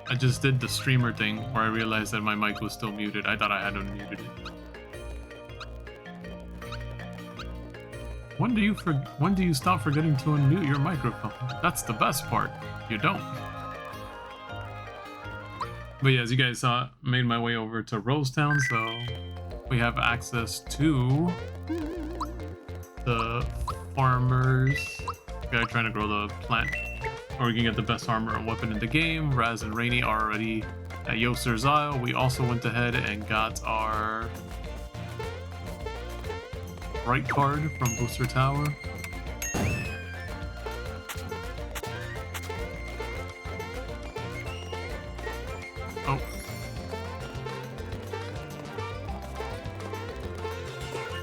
I just did the streamer thing where I realized that my mic was still muted. I thought I had unmuted it. When do you stop forgetting to unmute your microphone? That's the best part. You don't. But yeah, as you guys saw, made my way over to Rose Town, so we have access to the farmer's guy trying to grow the plant, or we can get the best armor and weapon in the game. Raz and Rainy are already at Yoster's Isle. We also went ahead and got our right card from Booster Tower. Oh.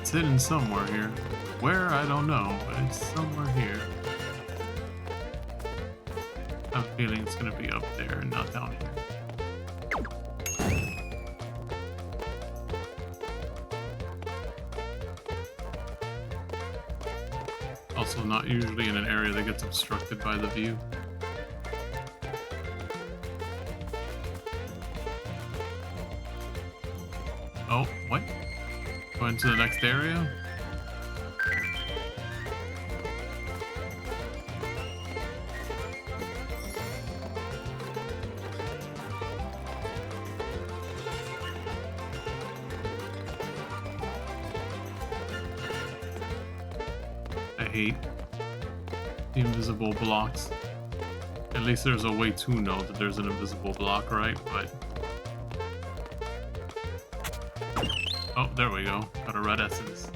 It's hidden somewhere here. Where, I don't know, but it's somewhere here. I have a feeling it's going to be up there and not down here. Also not usually in an area that gets obstructed by the view. Oh, what? Going to the next area? I hate the invisible blocks. At least there's a way to know that there's an invisible block, right? But oh, there we go. Got a red essence.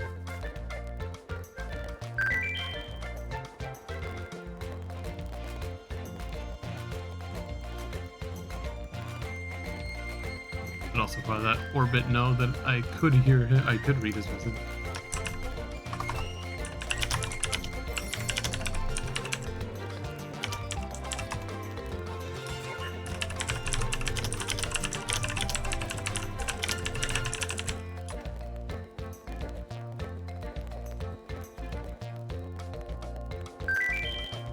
But also by that orbit know that I could hear him. I could read his message.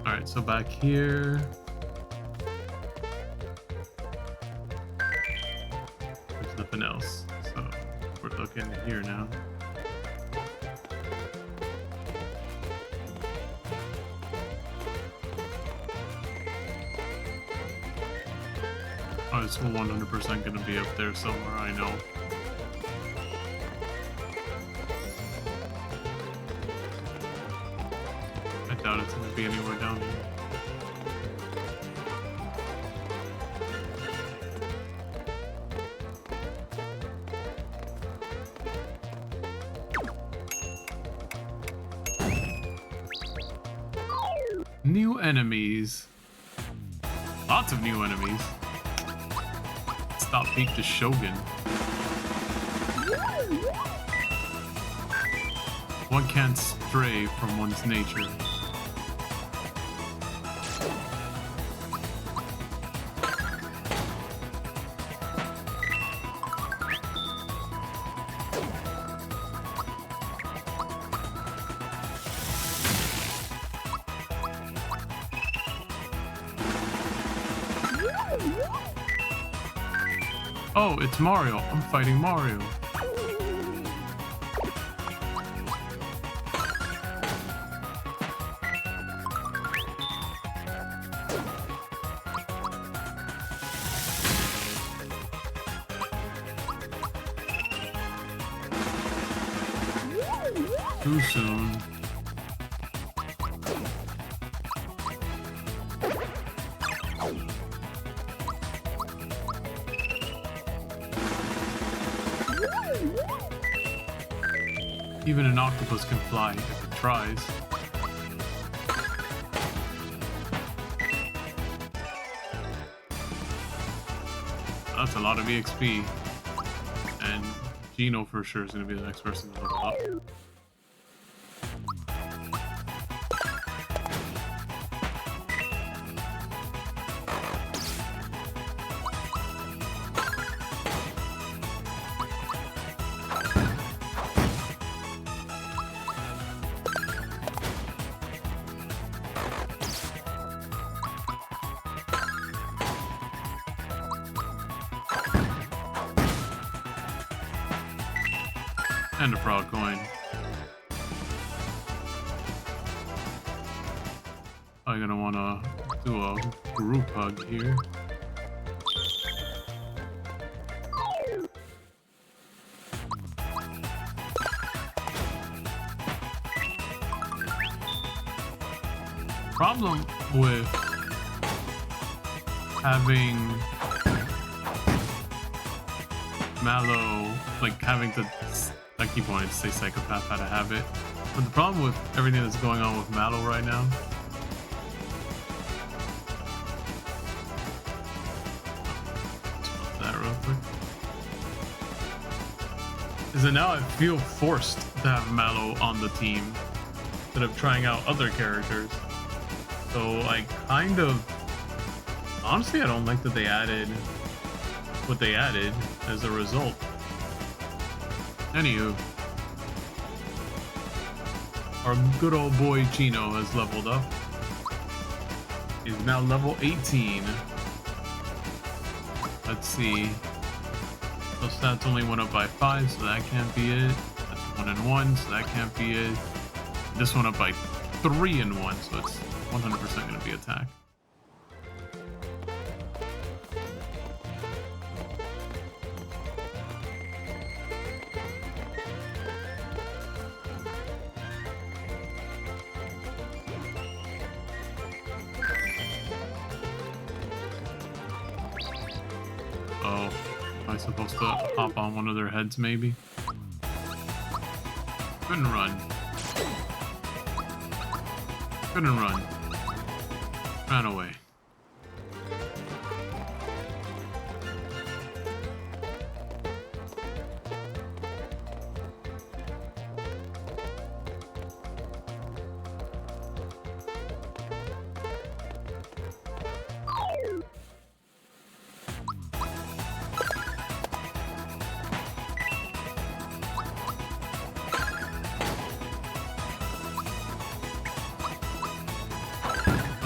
Alright, so back here. There's nothing else. So we're looking here now. Oh, it's 100% gonna be up there somewhere, I know. I doubt it's gonna be anywhere down here. New enemies. Lots of new enemies. Stop beat the Shogun. One can't stray from one's nature. Oh, it's Mario. I'm fighting Mario. Too soon. Even an octopus can fly if it tries. That's a lot of EXP. And Gino for sure is going to be the next person to level up. And a frog coin. I'm gonna wanna do a group hug here. Problem with having Mallow, like having to, I keep wanting to say psychopath how to have it, but the problem with everything that's going on with Mallow right now real quick is that now I feel forced to have Mallow on the team instead of trying out other characters. So I kind of, honestly, I don't like that they added what they added as a result. Anywho, our good old boy Chino has leveled up. He's now level 18. Let's see. Those stats only went up by 5, so that can't be it. That's 1 and 1, so that can't be it. This one up by 3 and 1, so it's 100% going to be attack. Oh, am I supposed to hop on one of their heads, maybe? Couldn't run. Couldn't run. Ran away.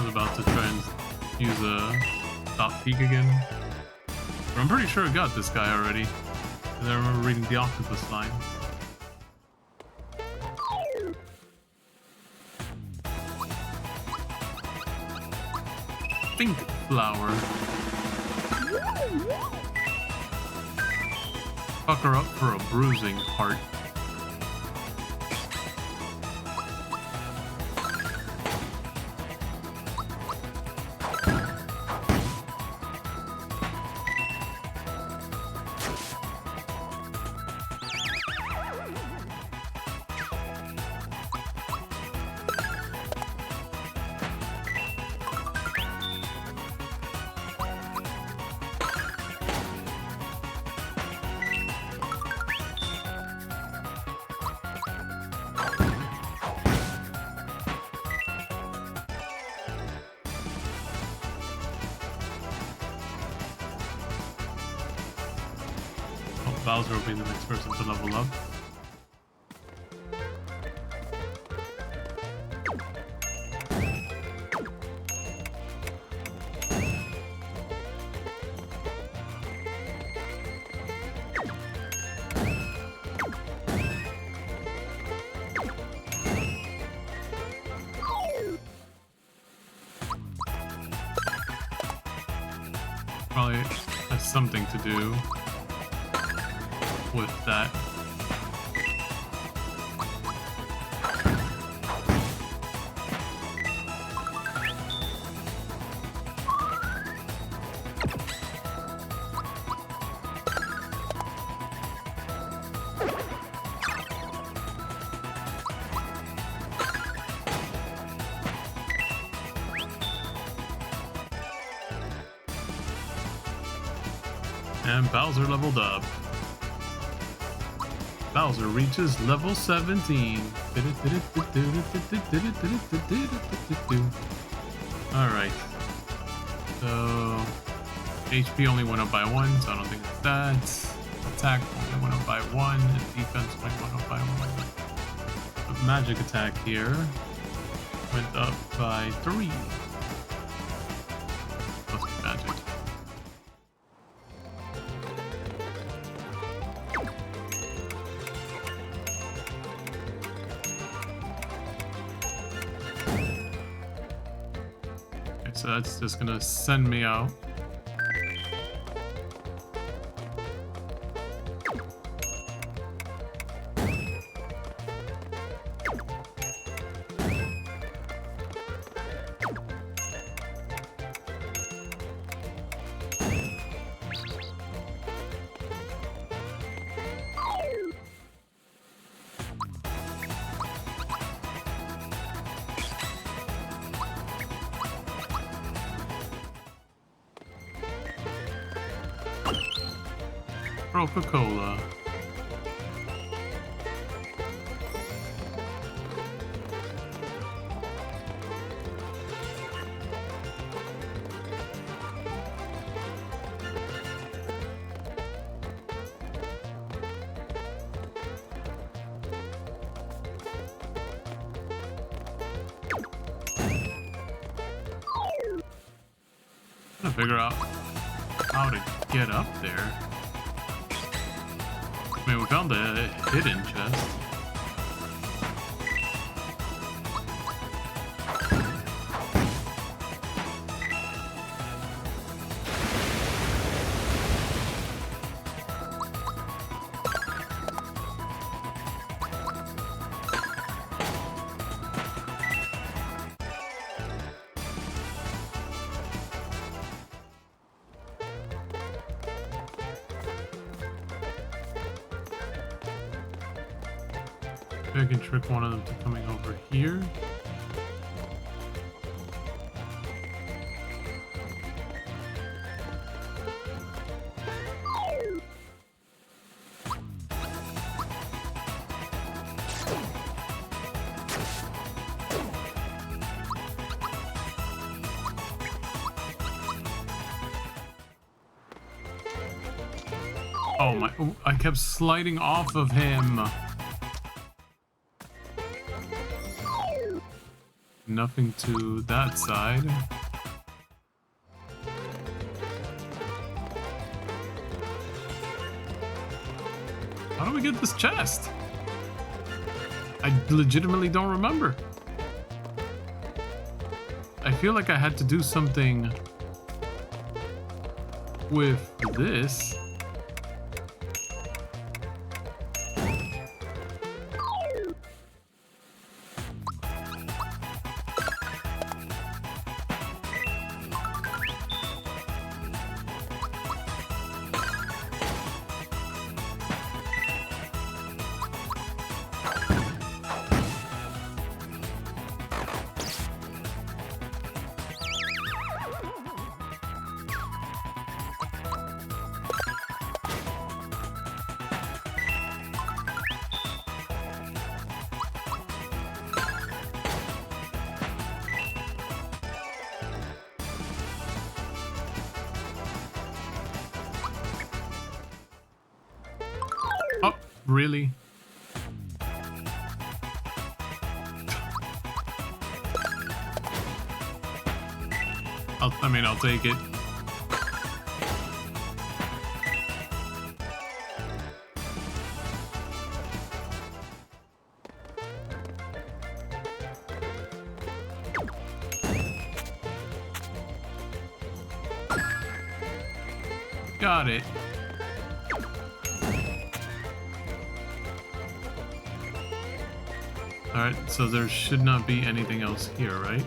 About to try and use a top peek again. But I'm pretty sure I got this guy already, because I remember reading the octopus line. Think flower. Fuck her up for a bruising heart. Bowser will be the next person to level up. Probably has something to do with that. And Bowser leveled up. Bowser reaches level 17. Alright. So HP only went up by 1, so I don't think it's that. Attack only went up by 1, and defense only went up by 1. But magic attack here went up by 3. Must be magic. so that's just gonna send me out. Coca-Cola. Trying to figure out how to get up there. I mean, we found the hidden chest. I can trick one of them to coming over here. Oh my, oh, I kept sliding off of him. Nothing to that side. How do we get this chest? I legitimately don't remember. I feel like I had to do something with this. Oh, really? I'll take it. Got it. Alright, so there should not be anything else here, right?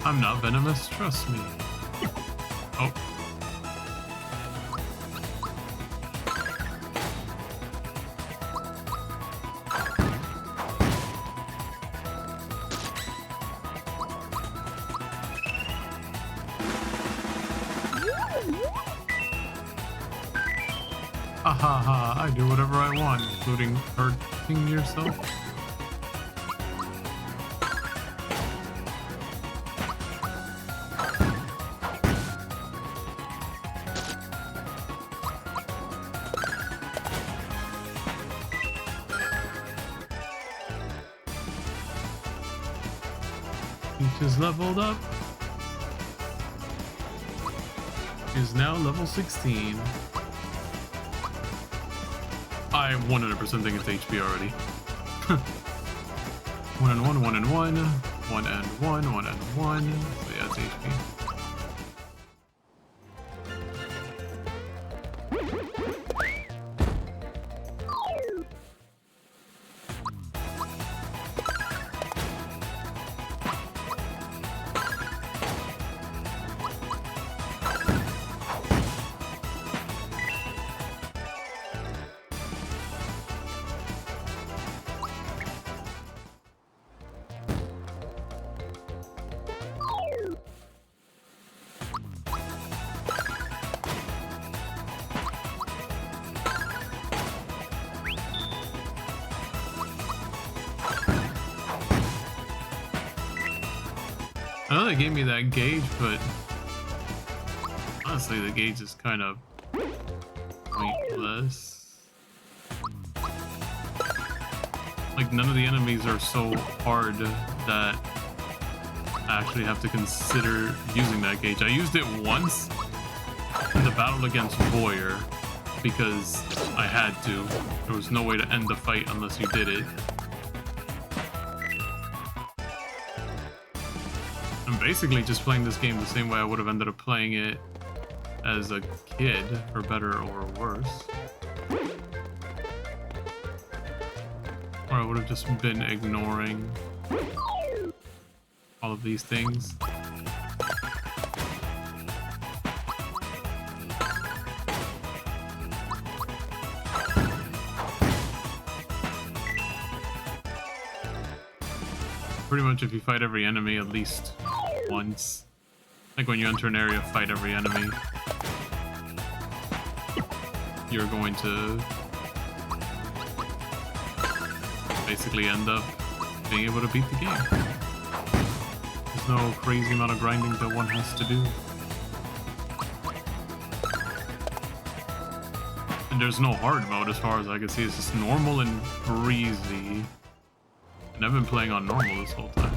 I'm not venomous, trust me. Oh. Ha ha ha, I do whatever I want, including hurting yourself. Peach is leveled up. Is now level 16. I 100% think it's HP already. 1 and 1, 1 and 1, 1 and 1, 1 and 1. So yeah, it's HP. I know they gave me that gauge, but honestly, the gauge is kind of pointless. Like, none of the enemies are so hard that I actually have to consider using that gauge. I used it once in the battle against Voyeur because I had to. There was no way to end the fight unless you did it. I'm basically just playing this game the same way I would have ended up playing it as a kid, for better or worse. Or I would have just been ignoring all of these things. Pretty much if you fight every enemy at least once, like when you enter an area, fight every enemy, you're going to basically end up being able to beat the game. There's no crazy amount of grinding that one has to do. And there's no hard mode as far as I can see. It's just normal and breezy. And I've been playing on normal this whole time.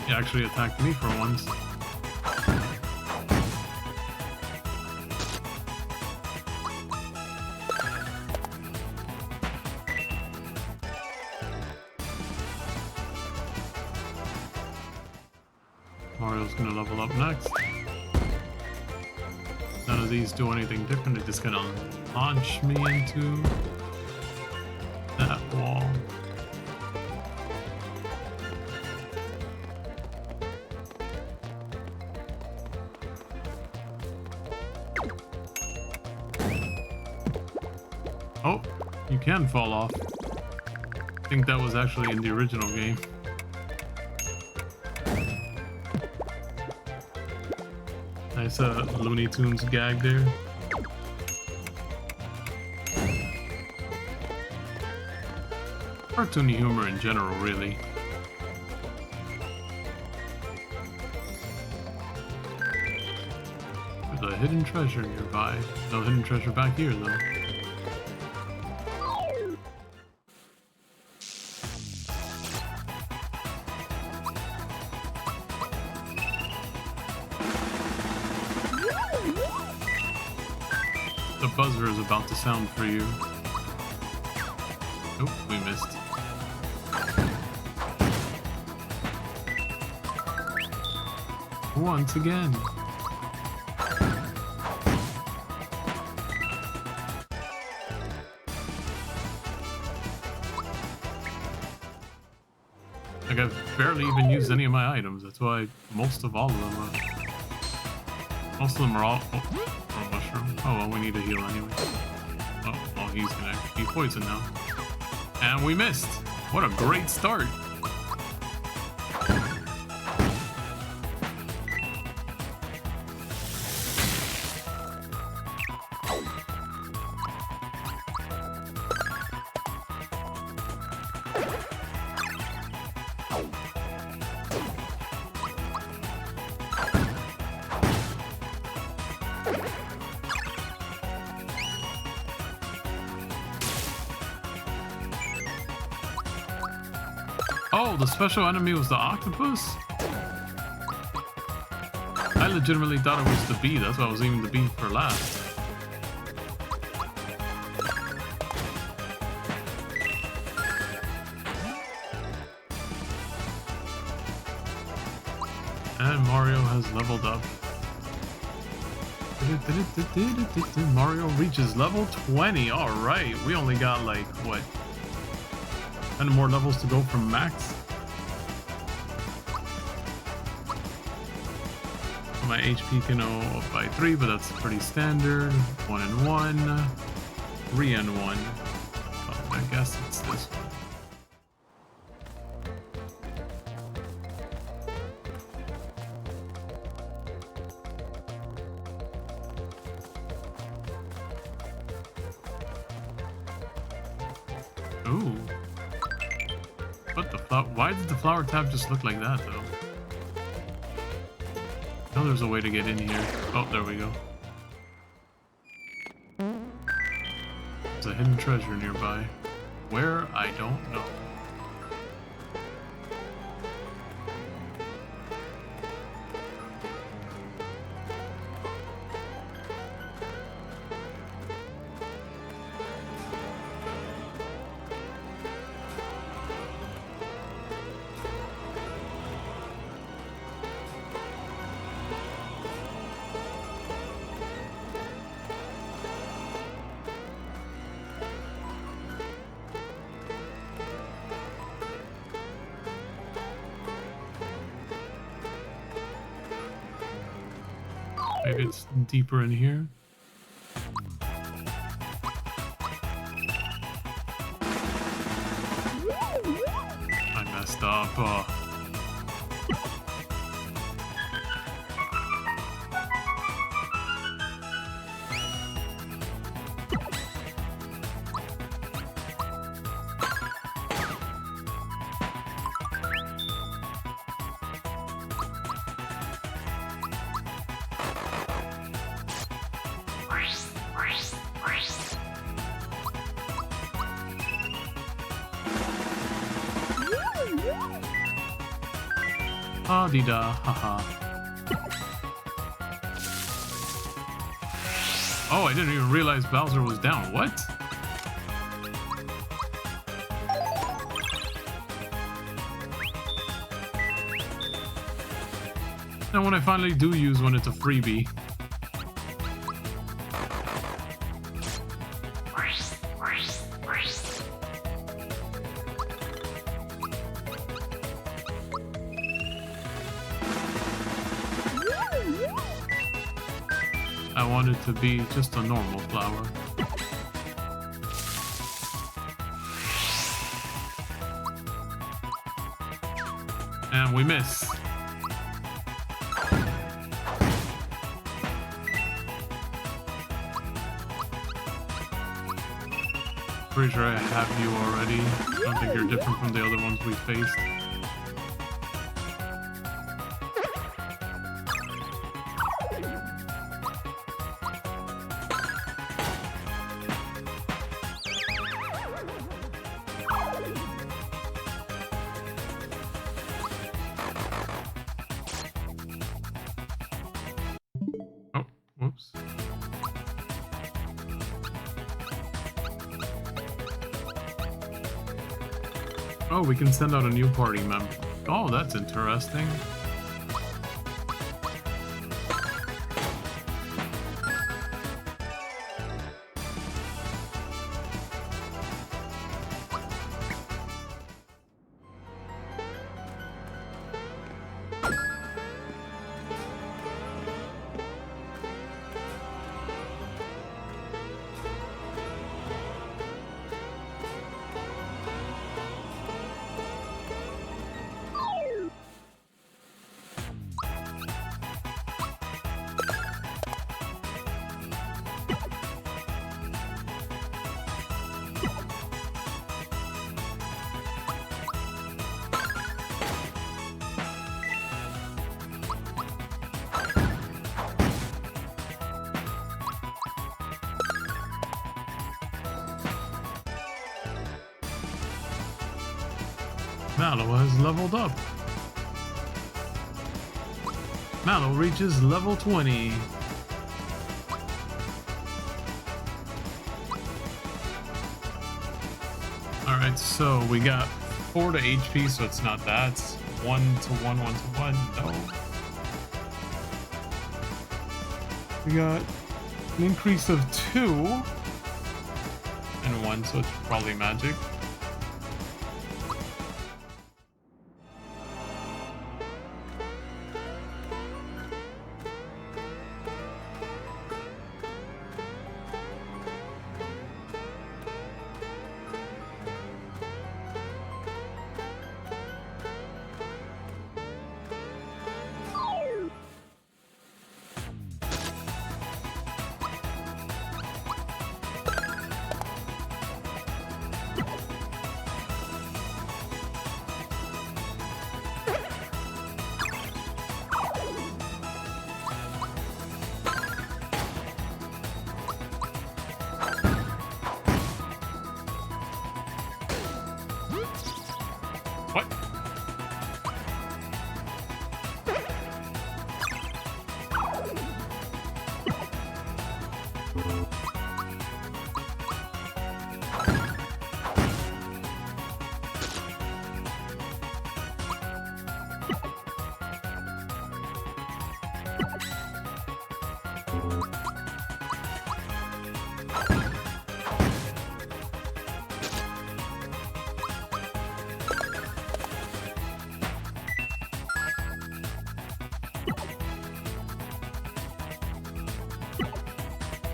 He actually attacked me for once. Mario's gonna level up next. None of these do anything different, they're just gonna launch me into that wall. Oh, you can fall off. I think that was actually in the original game. Nice Looney Tunes gag there. Cartoony humor in general, really. There's a hidden treasure nearby. No hidden treasure back here, though. The buzzer is about to sound for you. Nope, we missed. Once again. Like, I've barely even used any of my items. That's why most of all of them are... Most of them are all... Oh, mushroom. Oh, well, we need to heal anyway. Oh, well, he's gonna be poisoned now. And we missed! What a great start! Oh, the special enemy was the octopus? I legitimately thought it was the bee. That's why I was aiming the bee for last. And Mario has leveled up. Mario reaches level 20. Alright, we only got like, what? 10 more levels to go from max. My HP can go up by 3, but that's pretty standard. 1 and 1. 3 and 1. Well, I guess it's this one. Ooh. What the flower? Why did the flower tab just look like that, though? I know there's a way to get in here. Oh, there we go. There's a hidden treasure nearby. Where? I don't know. Maybe it's deeper in here. I messed up. Ah-dee-da, haha. Oh, I didn't even realize Bowser was down. What? And when I finally do use one, it's a freebie. I want it to be just a normal flower. And we miss. Pretty sure I have you already. I don't think you're different from the other ones we faced. Oh, whoops. Oh, we can send out a new party member. Oh, that's interesting. Mallow has leveled up. Mallow reaches level 20. Alright, so we got 4 to HP, so it's not that. It's 1 to 1, 1 to 1. No. We got an increase of 2 and 1, so it's probably magic.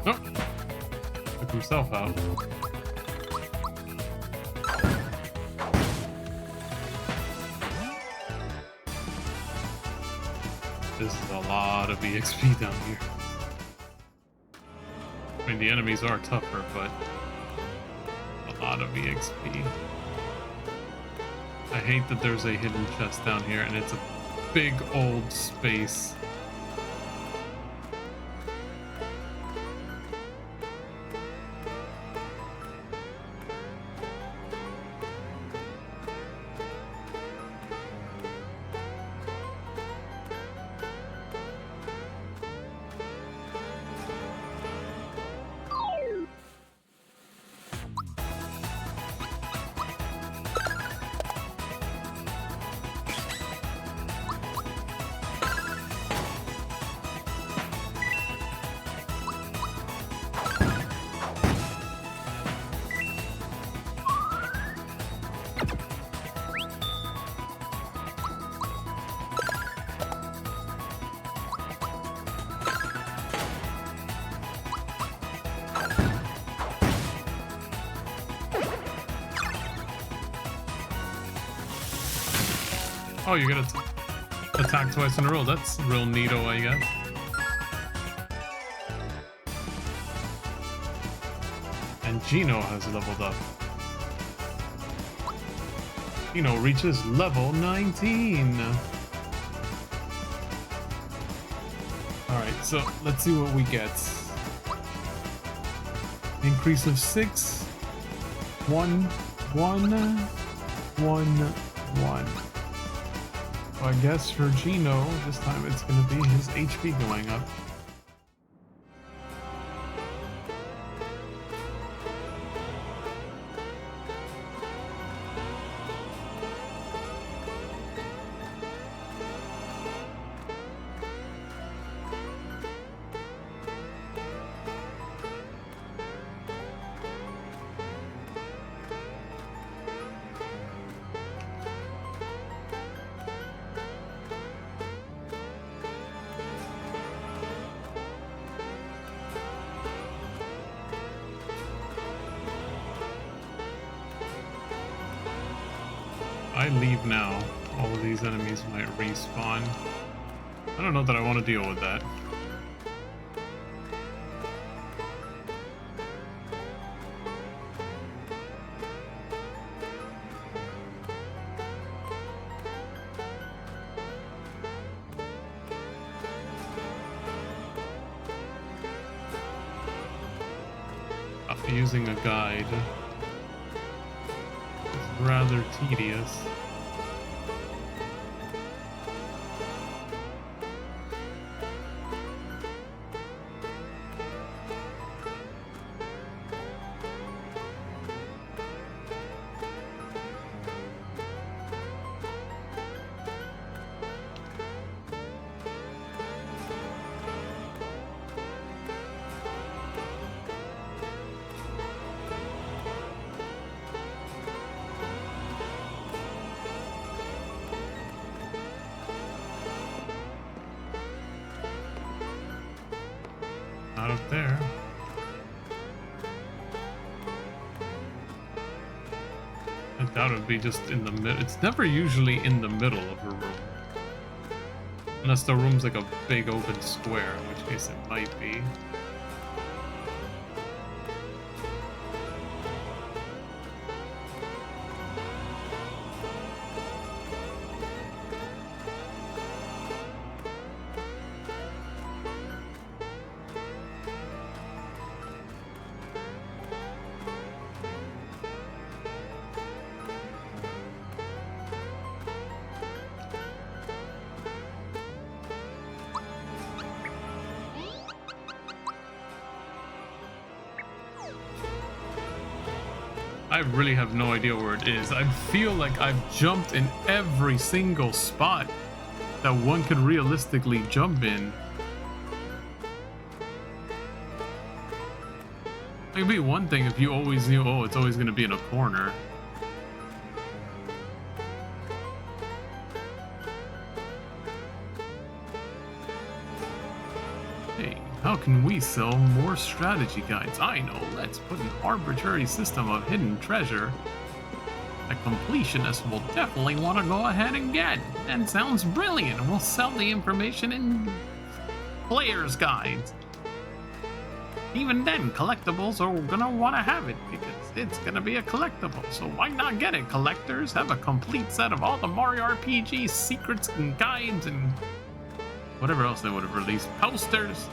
Nope. Took himself out. This is a lot of EXP down here. I mean, the enemies are tougher, but a lot of EXP. I hate that there's a hidden chest down here, and it's a big old space. Oh, you gotta attack twice in a row. That's real neato, I guess. And Gino has leveled up. Gino reaches level 19. Alright, so let's see what we get. Increase of 6. 1, 1, 1, 1. So I guess for Gino, this time it's going to be his HP going up. I leave now, all of these enemies might respawn. I don't know that I want to deal with that. Using a guide is rather tedious. there. I doubt it would be just in the middle. It's never usually in the middle of a room. Unless the room's like a big open square, in which case it might be. I really have no idea where it is. I feel like I've jumped in every single spot that one could realistically jump in. It'd be one thing if you always knew, oh, it's always going to be in a corner. Hey, how can we sell more strategy guides? I know, let's put an arbitrary system of hidden treasure. A completionist will definitely want to go ahead and get. That sounds brilliant. We'll sell the information in player's guides. Even then, collectibles are gonna want to have it because it's gonna be a collectible. So why not get it? Collectors have a complete set of all the Mario RPG secrets and guides and whatever else they would have released. Posters.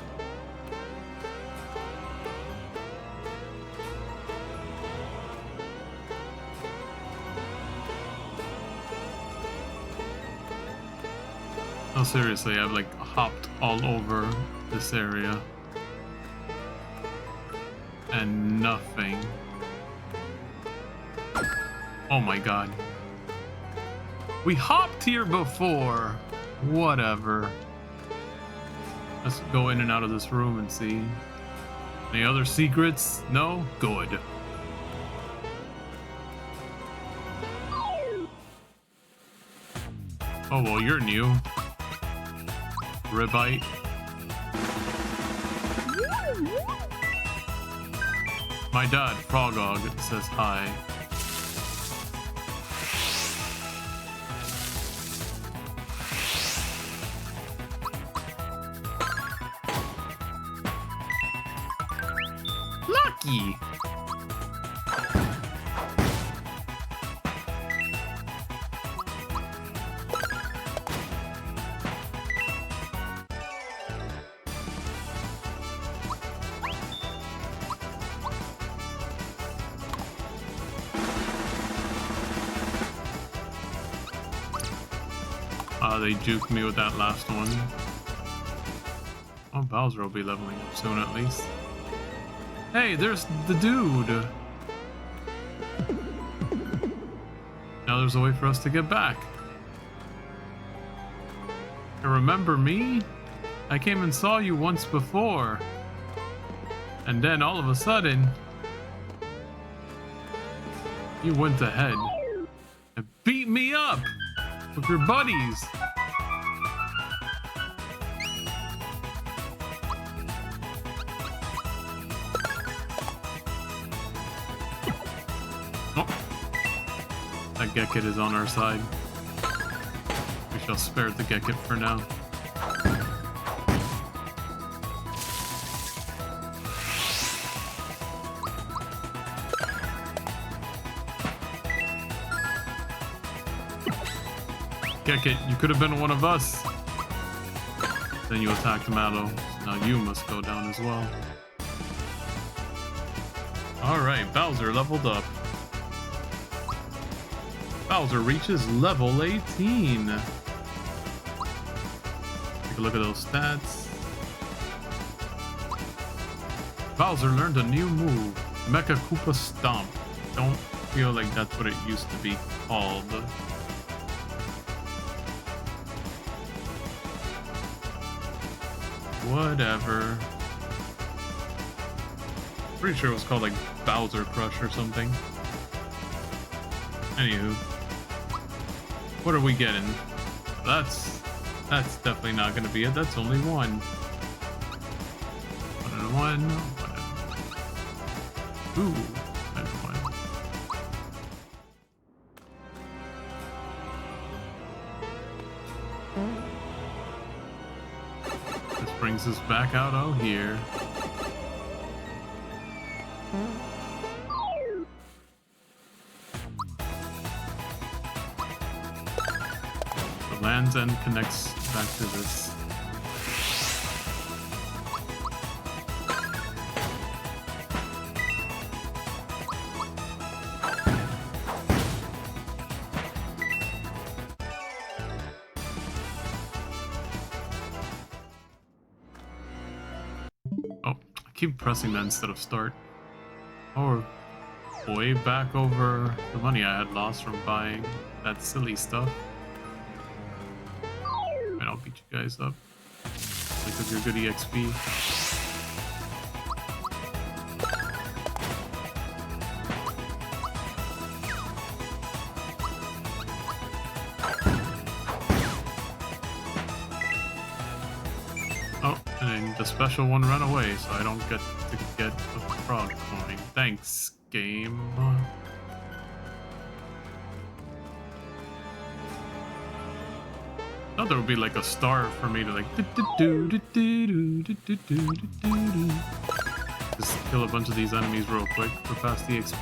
No, seriously, I've like hopped all over this area. And nothing. Oh my god. We hopped here before. Whatever. Let's go in and out of this room and see. Any other secrets? No? Good. Oh, well, you're new. Ribite. My dad, Frogog, says hi. Lucky! They juked me with that last one. Oh, Bowser will be leveling up soon at least. Hey, there's the dude! Now there's a way for us to get back. You remember me? I came and saw you once before. And then all of a sudden, you went ahead and beat me up with your buddies. That Gekit is on our side. We shall spare the Gekit for now. Gekit, you could have been one of us. Then you attacked Mallow. Now you must go down as well. Alright, Bowser leveled up. Bowser reaches level 18. Take a look at those stats. Bowser learned a new move, Mecha Koopa Stomp. Don't feel like that's what it used to be called. Whatever. Pretty sure it was called like Bowser Crush or something. Anywho. What are we getting? That's definitely not going to be it. That's only one. 1 and 2 and 1. This brings us back out here. The Land's End connects back to this. Keep pressing that instead of start. Or way back over the money I had lost from buying that silly stuff. And I'll beat you guys up because you're good EXP. The special one ran away, so I don't get to get the frog coin. Thanks, game. Thought there would be like a star for me to like just kill a bunch of these enemies real quick for fast EXP.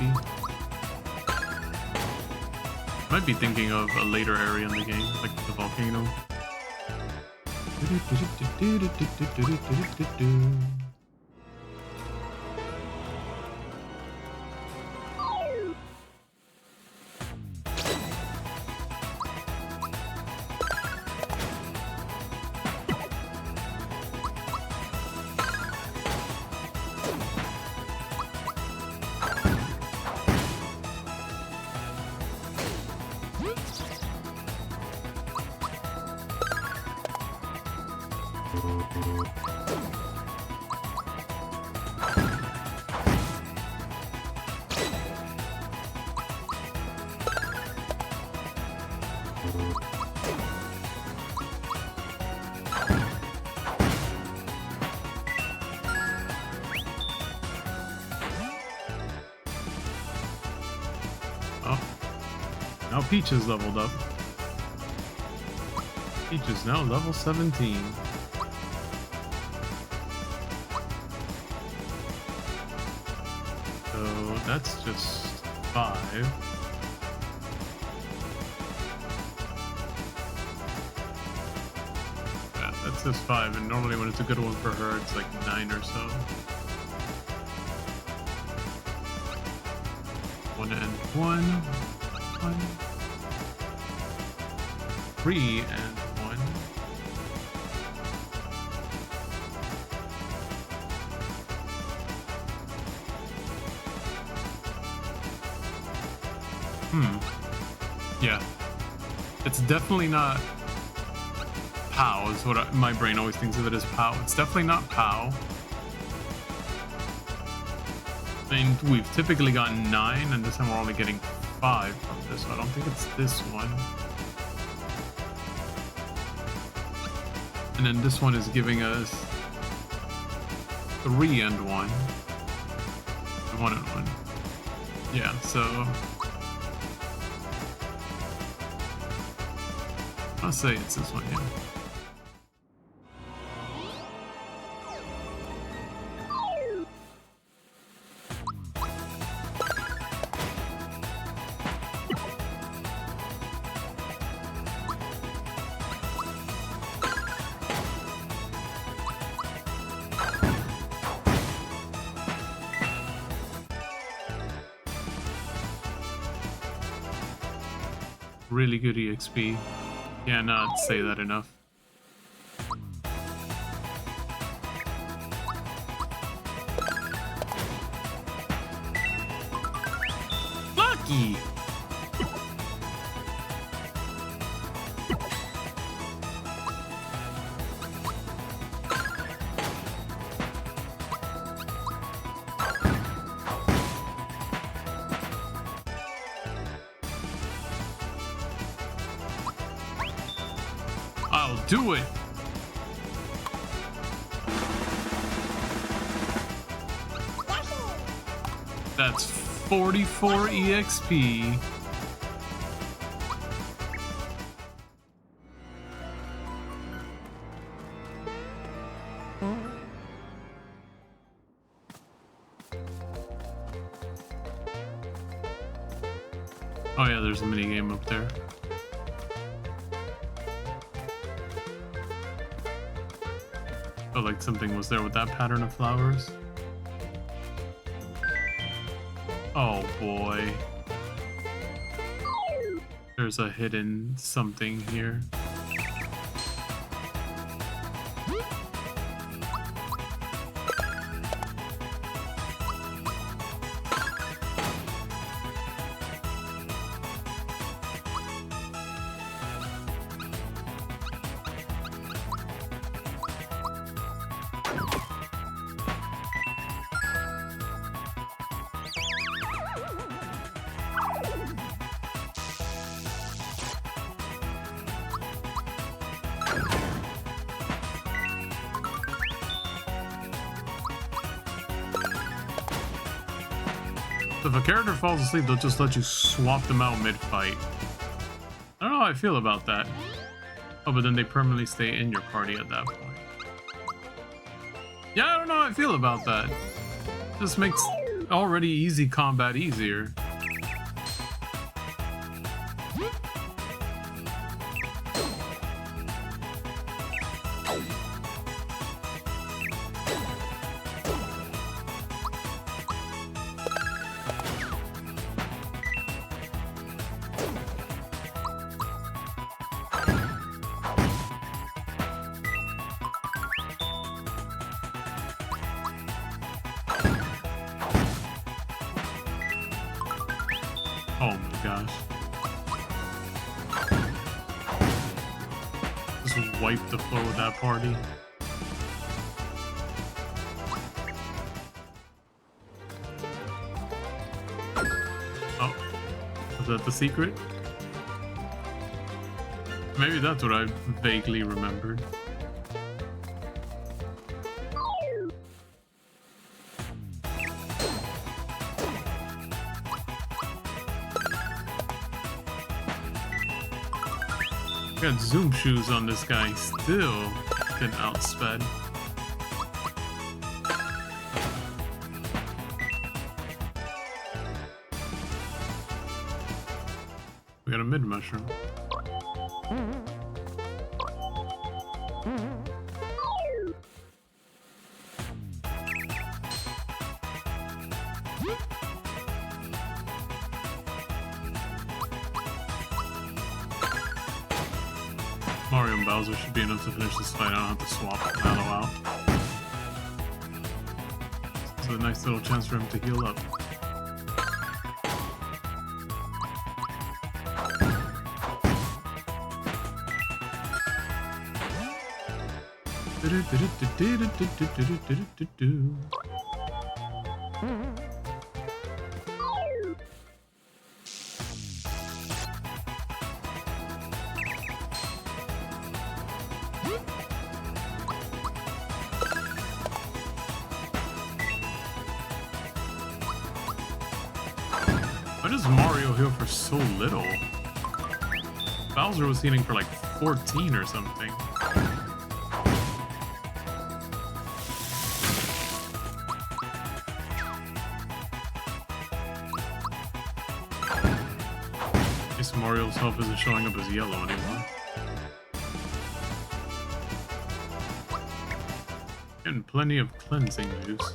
Might be thinking of a later area in the game, like the volcano. Now Peach is leveled up. Peach is now level 17. So that's just 5. Yeah, that's just 5, and normally when it's a good one for her, it's like 9 or so. 1 and 1. 3 and 1. Yeah. It's definitely not POW is what my brain always thinks of it as POW. It's definitely not POW. I mean, we've typically gotten 9, and this time we're only getting 5 from this, so I don't think it's this one. And then this one is giving us 3 and 1. 1 and 1. Yeah, so I'll say it's this one, yeah. Really good EXP. Cannot say that enough. Lucky! I'll do it. That's 44 EXP. Oh yeah, there's a mini game up there. Felt like something was there with that pattern of flowers. Oh boy. There's a hidden something here. If a character falls asleep, they'll just let you swap them out mid-fight. I don't know how I feel about that. Oh, but then they permanently stay in your party at that point. Yeah, I don't know how I feel about that. Just makes already easy combat easier. Oh my gosh. Just wipe the flow of that party. Oh, was that the secret? Maybe that's what I vaguely remembered. Got zoom shoes on this guy, still getting outsped. We got a mid mushroom. Mario and Bowser should be enough to finish this fight. I don't have to swap Mallow out. It's a nice little chance for him to heal up. Why does Mario heal for so little? Bowser was healing for like 14 or something. I guess Mario's health isn't showing up as yellow anymore. Getting plenty of cleansing juice.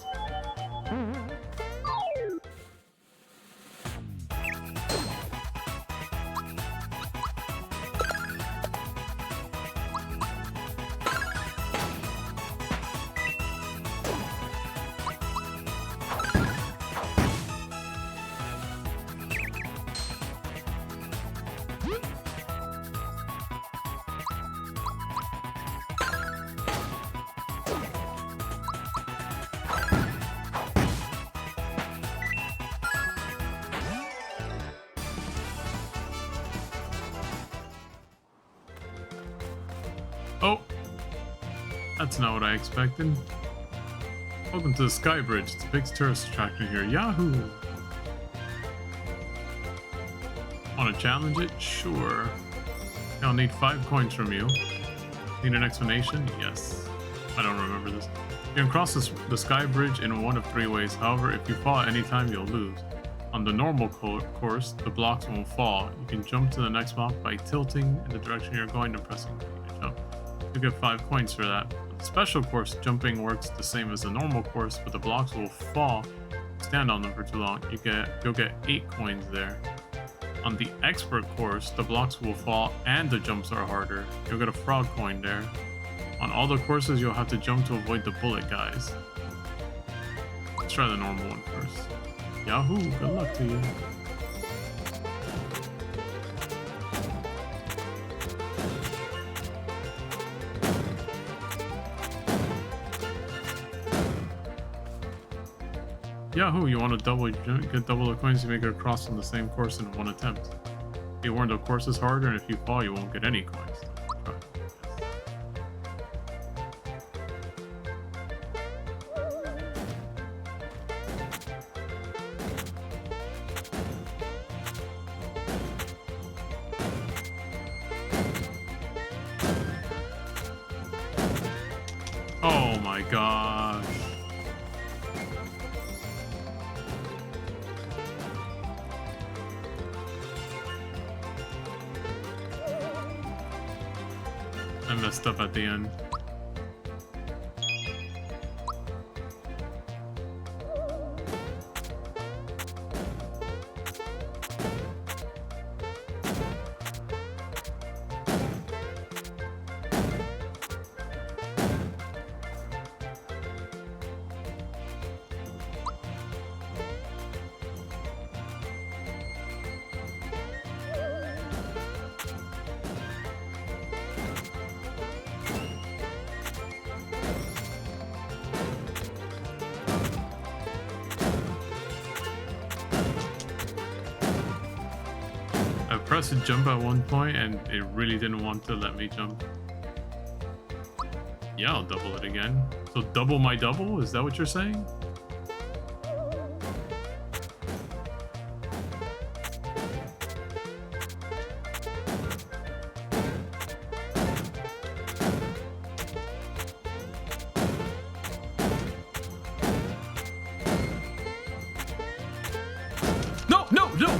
Oh, that's not what I expected. Welcome to the Sky Bridge. It's a big tourist attraction here. Yahoo! Want to challenge it? Sure. I'll need 5 coins from you. Need an explanation? Yes. I don't remember this. You can cross the sky bridge in one of 3 ways. However, if you fall at any time, you'll lose. On the normal course, the blocks won't fall. You can jump to the next block by tilting in the direction you're going and pressing B to jump. You get 5 coins for that. On the special course, jumping works the same as the normal course, but the blocks will fall. Stand on them for too long. You'll get 8 coins there. On the expert course, the blocks will fall and the jumps are harder. You'll get a frog coin there. On all the courses, you'll have to jump to avoid the bullet guys. Let's try the normal one first. Yahoo! Good luck to you. Yahoo! You want to get double the coins to make it across on the same course in 1 attempt. Be warned, the course is harder, and if you fall, you won't get any coins. Oh my gosh. I messed up at the end. I pressed a jump at one point and it really didn't want to let me jump. Yeah, I'll double it again. So double my double? Is that what you're saying? No, no, no!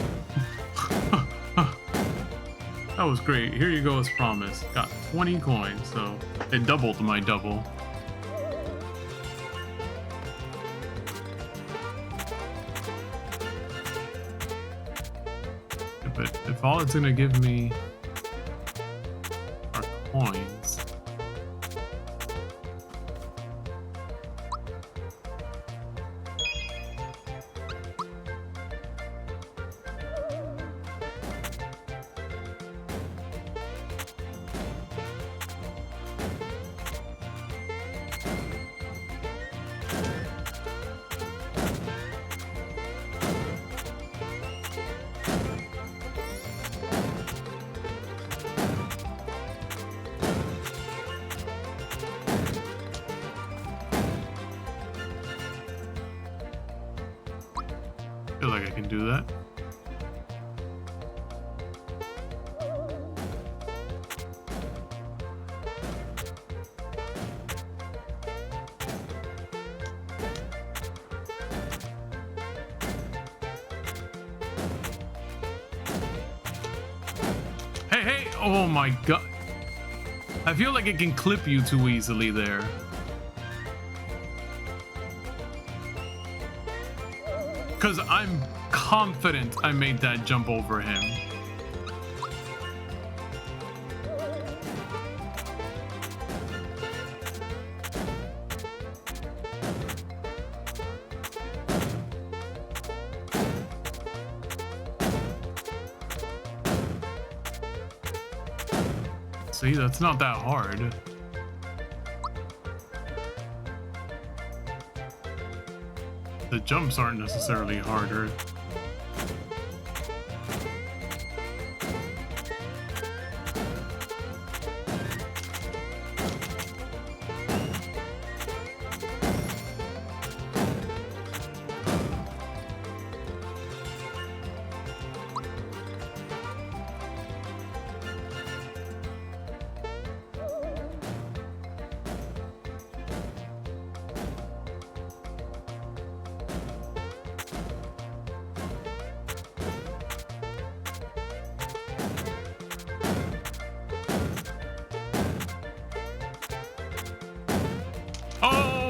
That was great. Here you go as promised. Got 20 coins, so it doubled my double. But if all it's gonna give me are coins. I feel like I can do that. Hey, hey! Oh my god. I feel like it can clip you too easily there. Because I'm confident I made that jump over him. See, that's not that hard. The jumps aren't necessarily harder.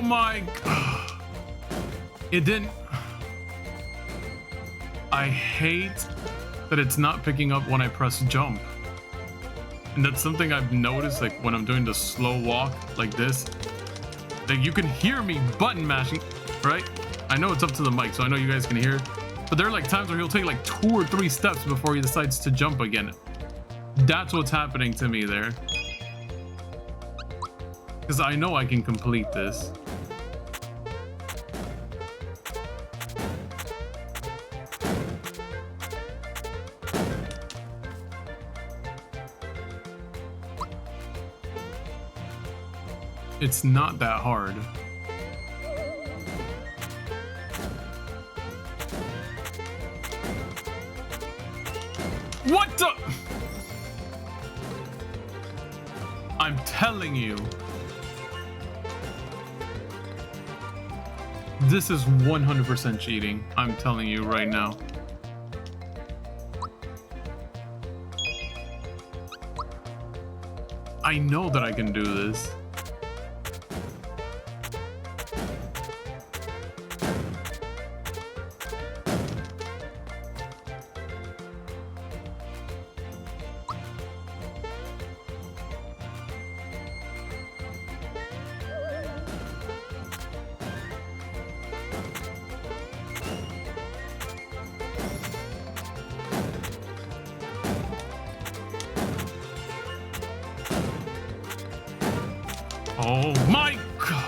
my... It didn't... I hate that it's not picking up when I press jump. And that's something I've noticed, like when I'm doing the slow walk like this. Like you can hear me button mashing, right? I know it's up to the mic, so I know you guys can hear. But there are like times where he'll take like 2 or 3 steps before he decides to jump again. That's what's happening to me there. Because I know I can complete this. It's not that hard. What the? I'm telling you. This is 100% cheating. I'm telling you right now. I know that I can do this. Oh my God.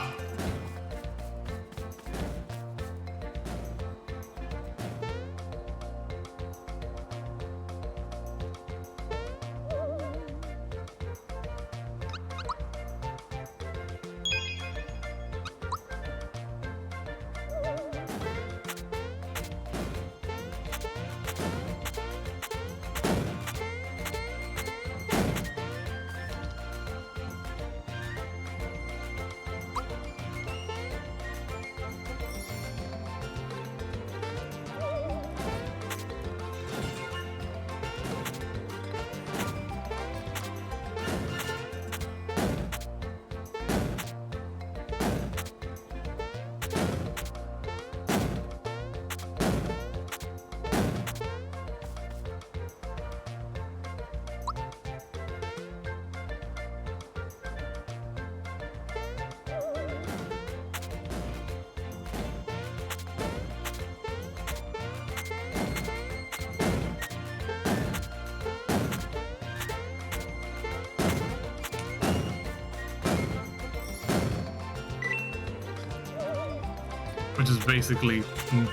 Which is basically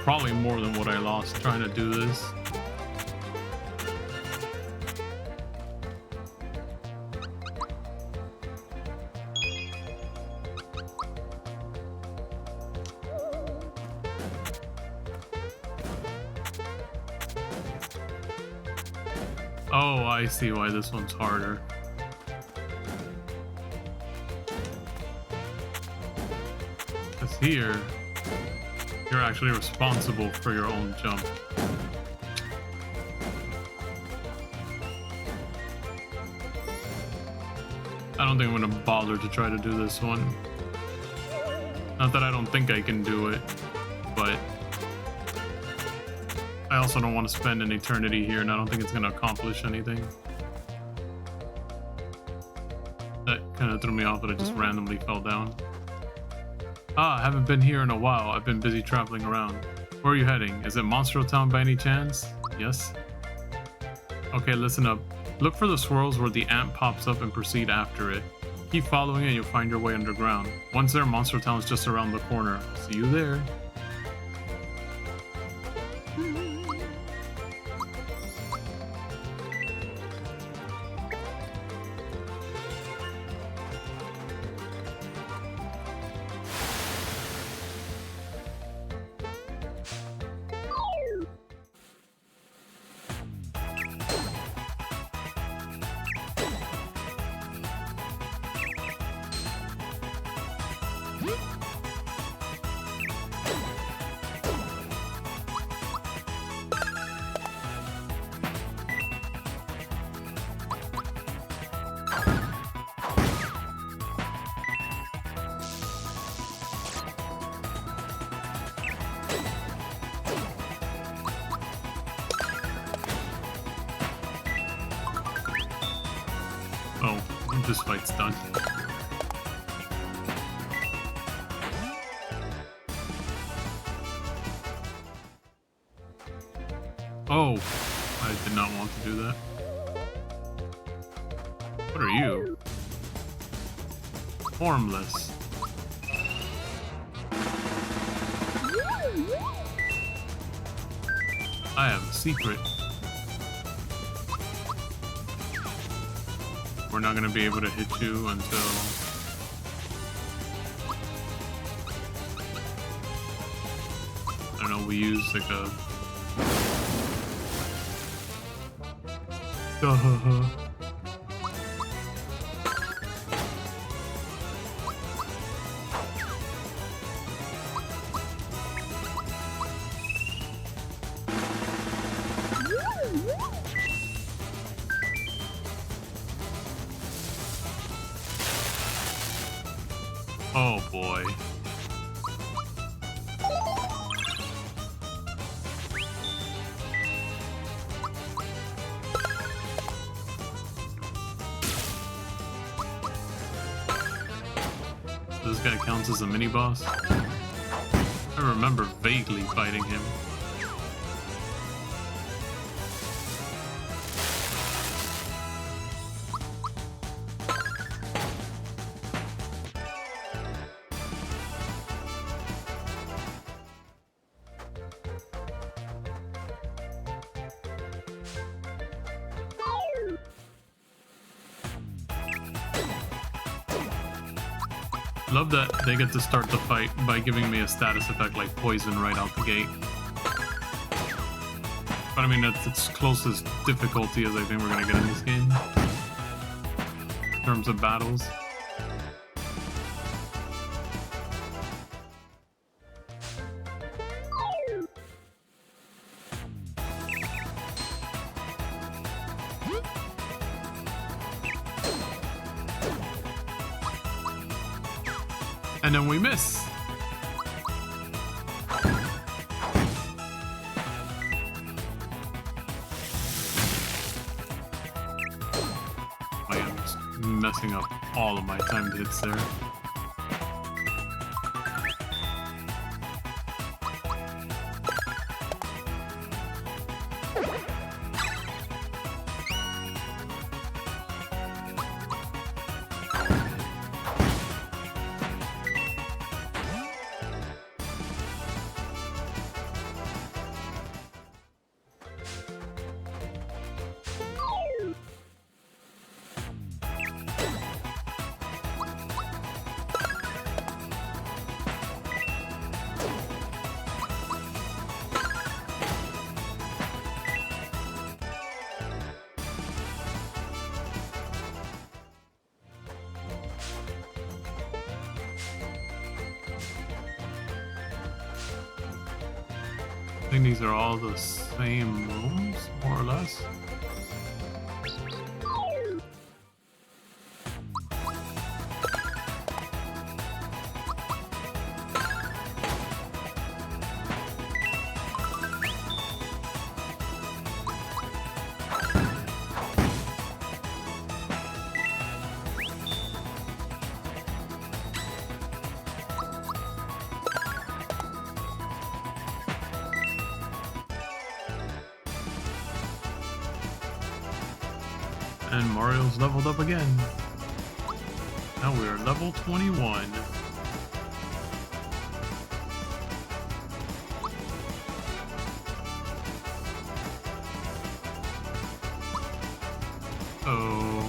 probably more than what I lost trying to do this. Oh, I see why this one's harder. Because here, you're actually responsible for your own jump. I don't think I'm gonna bother to try to do this one. Not that I don't think I can do it, but I also don't want to spend an eternity here, and I don't think it's gonna accomplish anything. That kind of threw me off that I just randomly fell down. Ah, I haven't been here in a while. I've been busy traveling around. Where are you heading? Is it Monstro Town by any chance? Yes? Okay, listen up. Look for the swirls where the ant pops up and proceed after it. Keep following it and you'll find your way underground. Once there, Monstro Town is just around the corner. See you there. Oh, this fight's done. Oh, I did not want to do that. What are you? Formless. I have a secret. We're not gonna be able to hit you until... I don't know, we use like a... Oh boy. This guy counts as a mini boss. I remember vaguely fighting him. Love that they get to start the fight by giving me a status effect like poison right out the gate. But I mean, that's its closest difficulty as I think we're gonna get in this game. In terms of battles. And then we miss. I am just messing up all of my timed hits there. I think these are all the same rooms, more or less. And Mario's leveled up again. Now we are level 21. Oh,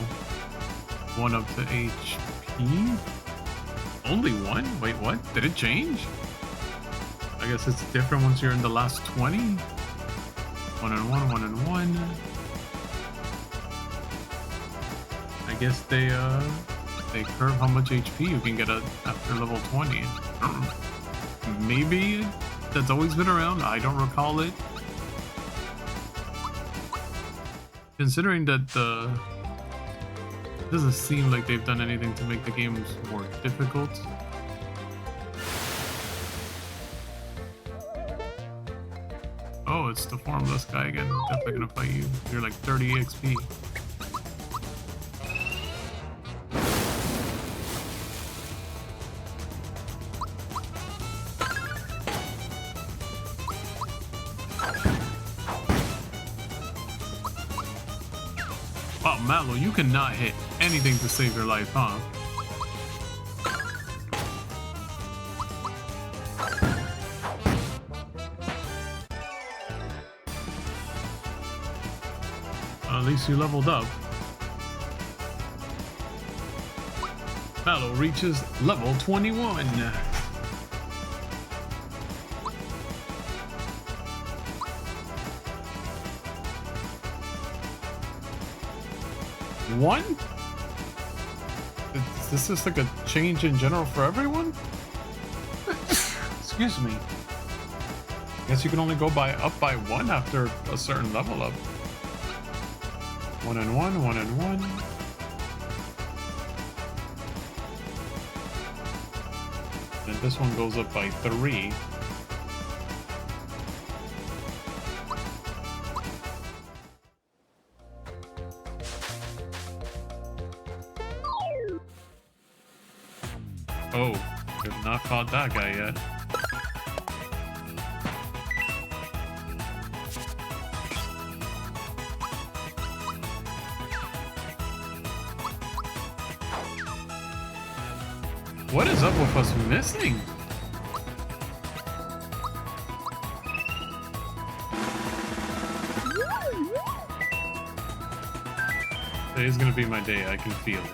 1 up to HP? Only 1? Wait, what? Did it change? I guess it's different once you're in the last 20? 1 and 1, 1 and 1. I guess they curve how much HP you can get after level 20. I don't know. Maybe that's always been around. I don't recall it. Considering that it doesn't seem like they've done anything to make the games more difficult. Oh, it's the formless guy again. Definitely gonna fight you. You're like 30 XP. Wow, Mallow, you cannot hit anything to save your life, huh? At least you leveled up. Mallow reaches level 21. One? Is this just like a change in general for everyone? Excuse me. Guess you can only go up by one after a certain level up. 1 and 1, 1 and 1. And this one goes up by 3. Oh, we have not caught that guy yet. What is up with us missing? Today's gonna be my day, I can feel it.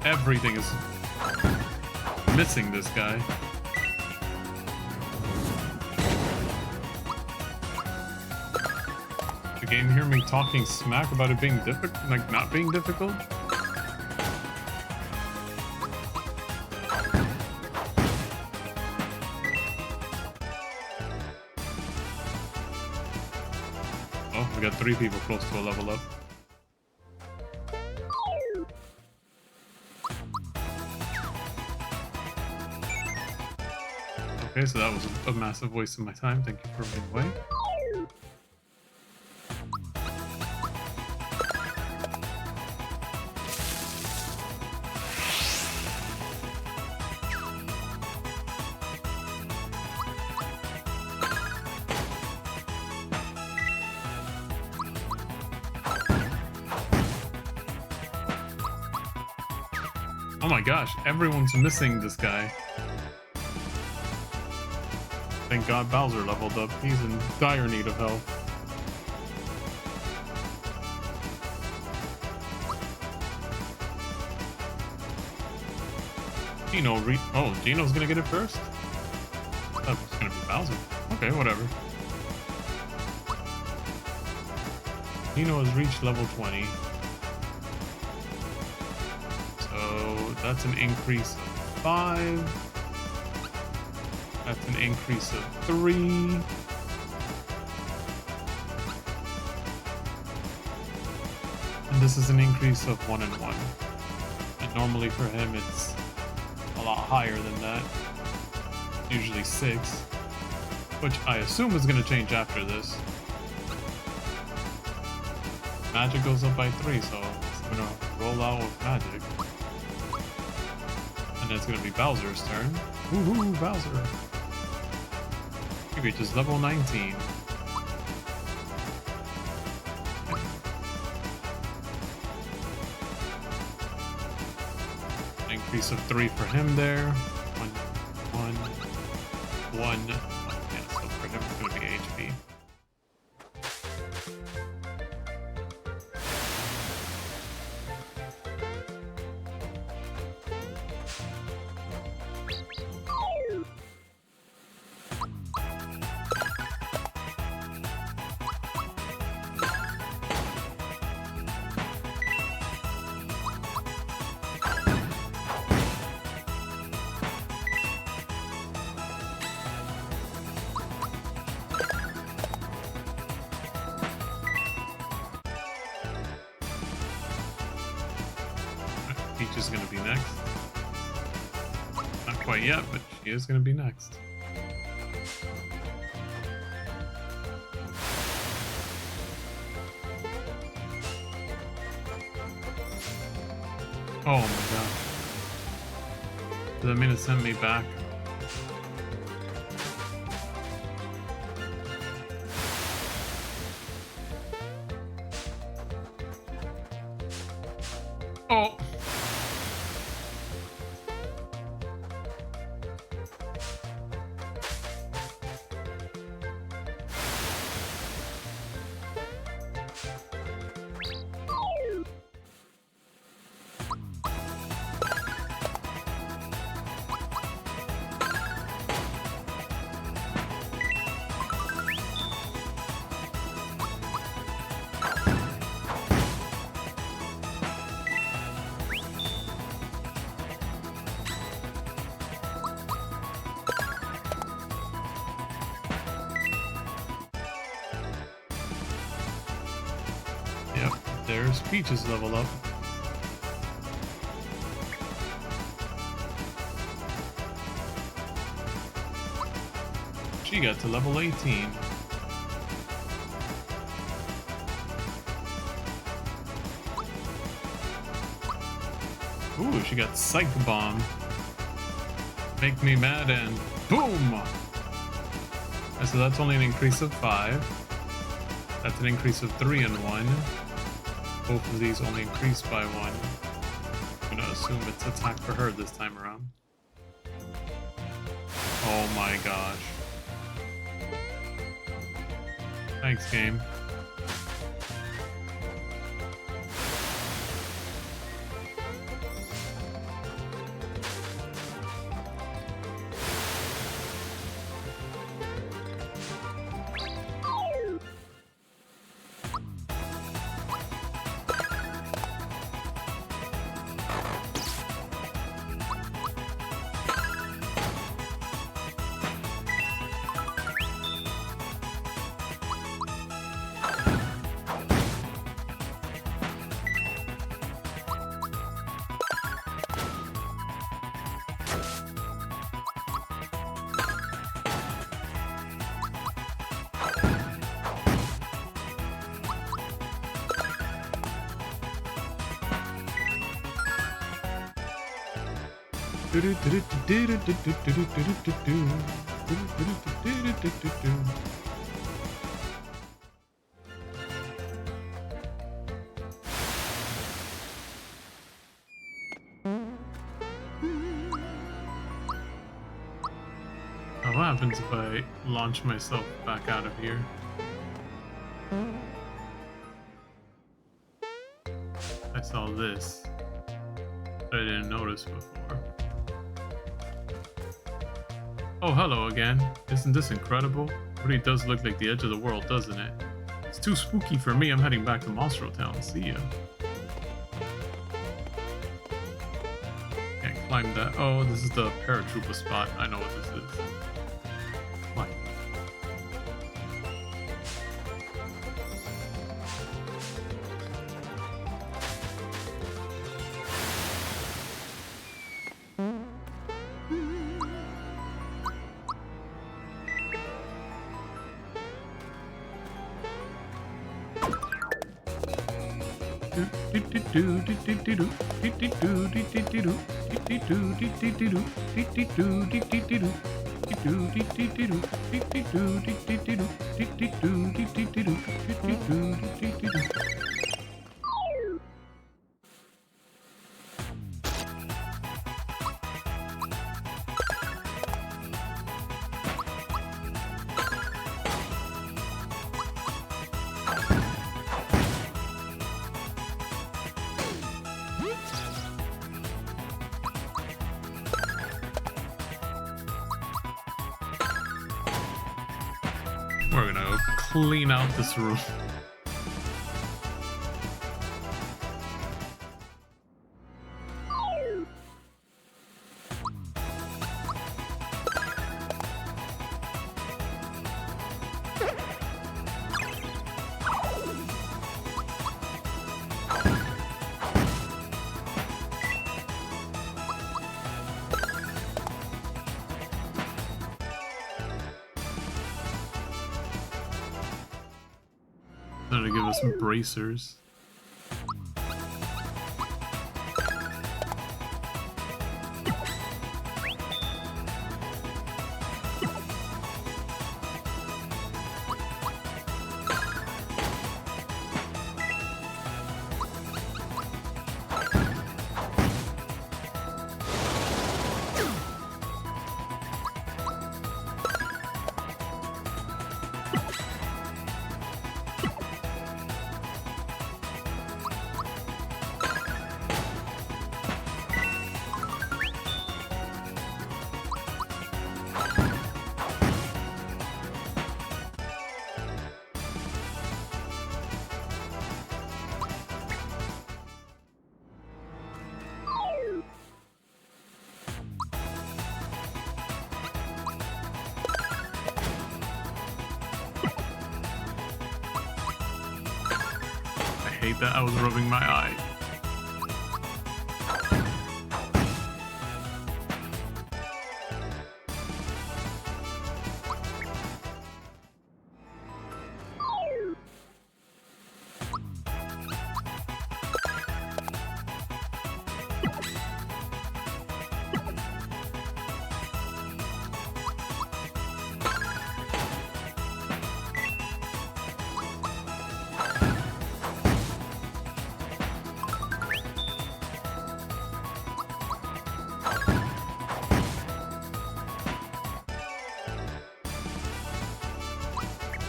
Everything is missing this guy. The game hear me talking smack about it being difficult, like not being difficult? Oh, we got 3 people close to a level up. Okay, so that was a massive waste of my time. Thank you for running away. Oh my gosh, everyone's missing this guy. Thank God Bowser leveled up. He's in dire need of help. Oh, Gino's gonna get it first? I thought it was gonna be Bowser. Okay, whatever. Gino has reached level 20. So that's an increase of 5. That's an increase of 3. And this is an increase of 1 and 1. And normally for him it's a lot higher than that. Usually 6. Which I assume is going to change after this. Magic goes up by 3, so it's going to roll out with magic. And then it's going to be Bowser's turn. Woohoo, Bowser! He reaches level 19. Increase of 3 for him there. 1, 1, 1. Yeah, so for him it's going to be HP. Peach is going to be next. Not quite yet, but she is going to be next. Oh my god. Does that mean it sent me back? Oh! Yep, there's Peach's level up. She got to level 18. Ooh, she got Psych Bomb. Make me mad and boom! And so that's only an increase of 5. That's an increase of 3 and 1. Both of these only increase by 1. I'm gonna assume it's attack for her this time around. Oh my gosh. Thanks, game. What happens if I launch myself back out of here? I saw this that I didn't notice before. Oh, hello again. Isn't this incredible? It really does look like the edge of the world, doesn't it? It's too spooky for me. I'm heading back to Monstro Town. See ya. Can't climb that. Oh, this is the paratrooper spot. I know what this is. Climb. We're gonna clean out this room. To give us some bracers. hate that I was rubbing my eye.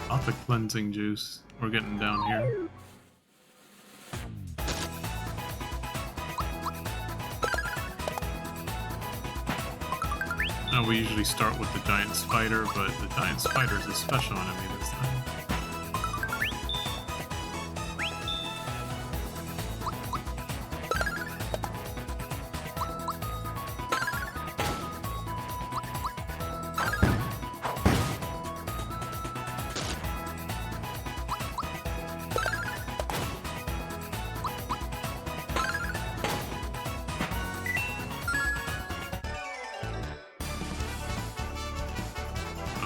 Lots of cleansing juice. We're getting down here. Now we usually start with the giant spider, but the giant spider is a special enemy this time.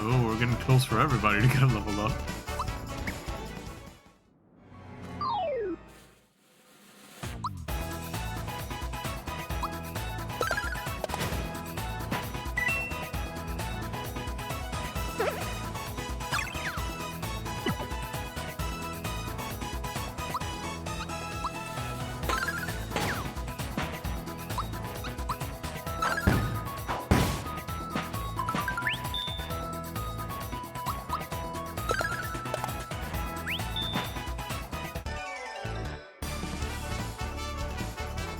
Oh, we're getting close for everybody to get leveled up.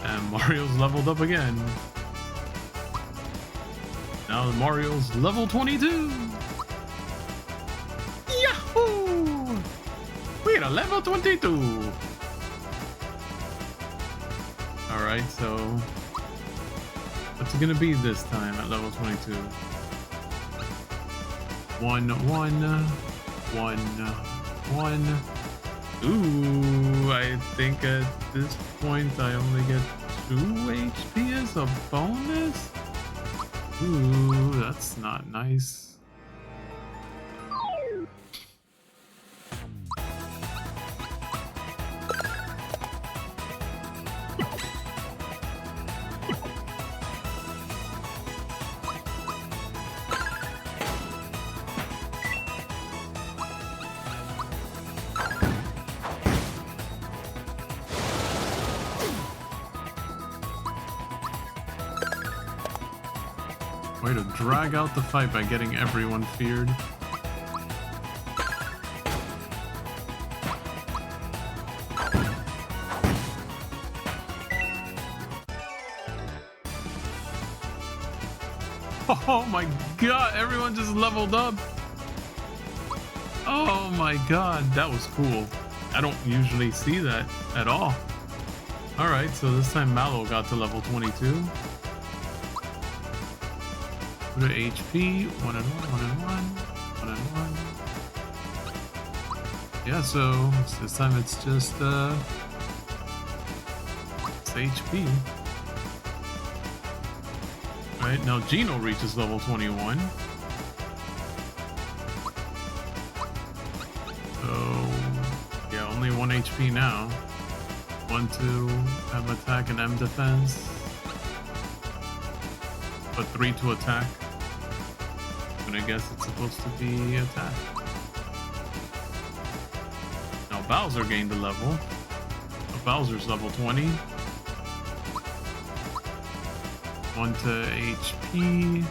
And Mario's leveled up again. Now Mario's level 22. Yahoo! We're at level 22. Alright, so what's it gonna be this time at level 22? 1, 1, 1, 1. Ooh, I think at this point I only get 2 HP as a bonus? Ooh, that's not nice. Way to drag out the fight by getting everyone feared. Oh my god, everyone just leveled up. Oh my god, that was cool. I don't usually see that at all. Alright, so this time Mallow got to level 22. Put HP, 1 and 1, 1 and 1, 1 and 1. Yeah, so this time it's just it's HP. Right, now Gino reaches level 21. So yeah, only 1 HP now. 1 to M attack and M defense. But 3 to attack. And I guess it's supposed to be attack. Now Bowser gained a level. So Bowser's level 20. 1 to HP.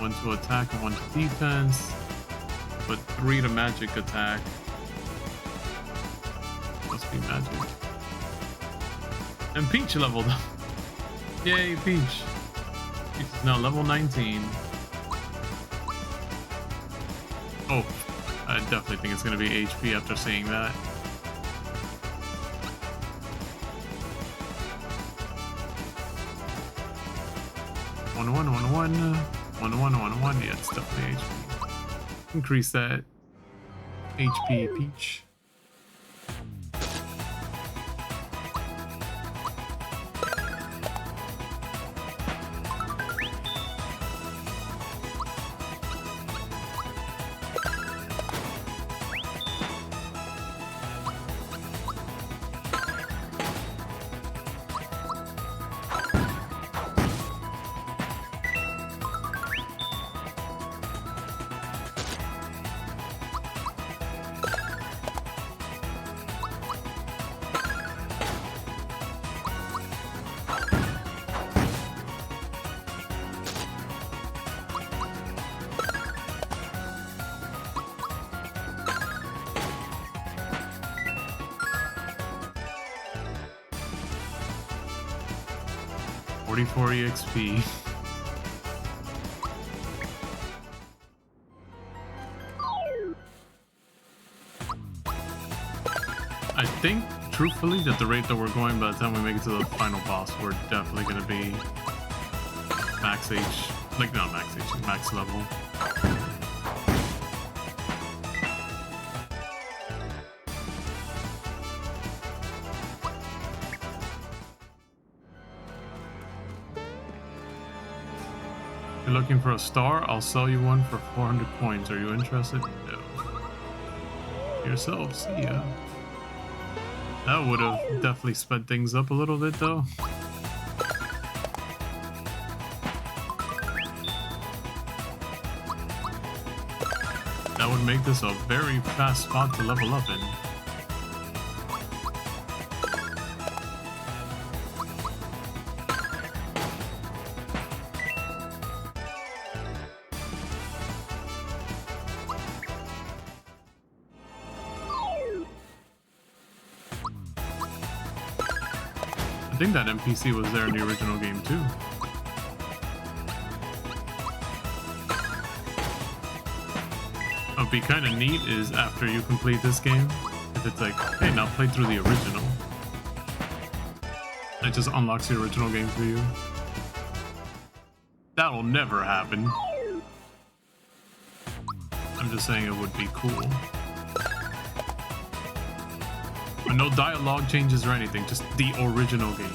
1 to attack and 1 to defense. But 3 to magic attack. Must be magic. And Peach leveled up. Yay, Peach. Peach is now level 19. Oh, I definitely think it's going to be HP after seeing that. One, 1, 1, 1, 1, 1, 1, 1. Yeah, it's definitely HP. Increase that HP, Peach. 44 EXP. I think, truthfully, that the rate that we're going by the time we make it to the final boss, we're definitely going to be max H. Like, not max H, max level. You're looking for a star? I'll sell you one for 400 coins. Are you interested? No. Yourself, see ya. That would have definitely sped things up a little bit, though. That would make this a very fast spot to level up in. I think that NPC was there in the original game too. What would be kind of neat is after you complete this game, if it's like, hey, now play through the original. It just unlocks the original game for you. That'll never happen. I'm just saying it would be cool. But no dialogue changes or anything, just the original game.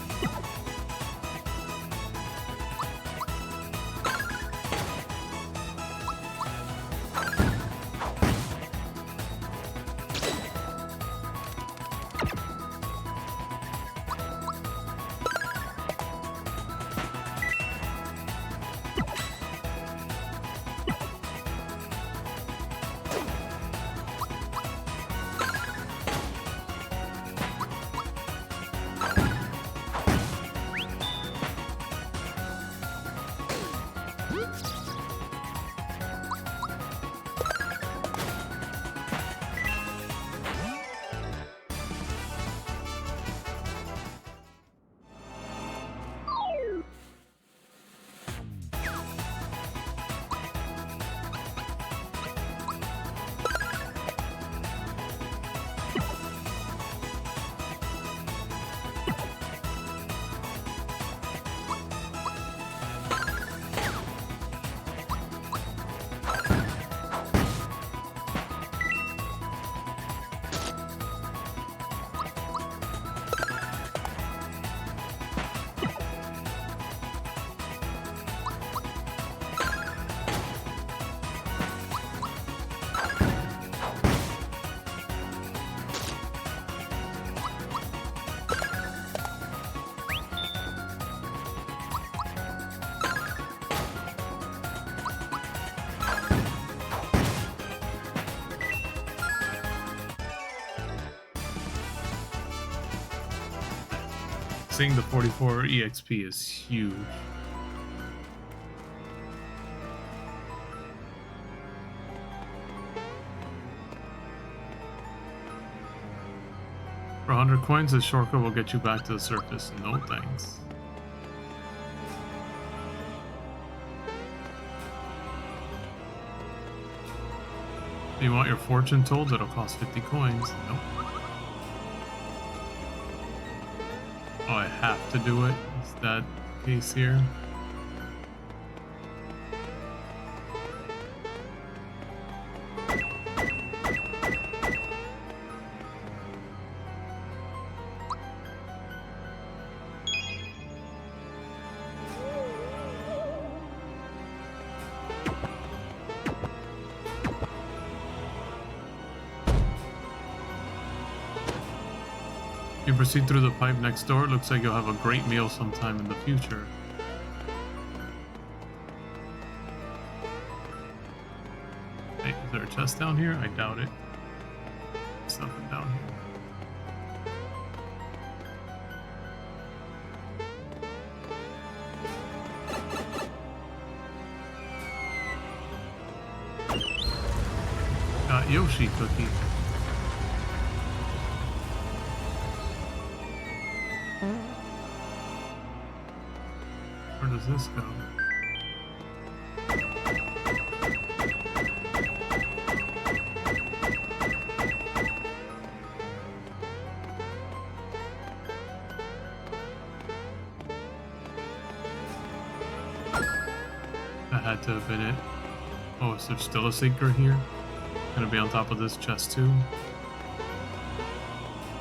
Seeing the 44 EXP is huge. For 100 coins, this shortcut will get you back to the surface. No thanks. Do you want your fortune told? It'll cost 50 coins. Nope. Oh, I have to do it? Is that the case here? You proceed through the pipe next door. It looks like you'll have a great meal sometime in the future. Hey, is there a chest down here? I doubt it. There's nothing down here. Got Yoshi cookie. does this go? That had to have been it. Oh, is there still a secret here? Gonna be on top of this chest too?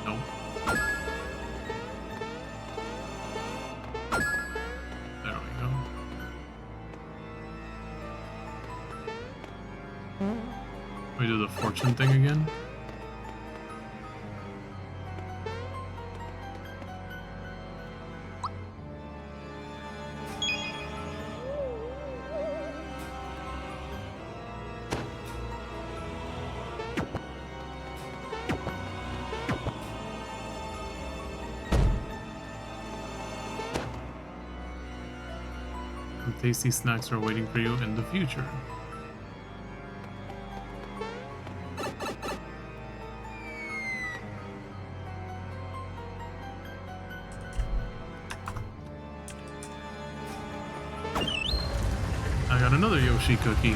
Nope. There we go. We do the fortune thing again? Tasty snacks are waiting for you in the future. I got another Yoshi cookie.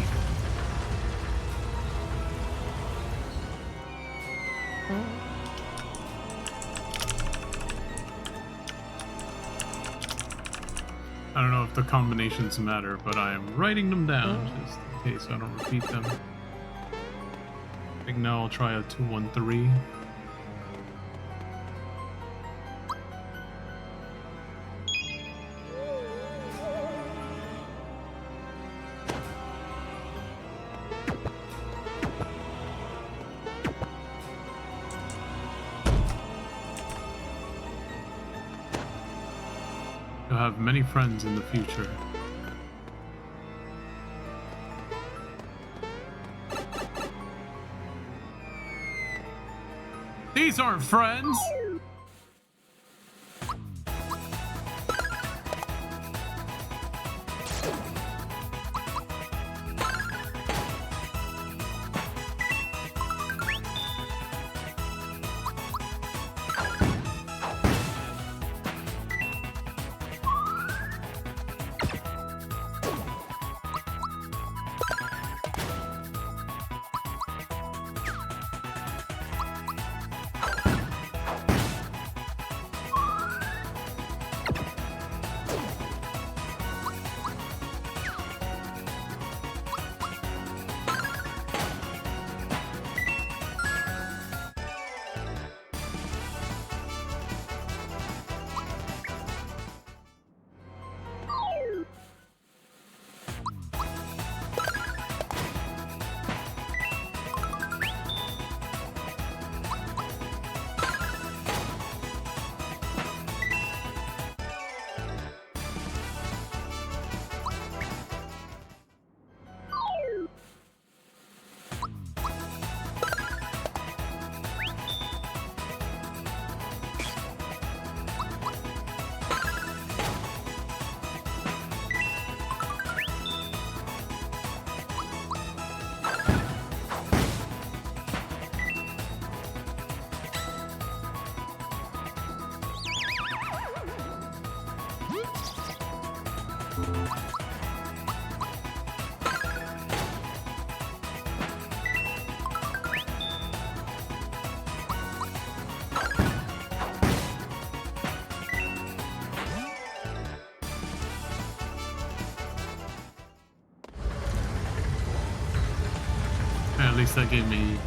I don't know if the combinations matter, but I am writing them down just in case I don't repeat them. I think now I'll try a 2-1-3. You'll have many friends in the future. These aren't friends! At least that gave me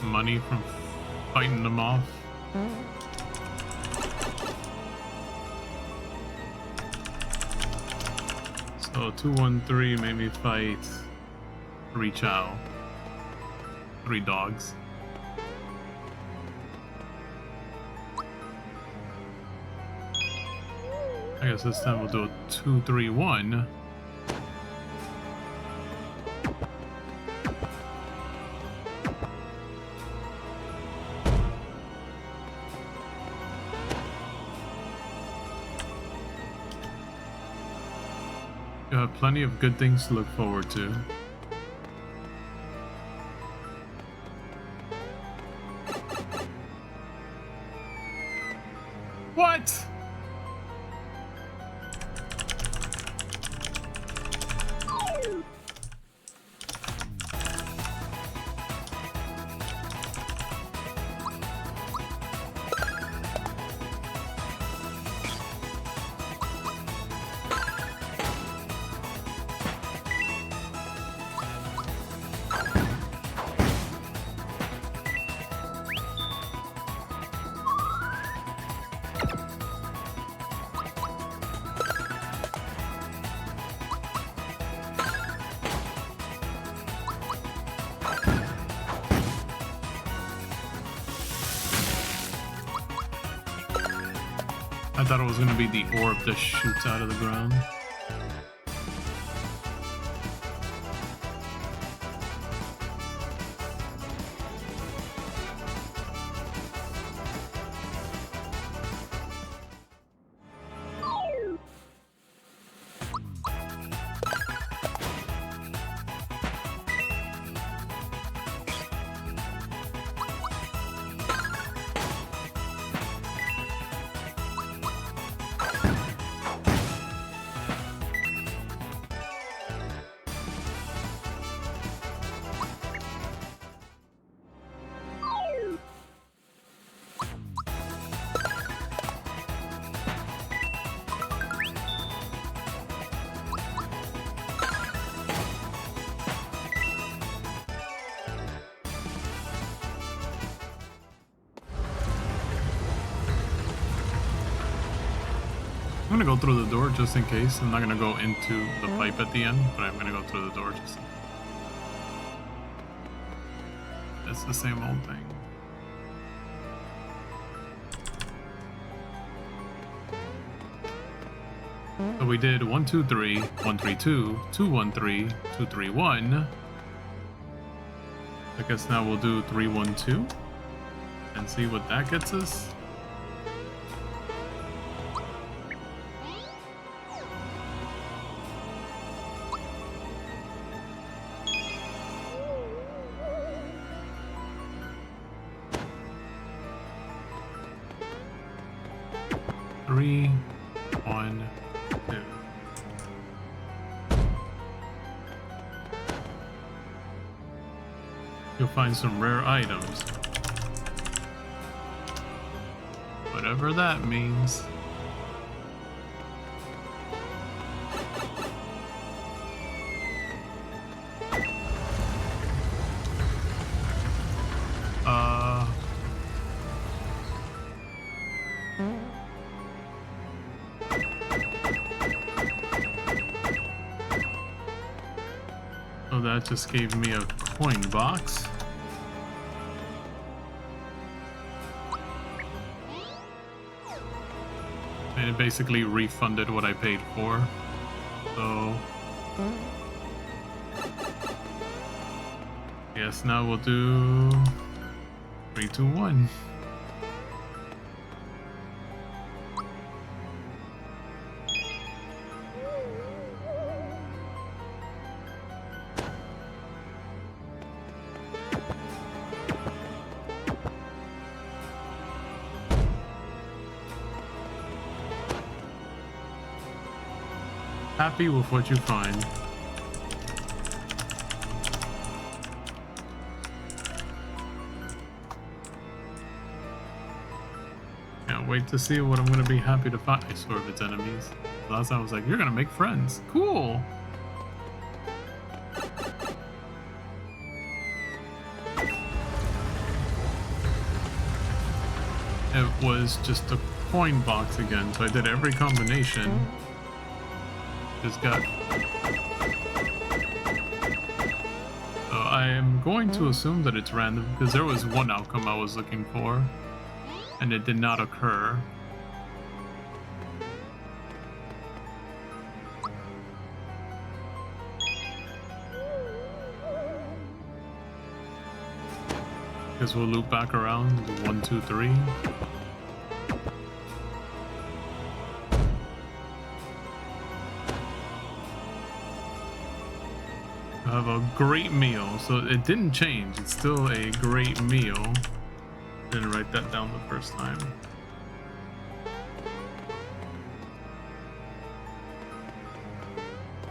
money from fighting them off. So 2-1-3 made me fight 3 Chow. 3 dogs. I guess this time we'll do a 2-3-1. You'll have plenty of good things to look forward to. What? I thought it was gonna be the orb that shoots out of the ground. I'm gonna go through the door just in case. I'm not gonna go into the pipe at the end, but I'm gonna go through the door just in case. It's the same old thing. So we did 1, 2, 3, 1, 3, 2, 2, 1, 3, 2, 3, 1. I guess now we'll do 3, 1, 2 and see what that gets us. Three, 1, 2. You'll find some rare items. Whatever that means. Oh, that just gave me a coin box. And it basically refunded what I paid for. So yes, now we'll do 3, 2, 1. Happy with what you find. Can't wait to see what I'm gonna be happy to find. I swear if it's enemies. Last time I was like, you're gonna make friends. Cool. It was just a coin box again, so I did every combination. Just got. So I am going to assume that it's random because there was one outcome I was looking for and it did not occur. Guess we'll loop back around. 1, 2, 3. Have a great meal. So it didn't change. It's still a great meal. Didn't write that down the first time.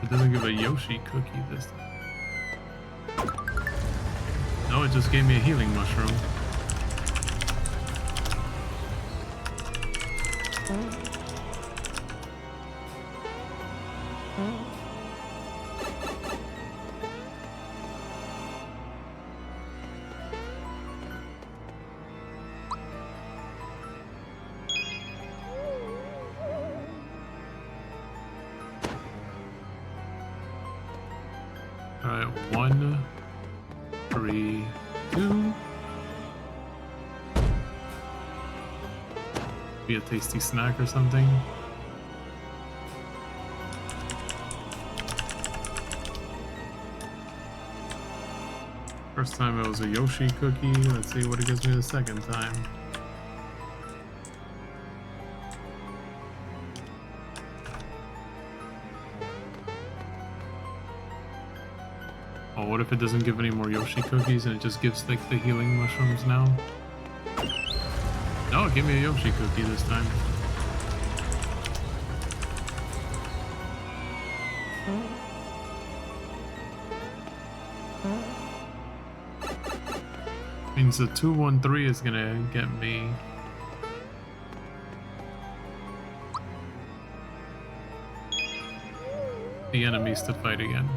It doesn't give a Yoshi cookie this time. No, it just gave me a healing mushroom. Alright, 1, 3, 2. Be a tasty snack or something. First time it was a Yoshi cookie. Let's see what it gives me the second time. Oh, what if it doesn't give any more Yoshi cookies and it just gives like the healing mushrooms now? No, give me a Yoshi cookie this time. Means the 213 is gonna get me the enemies to fight again.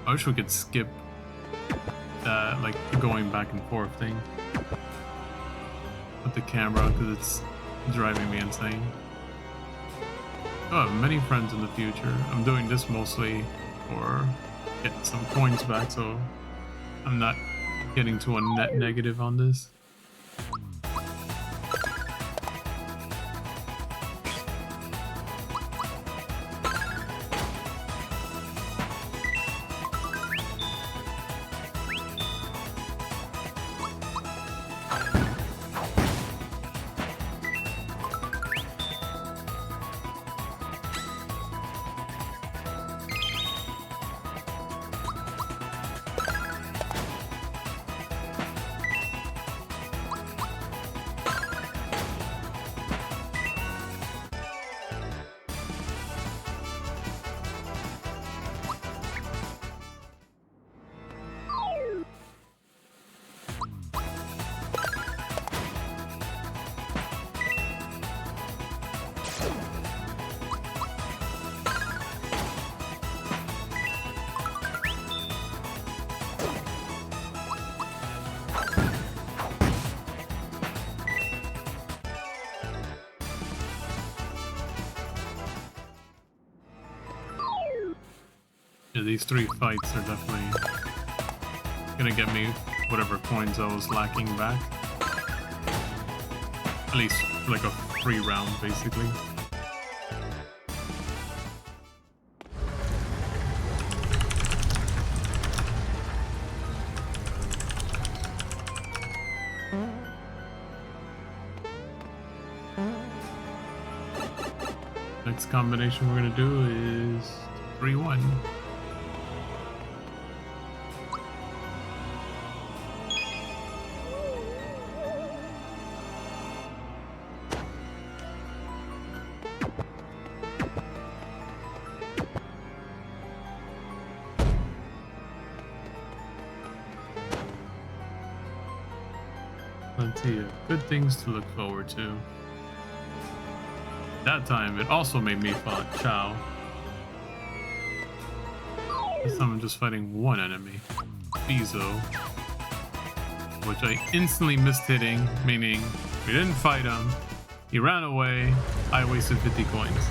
I wish we could skip that, like, going back and forth thing with the camera, because it's driving me insane. Oh, I have many friends in the future. I'm doing this mostly for getting some coins back, so I'm not getting to a net negative on this. Yeah, these 3 fights are definitely gonna get me whatever coins I was lacking back. At least like a free round, basically. Next combination we're gonna do is 3-1. Plenty of good things to look forward to. That time, it also made me fight Chow. This time I'm just fighting one enemy, Bezo, which I instantly missed hitting, meaning we didn't fight him, he ran away, I wasted 50 coins.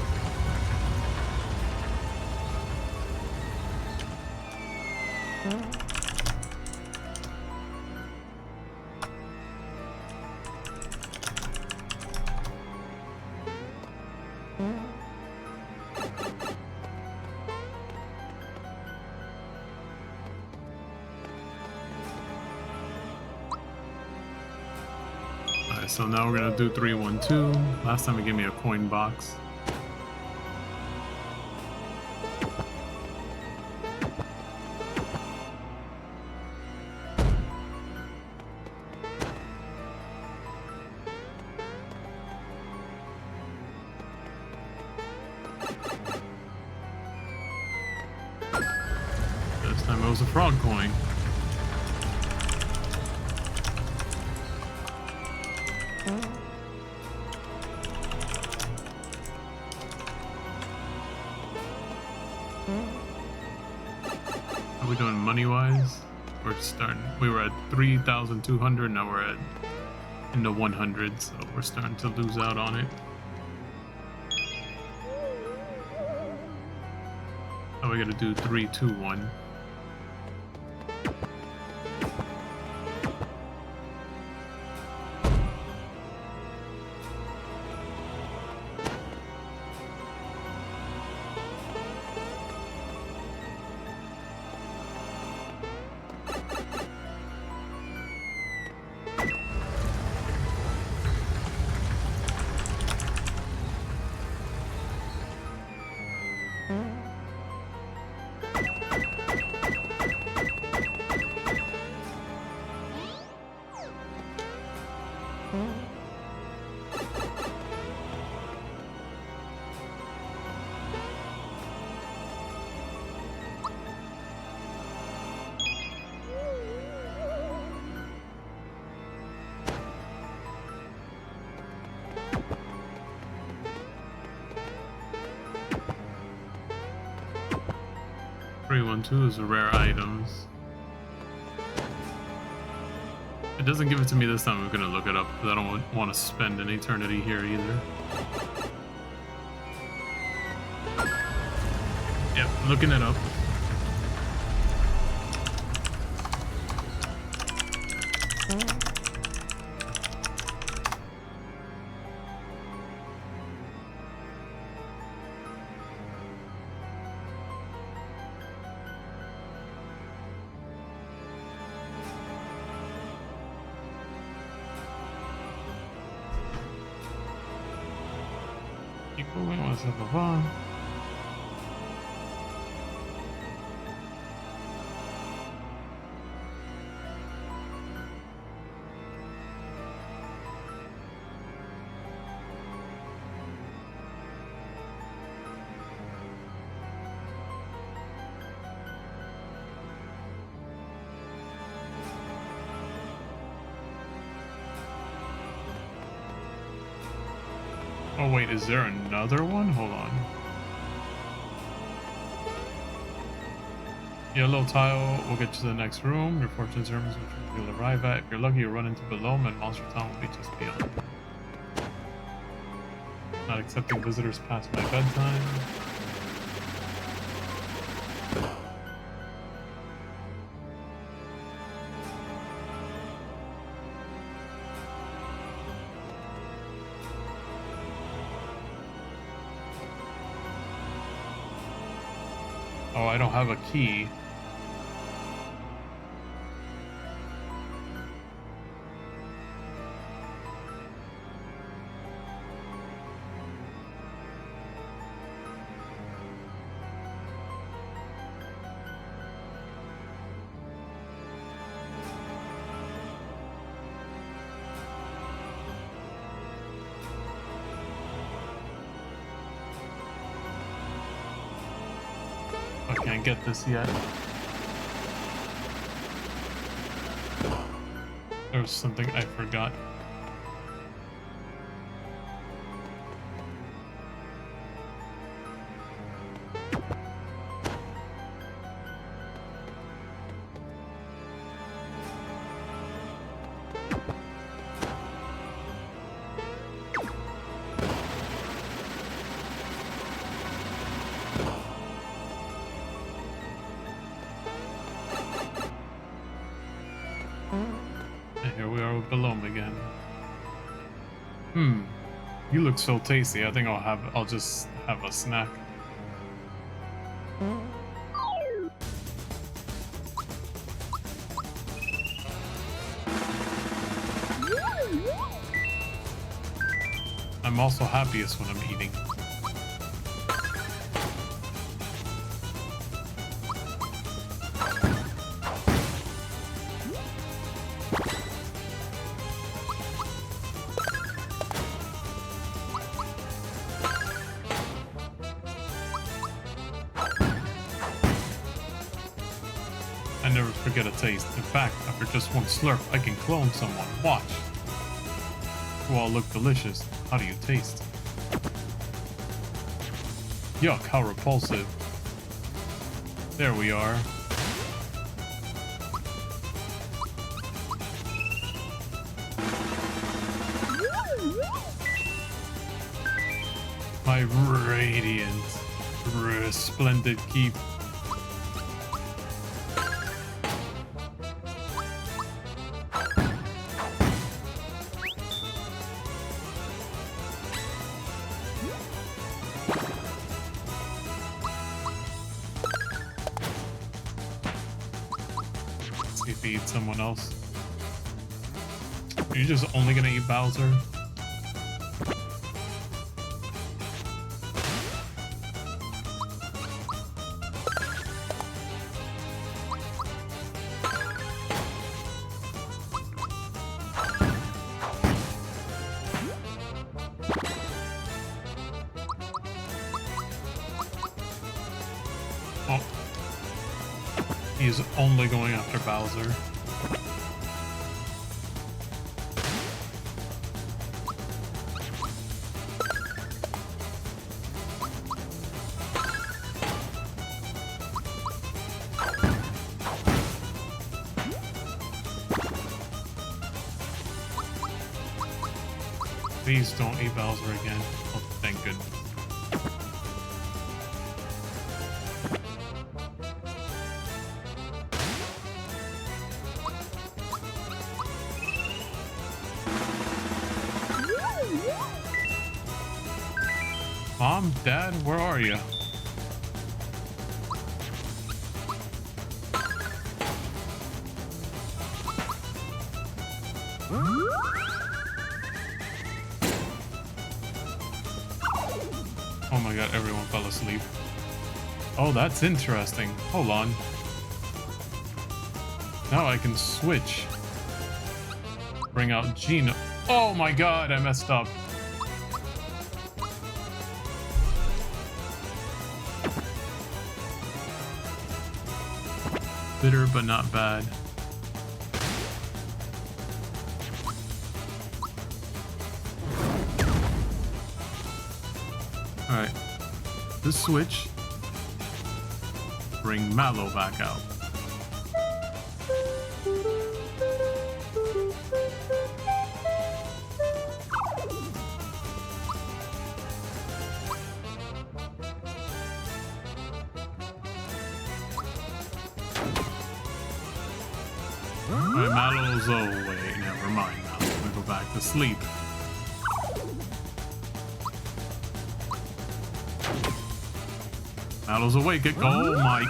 So now we're gonna do 3-1-2. Last time it gave me a coin box. This time it was a frog coin. How are we doing money-wise? We're starting. We were at 3,200. Now we're at in the 100s, so we're starting to lose out on it. Now we gotta do 3-2-1. scary one too is rare items. It doesn't give it to me this time. I'm gonna look it up because I don't want to spend an eternity here either. Yep, looking it up. Keep moving, let's have fun. Oh wait, is there another one? Hold on. Yellow tile will get you to the next room. Your fortune determines which room you'll arrive at. If you're lucky, you'll run into Belome and Monstro Town will be just beyond. Not accepting visitors past my bedtime. Oh, I don't have a key. I can't get this yet. There was something I forgot. And here we are with Belome again. You look so tasty. I think I'll just have a snack. I'm also happiest when I'm eating. I never forget a taste. In fact, after just one slurp, I can clone someone. Watch. You all look delicious. How do you taste? Yuck, how repulsive. There we are. My radiant, resplendent keep. If he eats someone else. Are you just only gonna eat Bowser? Oh. He's only going after Bowser. Please don't eat Bowser again. Oh, thank goodness. Mom, Dad, where are you? Oh my god, everyone fell asleep. Oh, that's interesting. Hold on. Now I can switch. Bring out Gino. Oh my god, I messed up. Bitter but not bad. Alright. This switch. Bring Mallow back out. Alright, Mallow's... Oh, wait, never mind now. I'm gonna go back to sleep. Mallow's awake. Oh my...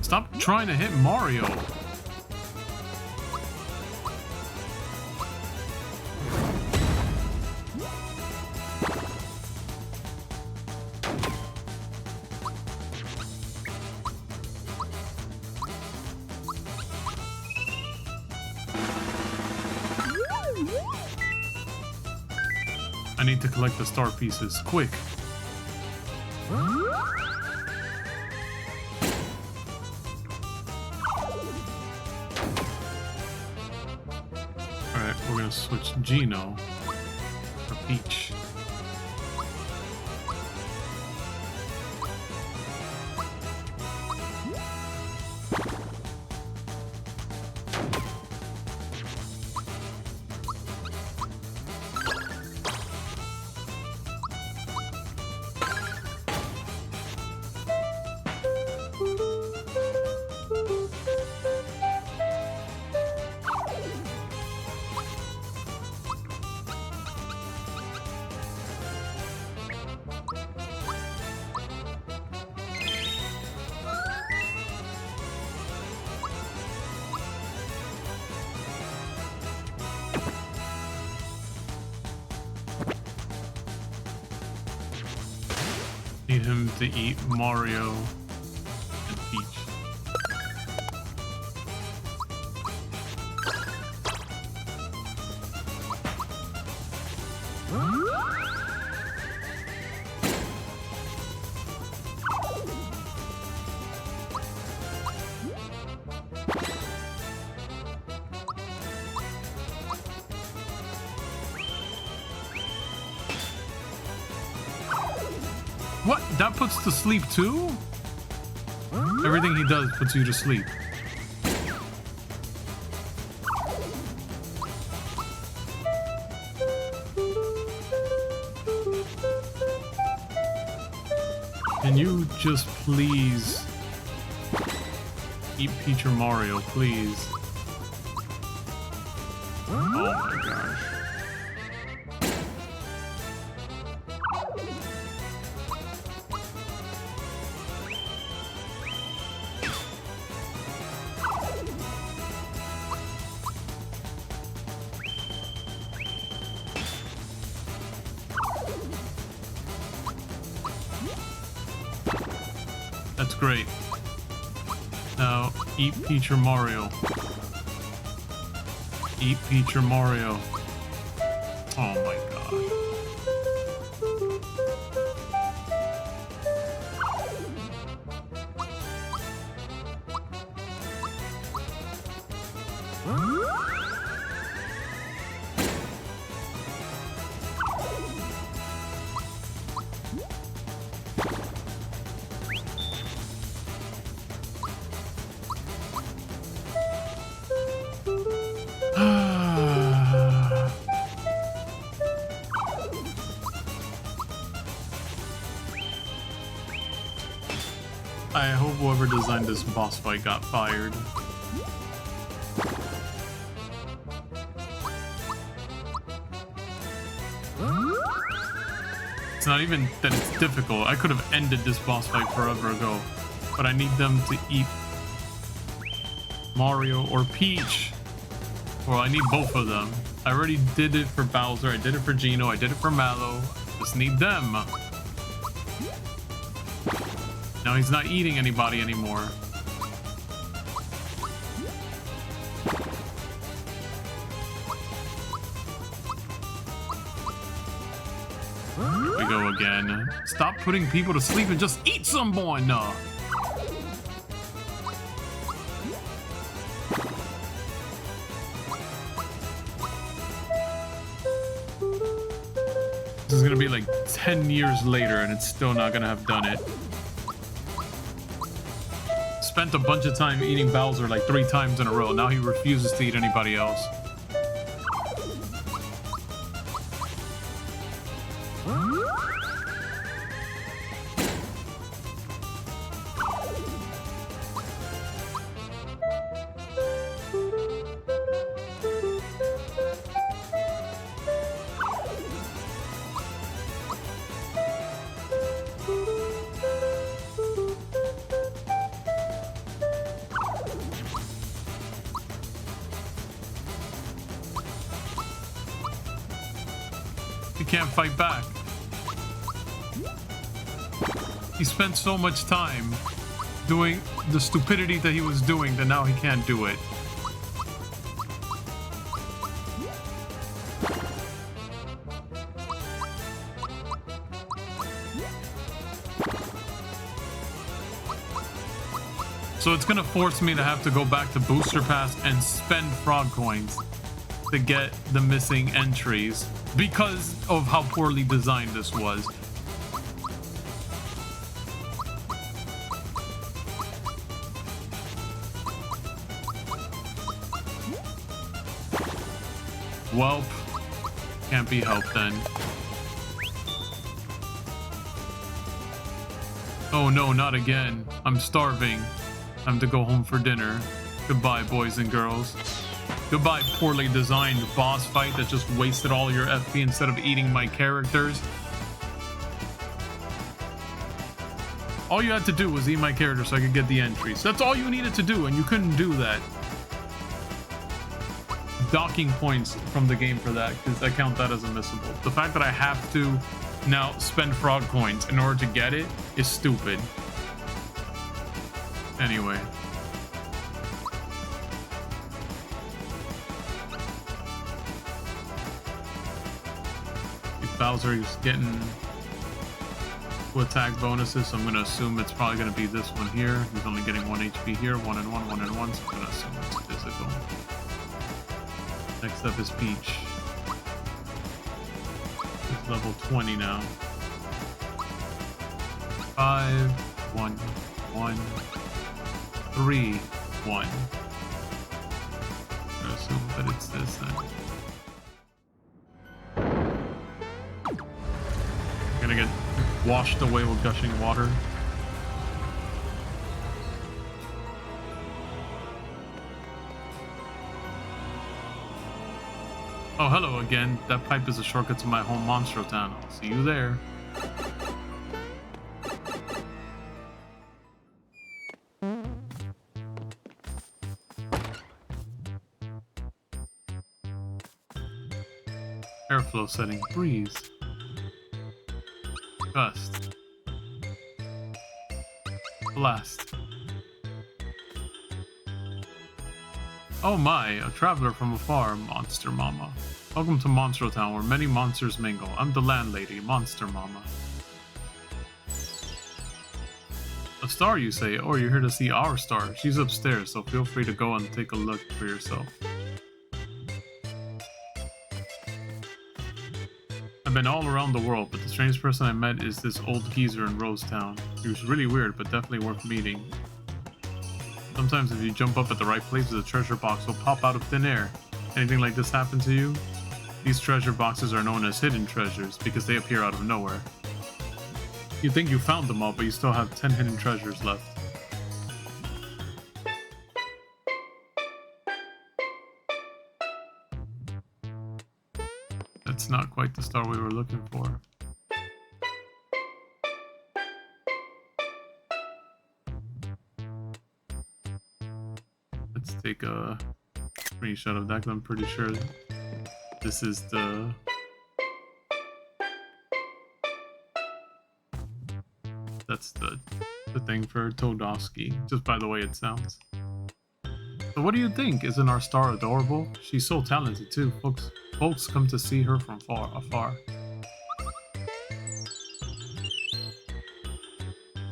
Stop trying to hit Mario. I need to collect the star pieces, quick. Alright, we're gonna switch Gino for Peach. Need him to eat Mario and Peach. What? That puts to sleep too? Everything he does puts you to sleep. Can you just please eat Peach or Mario, please? Oh my gosh. That's great. Now, eat Peach or Mario. Eat Peach or Mario. Oh my god. I hope whoever designed this boss fight got fired. It's not even that it's difficult. I could have ended this boss fight forever ago. But I need them to eat Mario or Peach. Well, I need both of them. I already did it for Bowser. I did it for Geno. I did it for Mallow. Just need them. Now he's not eating anybody anymore. Here we go again. Stop putting people to sleep and just eat someone! No. This is gonna be like 10 years later and it's still not gonna have done it. Spent a bunch of time eating Bowser like 3 times in a row. Now he refuses to eat anybody else. Can't fight back. He spent so much time doing the stupidity that he was doing that now he can't do it. So it's gonna force me to have to go back to Booster Pass and spend frog coins to get the missing entries because of how poorly designed this was. Welp, can't be helped then. Oh no, not again. I'm starving. Time to go home for dinner. Goodbye, boys and girls. Goodbye, poorly designed boss fight that just wasted all your FP instead of eating my characters. All you had to do was eat my character so I could get the entries. That's all you needed to do, and you couldn't do that. Docking points from the game for that, because I count that as a missable. The fact that I have to now spend frog coins in order to get it is stupid. Anyway. Bowser is getting 2 attack bonuses, so I'm going to assume it's probably going to be this one here. He's only getting 1 HP here, 1 and 1, 1 and 1, so I'm going to assume it's physical. Next up is Peach. He's level 20 now. 5, 1, 1, 3, 1. I'm going to assume that it's this then. Gonna get washed away with gushing water. Oh, hello again. That pipe is a shortcut to my home Monstro Town. I'll see you there. Airflow setting. Breeze. Gust. Blast. Oh my, a traveler from afar, Monstermama. Welcome to Monstro Town, where many monsters mingle. I'm the landlady, Monstermama. A star, you say? Oh, you're here to see our star. She's upstairs, so feel free to go and take a look for yourself. I've been all around the world, but the strangest person I met is this old geezer in Rose Town. He was really weird, but definitely worth meeting. Sometimes if you jump up at the right places, a treasure box will pop out of thin air. Anything like this happen to you? These treasure boxes are known as hidden treasures because they appear out of nowhere. You think you found them all, but you still have 10 hidden treasures left. That's not quite the star we were looking for. Let's take a screenshot of that, 'cause I'm pretty sure this is the... That's the thing for Toadosky, just by the way it sounds. So what do you think? Isn't our star adorable? She's so talented too. Folks come to see her from afar.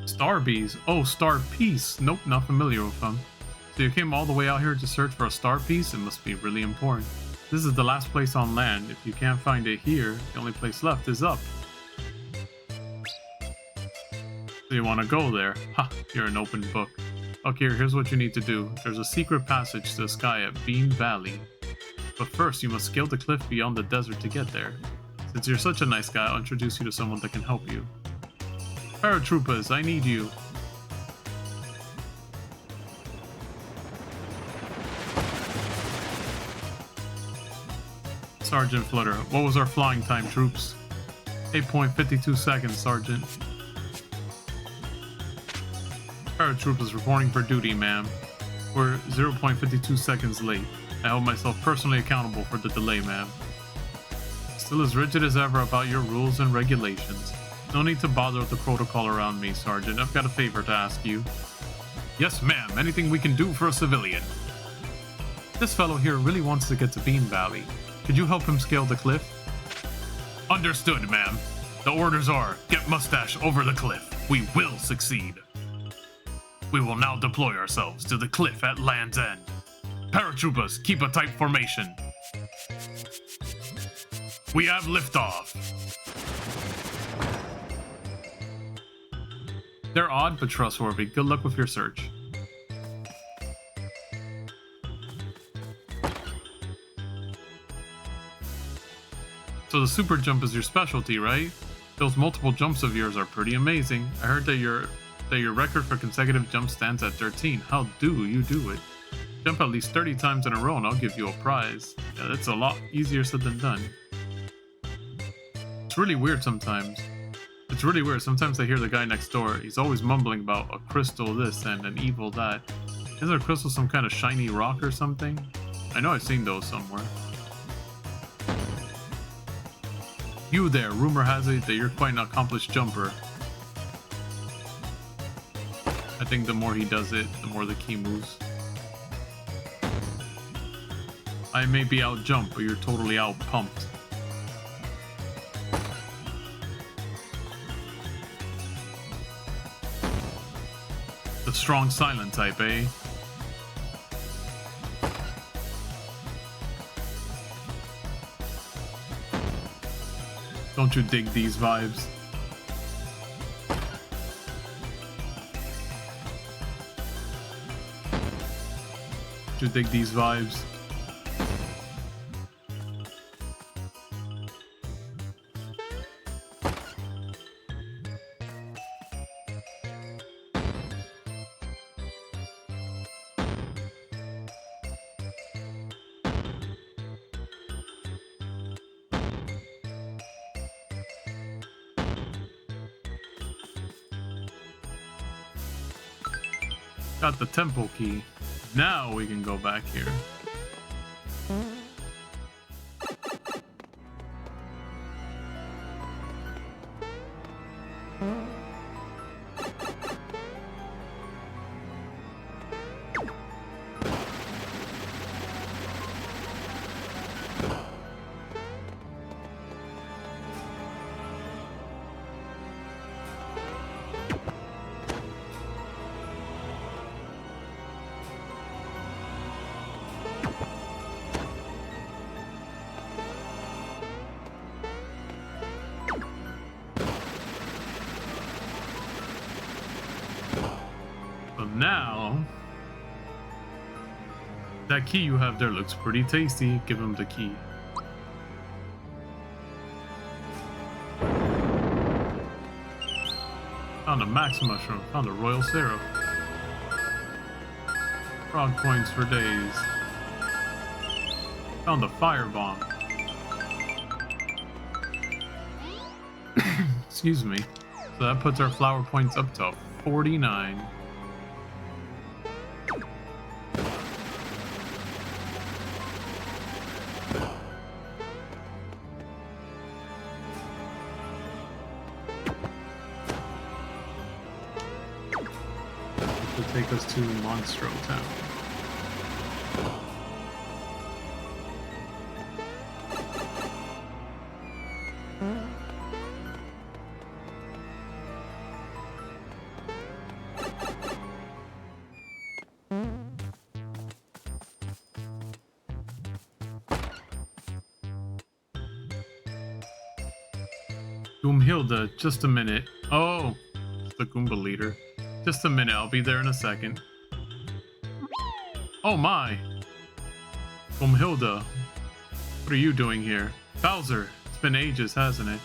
Star bees. Oh, star piece. Nope, not familiar with them. So you came all the way out here to search for a star piece? It must be really important. This is the last place on land. If you can't find it here, the only place left is up. So you want to go there? Ha, you're an open book. Okay, here's what you need to do. There's a secret passage to the sky at Bean Valley. But first, you must scale the cliff beyond the desert to get there. Since you're such a nice guy, I'll introduce you to someone that can help you. Paratroopers, I need you. Sergeant Flutter, what was our flying time, troops? 8.52 seconds, Sergeant. Paratroopers reporting for duty, ma'am. We're 0.52 seconds late. I hold myself personally accountable for the delay, ma'am. Still as rigid as ever about your rules and regulations. No need to bother with the protocol around me, Sergeant. I've got a favor to ask you. Yes, ma'am. Anything we can do for a civilian. This fellow here really wants to get to Bean Valley. Could you help him scale the cliff? Understood, ma'am. The orders are, get Mustache over the cliff. We will succeed. We will now deploy ourselves to the cliff at Land's End. Paratroopers, keep a tight formation. We have liftoff. They're odd but trustworthy. Good luck with your search. So the super jump is your specialty, right? Those multiple jumps of yours are pretty amazing. I heard that your record for consecutive jumps stands at 13. How do you do it? Jump at least 30 times in a row and I'll give you a prize. Yeah, that's a lot easier said than done. It's really weird sometimes. It's really weird. Sometimes I hear the guy next door. He's always mumbling about a crystal this and an evil that. Isn't a crystal some kind of shiny rock or something? I know I've seen those somewhere. You there, rumor has it that you're quite an accomplished jumper. I think the more he does it, the more the key moves. I may be out jump, but you're totally out pumped. The strong silent type, eh? Don't you dig these vibes? Don't you dig these vibes? Got the temple key. Now we can go back here. Now, that key you have there looks pretty tasty. Give him the key. Found a max mushroom. Found a royal syrup. Frog points for days. Found a fire bomb. Excuse me. So that puts our flower points up to 49. Take us to Monstro Town. Goomhilda, just a minute. Oh, the Goomba leader. Just a minute, I'll be there in a second. Oh my! Goomhilda, what are you doing here? Bowser, it's been ages, hasn't it?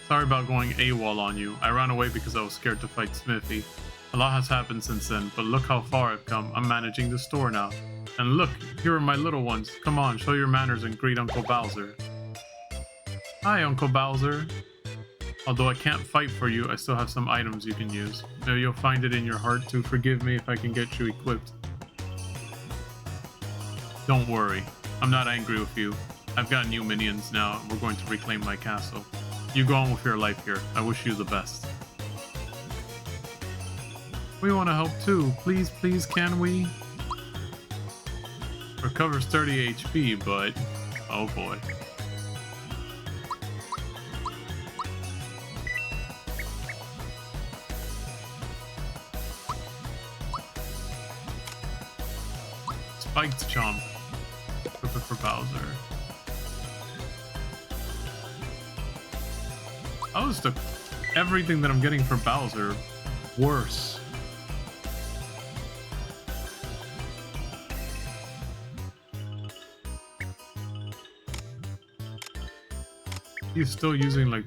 Sorry about going AWOL on you. I ran away because I was scared to fight Smithy. A lot has happened since then, but look how far I've come. I'm managing the store now. And look, here are my little ones. Come on, show your manners and greet Uncle Bowser. Hi, Uncle Bowser. Although I can't fight for you, I still have some items you can use. Maybe you'll find it in your heart to forgive me if I can get you equipped. Don't worry, I'm not angry with you. I've got new minions now, and we're going to reclaim my castle. You go on with your life here. I wish you the best. We want to help too. Please, please, can we? Recovers 30 HP, but... oh boy. Spiked Chomp. Equip it for Bowser. How is everything that I'm getting for Bowser worse? He's still using like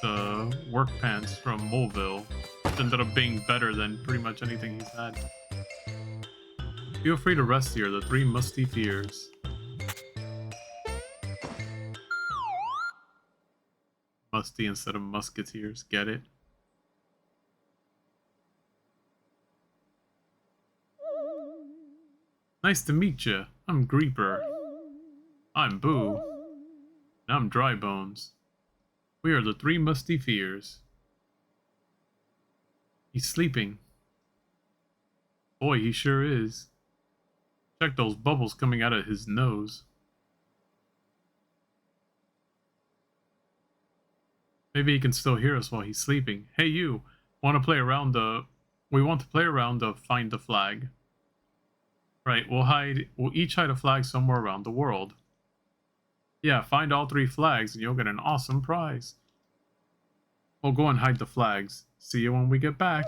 the work pants from Moleville, which ended up being better than pretty much anything he's had. Feel free to rest here, the three musty fears. Musty instead of musketeers, get it? Nice to meet you. I'm Greeper. I'm Boo. And I'm Drybones. We are the three musty fears. He's sleeping. Boy, he sure is. Check those bubbles coming out of his nose. Maybe he can still hear us while he's sleeping. Hey you, we want to play around the find the flag. Right, we'll each hide a flag somewhere around the world. Yeah, find all 3 flags and you'll get an awesome prize. We'll go and hide the flags. See you when we get back.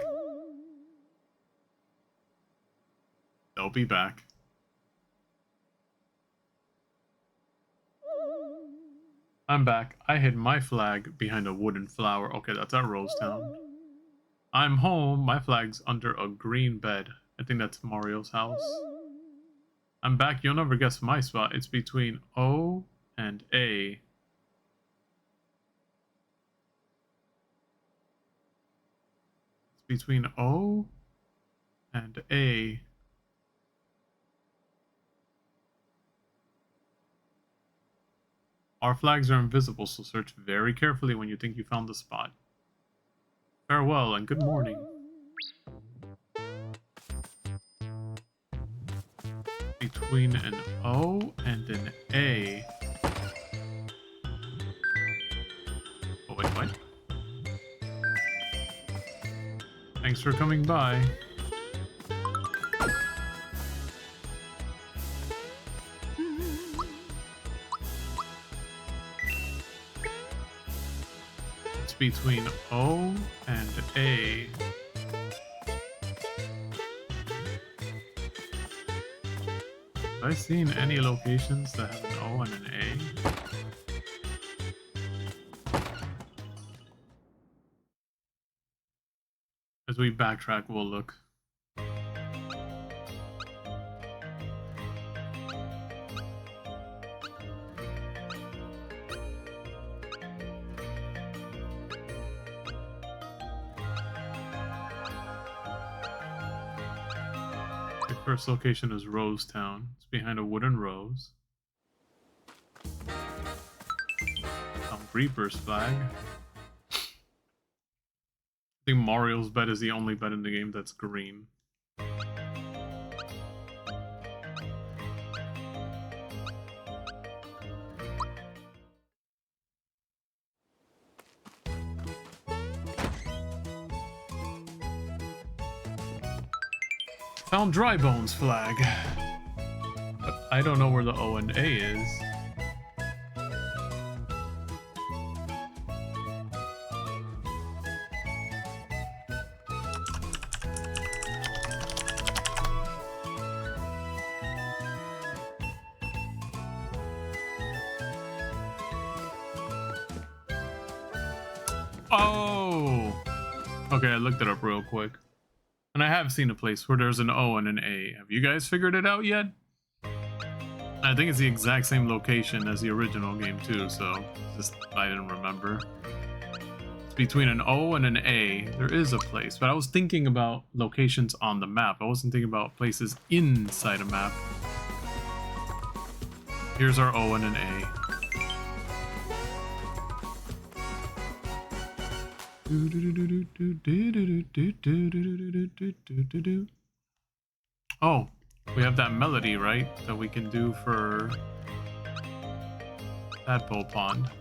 They'll be back. I'm back. I hid my flag behind a wooden flower. Okay, that's at Rose Town. I'm home. My flag's under a green bed. I think that's Mario's house. I'm back. You'll never guess my spot. It's between O and A. It's between O and A. Our flags are invisible, so search very carefully when you think you found the spot. Farewell and good morning. Between an O and an A. Oh, wait, what? Thanks for coming by. Between O and A. I seen any locations that have an O and an A? As we backtrack, we'll look. The first location is Rose Town. It's behind a wooden rose. Reaper's flag. I think Mario's bed is the only bed in the game that's green. Found Drybone's flag. But I don't know where the O and A is. Oh! Okay, I looked it up real quick. And I have seen a place where there's an O and an A. Have you guys figured it out yet? I think it's the exact same location as the original game too, so just I didn't remember. It's between an O and an A. There is a place, but I was thinking about locations on the map. I wasn't thinking about places inside a map. Here's our O and an A. Oh, we have that melody, right? That we can do for Tadpole Pond.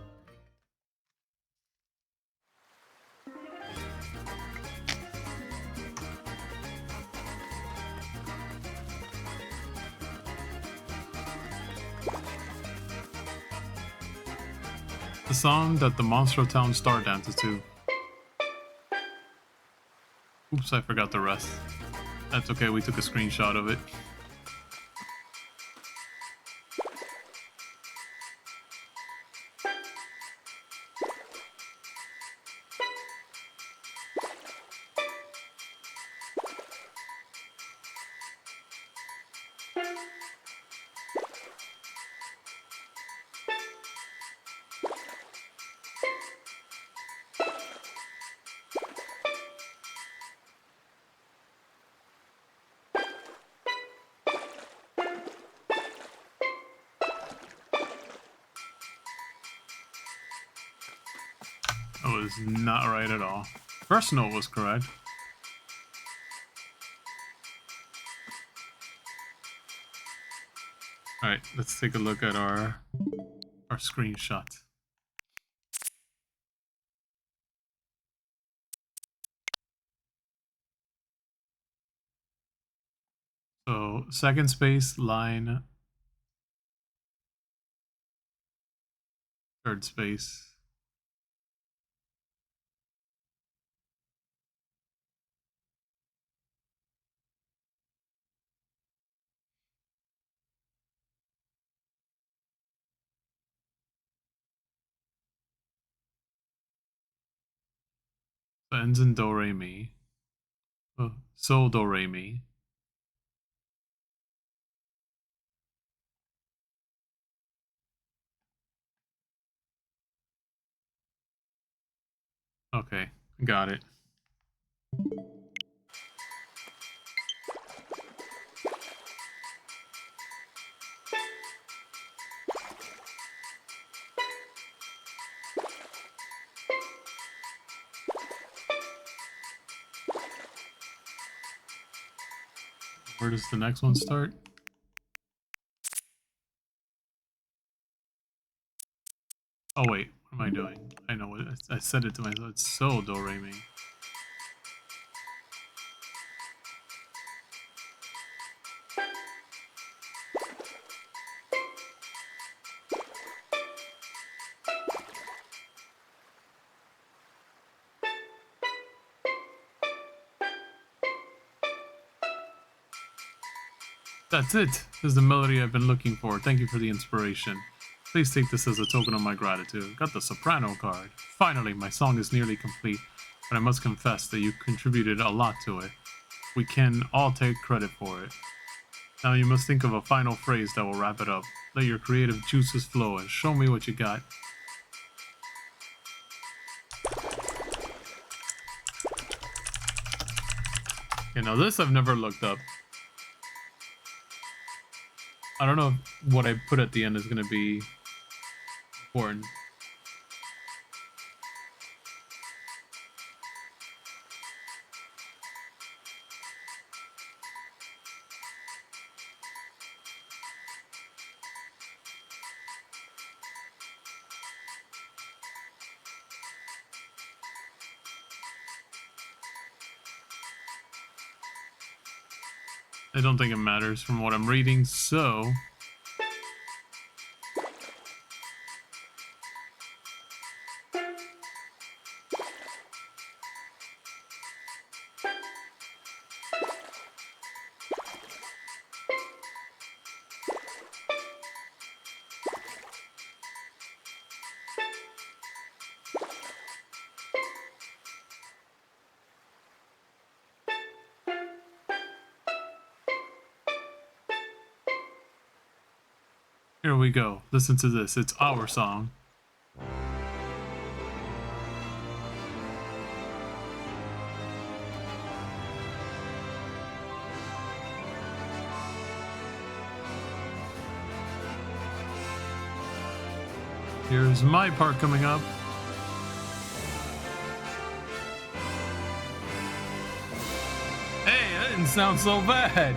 The song that the Monstro Town star dances to. Oops, I forgot the rest. That's okay, we took a screenshot of it. That was not right at all. First note was correct. Alright, let's take a look at our screenshot. So, second space, line, third space. So ends in do, re, mi. Oh, so, do, re, mi. Okay, got it. Where does the next one start? Oh wait, what am I doing? I know what I said it to myself. It's so, do, re, mi. That's it. This is the melody I've been looking for. Thank you for the inspiration. Please take this as a token of my gratitude. Got the soprano card. Finally, my song is nearly complete, but I must confess that you contributed a lot to it. We can all take credit for it. Now you must think of a final phrase that will wrap it up. Let your creative juices flow and show me what you got. Okay, now this I've never looked up. I don't know if what I put at the end is going to be important. I don't think it matters from what I'm reading, so... Here we go. Listen to this. It's our song. Here's my part coming up. Hey, that didn't sound so bad.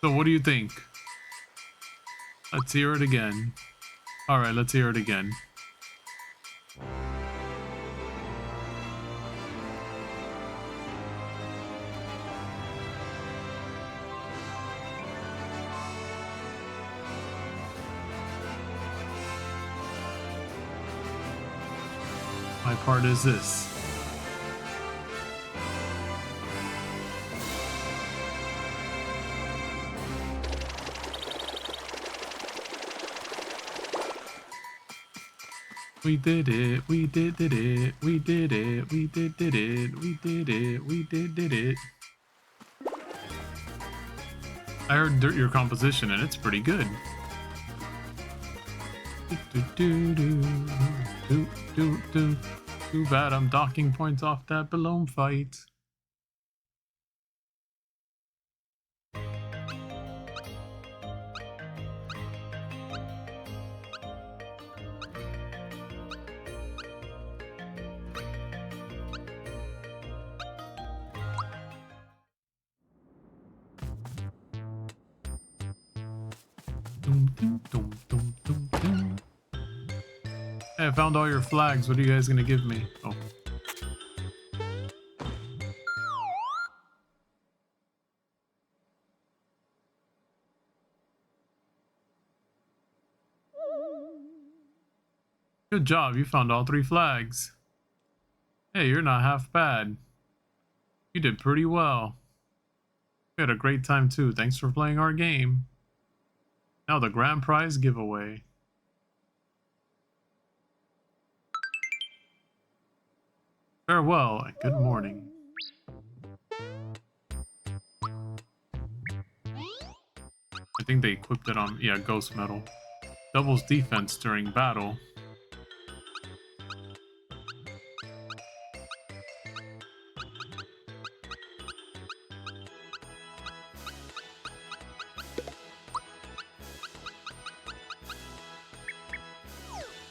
So what do you think? Let's hear it again. Alright, let's hear it again. My part is this. We did it, we did it, we did it, we did it, we did it, we did it. I heard your composition and it's pretty good. Too bad I'm docking points off that Belome fight. Hey, I found all your flags. What are you guys gonna give me? Oh. Good job, you found all 3 flags. Hey, you're not half bad. You did pretty well. We had a great time too. Thanks for playing our game. Now the grand prize giveaway. Farewell and good morning. I think they equipped it on, yeah, ghost metal. Doubles defense during battle.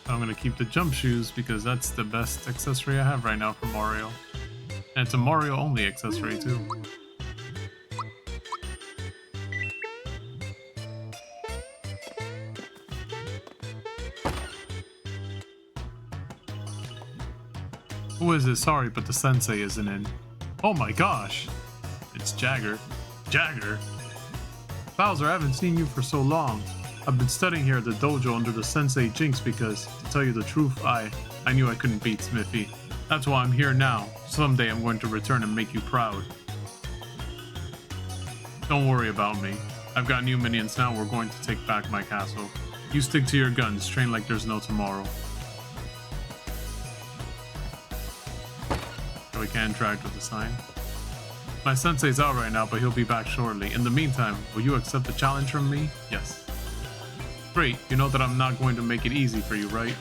I'm gonna keep the jump shoes because that's the best accessory I have right now for Mario. And it's a Mario only accessory too. Who is it? Sorry, but the sensei isn't in. Oh my gosh! It's Jagger. Jagger? Bowser, I haven't seen you for so long. I've been studying here at the dojo under the sensei Jinx because, to tell you the truth, I I knew I couldn't beat Smithy. That's why I'm here now. Someday I'm going to return and make you proud. Don't worry about me. I've got new minions now. We're going to take back my castle. You stick to your guns. Train like there's no tomorrow. So we can interact with the sign. My sensei's out right now, but he'll be back shortly. In the meantime, will you accept the challenge from me? Yes. Great. You know that I'm not going to make it easy for you, right?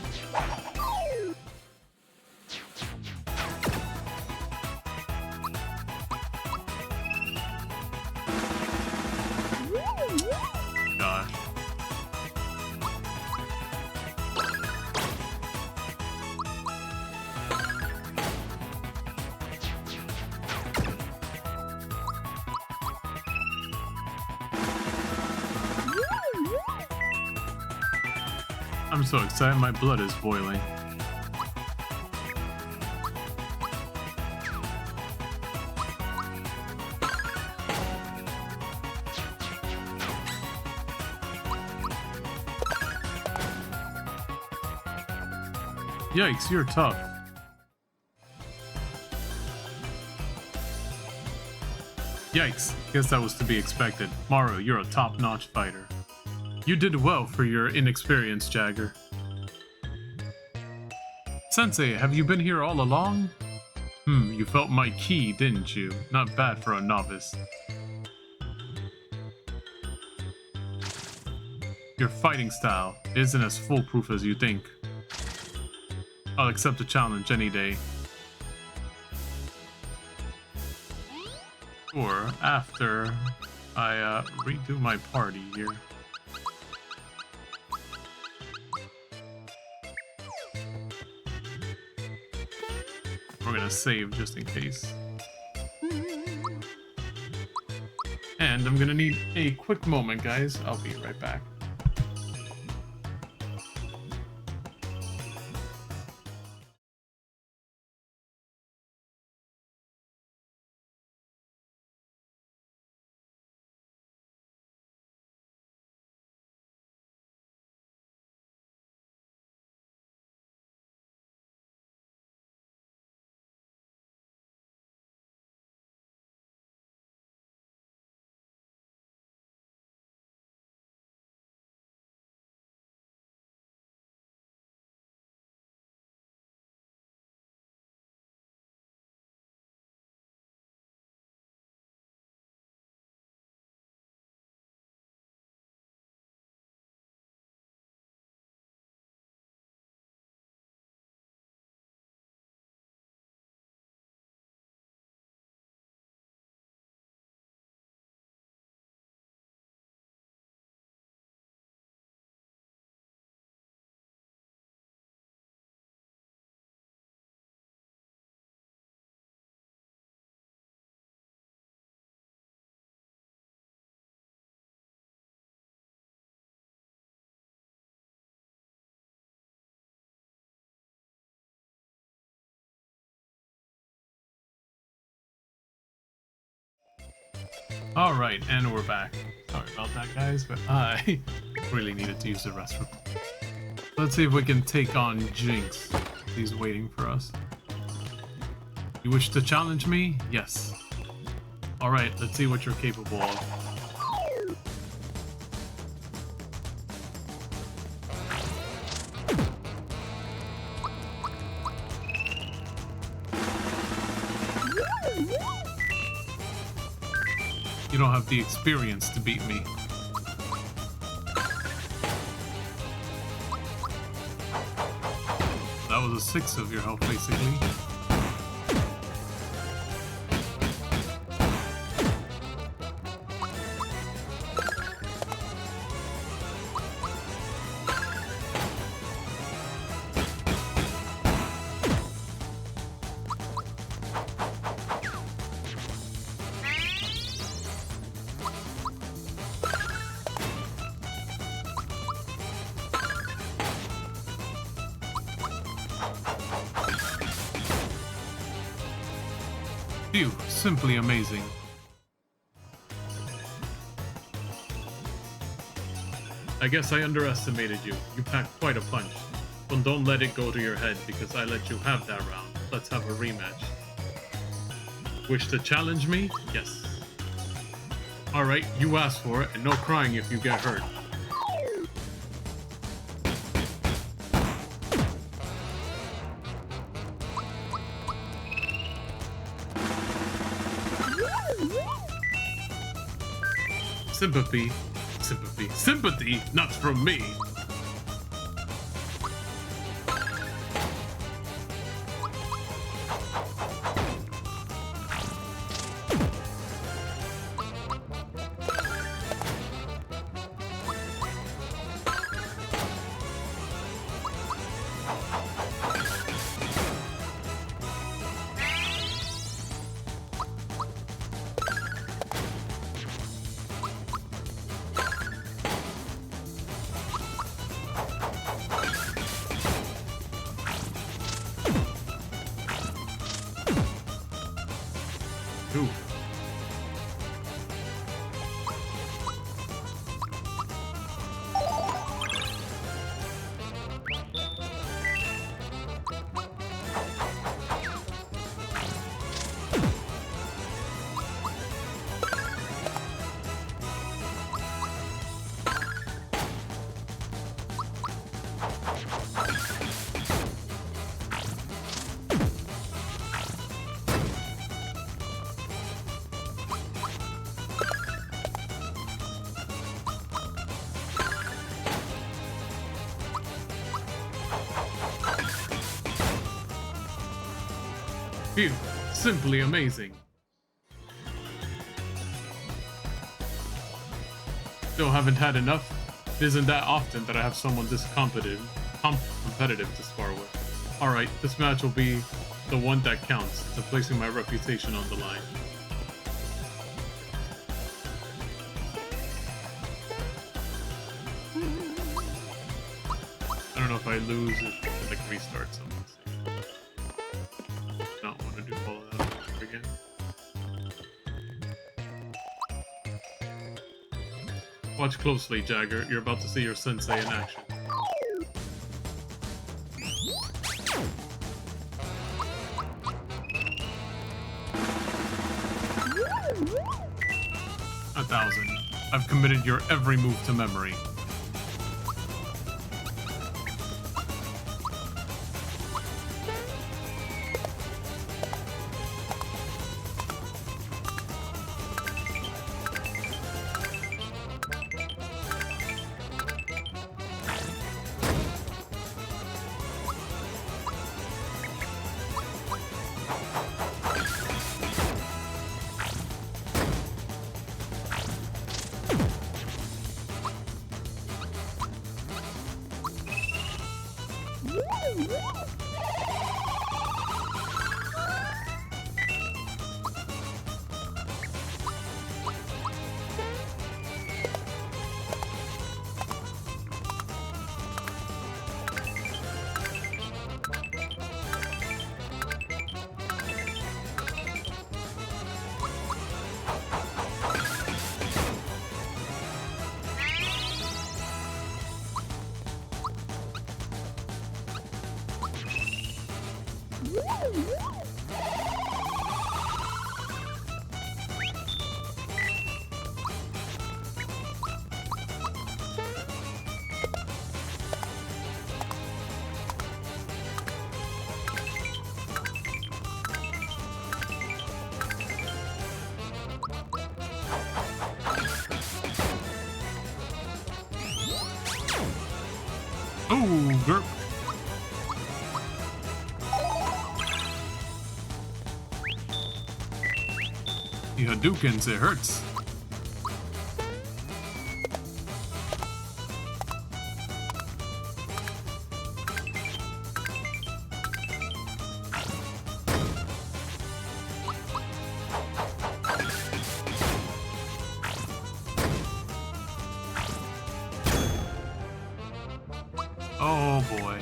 Gosh. I'm so excited, my blood is boiling. Yikes, you're tough. Yikes, guess that was to be expected. Maru, you're a top-notch fighter. You did well for your inexperience, Jagger. Sensei, have you been here all along? You felt my ki, didn't you? Not bad for a novice. Your fighting style isn't as foolproof as you think. I'll accept the challenge any day. Or after I redo my party here. We're gonna save just in case. And I'm gonna need a quick moment, guys. I'll be right back. Alright, and we're back. Sorry about that, guys, but I really needed to use the restroom. Let's see if we can take on Jinx. He's waiting for us. You wish to challenge me? Yes. Alright, let's see what you're capable of. You don't have the experience to beat me. That was a 6 of your health, basically. Phew, simply amazing. I guess I underestimated you. You packed quite a punch. Well, don't let it go to your head because I let you have that round. Let's have a rematch. Wish to challenge me? Yes. Alright, you asked for it, and no crying if you get hurt. Sympathy. Sympathy. Sympathy? Not from me! Ooh. Phew, simply amazing. Still haven't had enough? It isn't that often that I have someone this competitive to spar with. Alright, this match will be the one that counts, and placing my reputation on the line. I don't know if I lose it, like restart something. Not want to do all of that over again. Watch closely, Jagger. You're about to see your sensei in action. A 1,000. I've committed your every move to memory. Oh, Gerp. The Hadoukens, it hurts. Oh boy.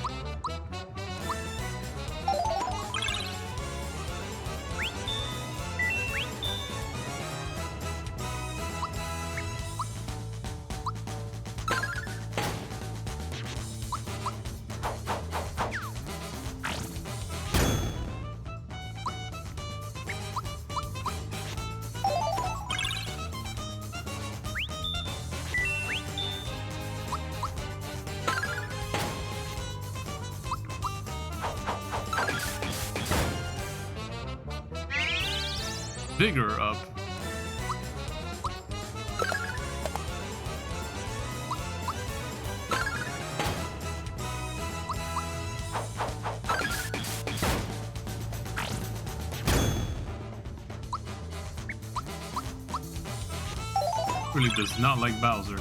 vigor up. Really does not like Bowser.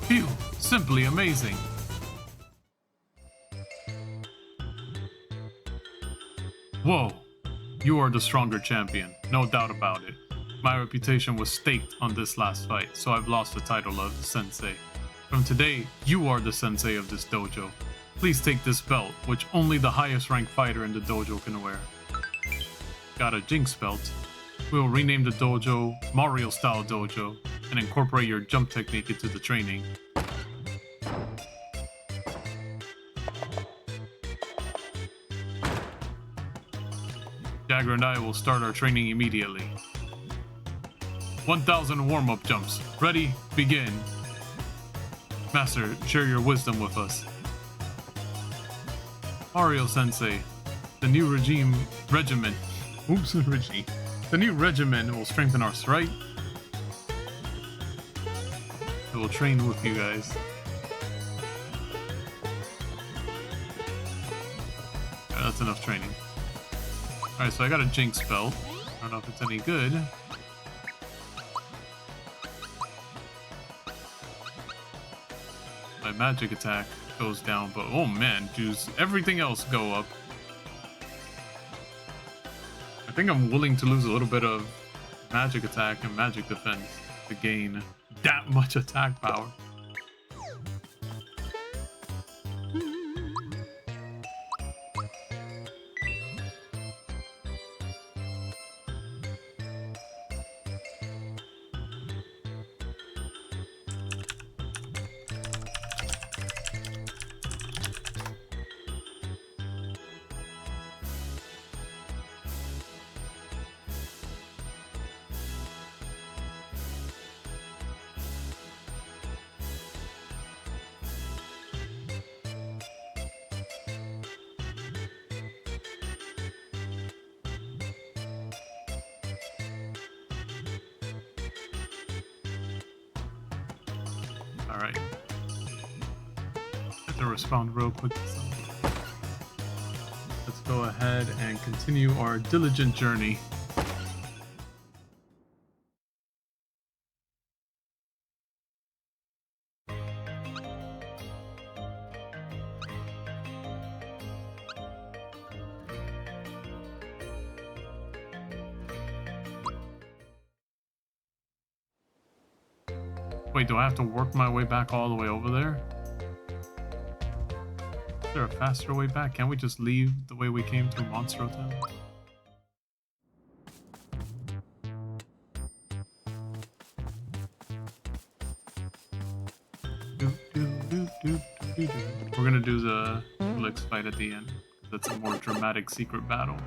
Phew, simply amazing. Whoa, you are the stronger champion, no doubt about it. My reputation was staked on this last fight, so I've lost the title of Sensei. From today, you are the Sensei of this dojo. Please take this belt, which only the highest ranked fighter in the dojo can wear. Got a Jinx belt. We'll rename the dojo Mario Style Dojo and incorporate your jump technique into the training. Jagger and I will start our training immediately. 1,000 warm-up jumps. Ready? Begin. Master, share your wisdom with us. Mario-sensei, the new regimen. The new regimen will strengthen our strike. It will train with you guys. Yeah, that's enough training. Alright, so I got a Jinx spell. I don't know if it's any good. My magic attack goes down, but oh man, dudes, everything else go up. I think I'm willing to lose a little bit of magic attack and magic defense to gain that much attack power. Alright. Have to respond real quick to something. Let's go ahead and continue our diligent journey. Wait, do I have to work my way back all the way over there? Is there a faster way back? Can't we just leave the way we came through Monstro Town? We're gonna do the Helix fight at the end. That's a more dramatic secret battle.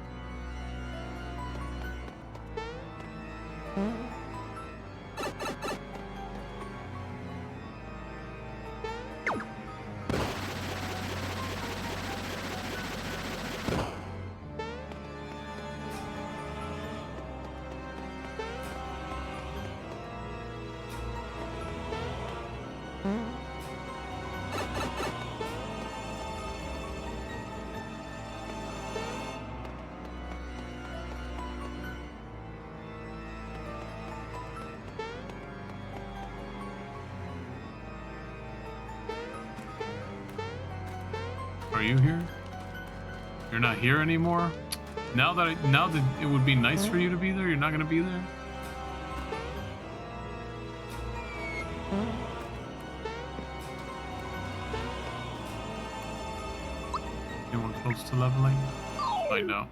Are you here? You're not here anymore? Now that it would be nice for you to be there, you're not gonna be there? Anyone close to leveling? I know.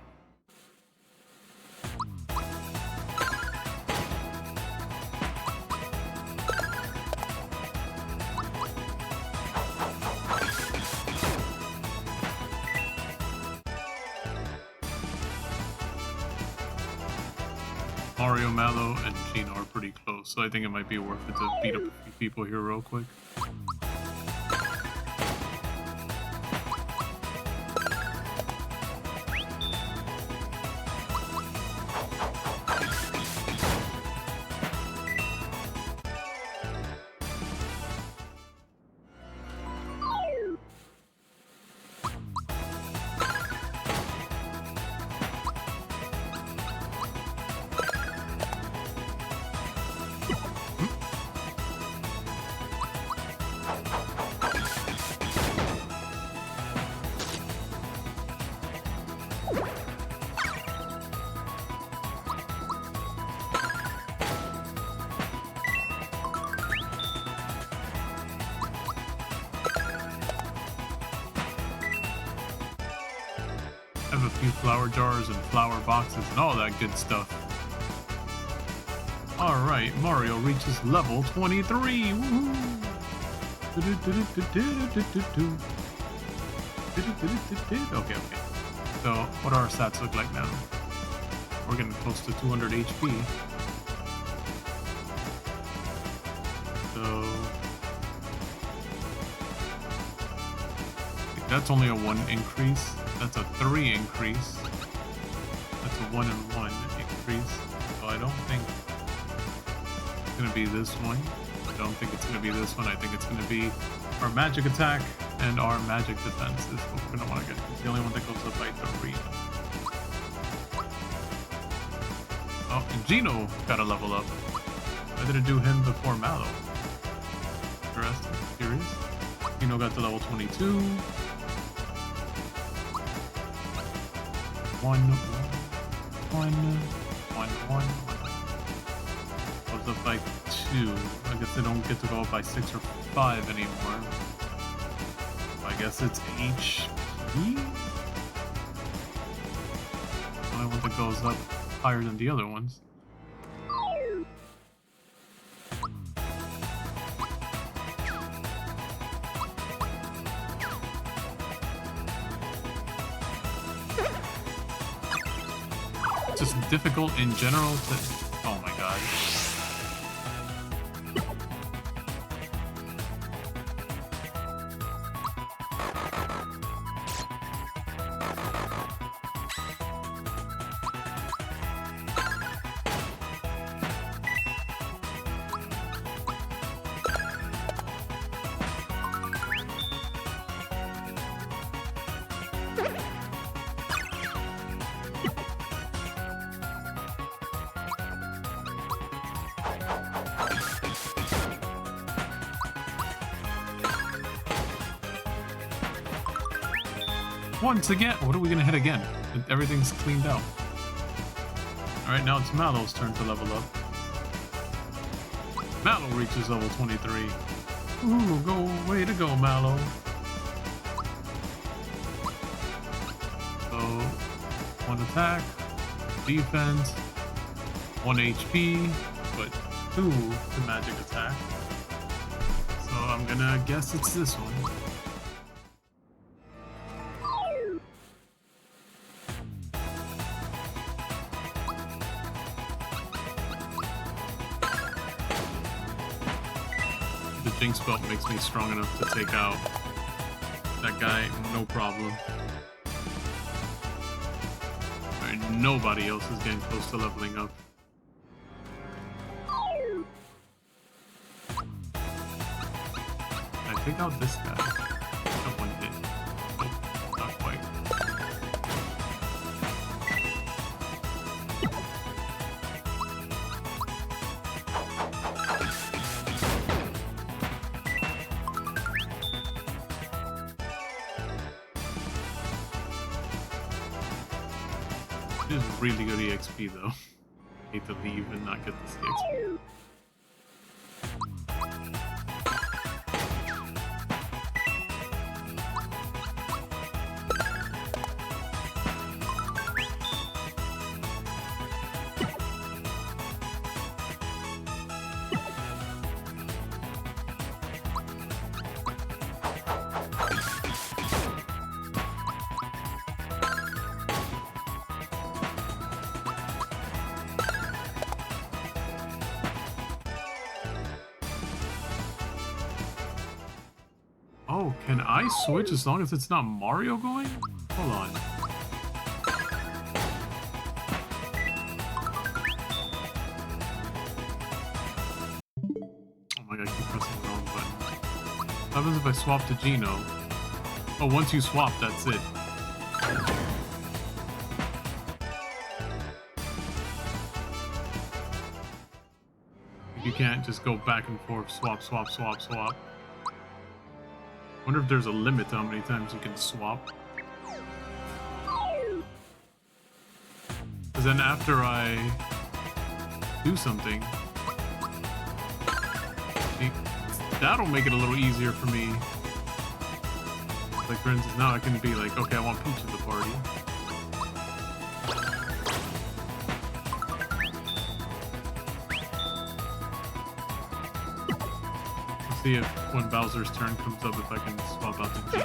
Mario, Mallow, and Gino are pretty close, so I think it might be worth it to beat up a few people here real quick. Have a few flower jars and flower boxes and all that good stuff. Alright, Mario reaches level 23! Woohoo! Okay. So, what do our stats look like now? We're getting close to 200 HP. So... that's only a 1 increase. That's a 3 increase. That's a 1 and 1 increase. So I don't think it's going to be this one. I don't think it's going to be this one. I think it's going to be our magic attack and our magic defense is what we're going to want to get. It's the only one that goes up by 3. Oh, and Gino got a level up. Why did it do him before Mallow? Interesting. Curious. Gino got to level 22. 1. Goes up by 2. I guess they don't get to go up by 6 or 5 anymore. I guess it's HP? The only one that goes up higher than the other ones. Just difficult in general to... oh my god. Once again, what are we gonna hit again? Everything's cleaned out. Alright, now it's Mallow's turn to level up. Mallow reaches level 23. Ooh, way to go, Mallow. So, 1 attack, defense, 1 HP, but 2 to magic attack. So I'm gonna guess it's this one. Jinx belt makes me strong enough to take out that guy, no problem. Right, nobody else is getting close to leveling up. Can I take out this guy? Got 1 hit. Nope, not quite. This is really good EXP though. Hate to leave and not get this EXP. Oh, can I switch as long as it's not Mario going? Hold on. Oh my god, I keep pressing the wrong button. What happens if I swap to Gino? Oh, once you swap, that's it. You can't just go back and forth, swap, swap, swap, swap. Wonder if there's a limit to how many times you can swap. Because then after I do something, that'll make it a little easier for me. Like for instance, now I can be like, okay, I want Peach in the party. Let's see if when Bowser's turn comes up, if I can swap out the G.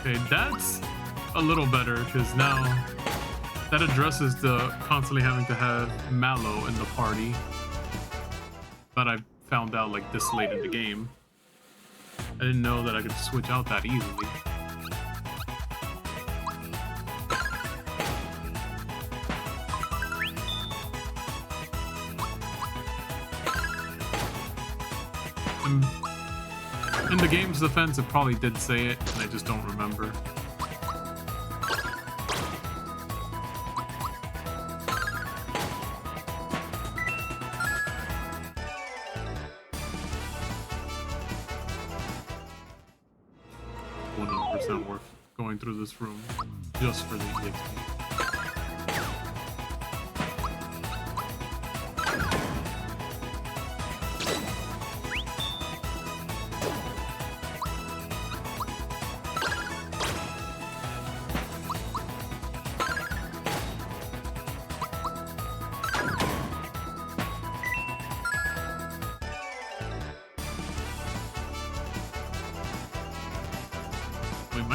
Okay, that's a little better, because now that addresses the constantly having to have Mallow in the party that I found out like this late in the game. I didn't know that I could switch out that easily. In the game's defense, it probably did say it, and I just don't remember. Worth going through this room just for the EXP.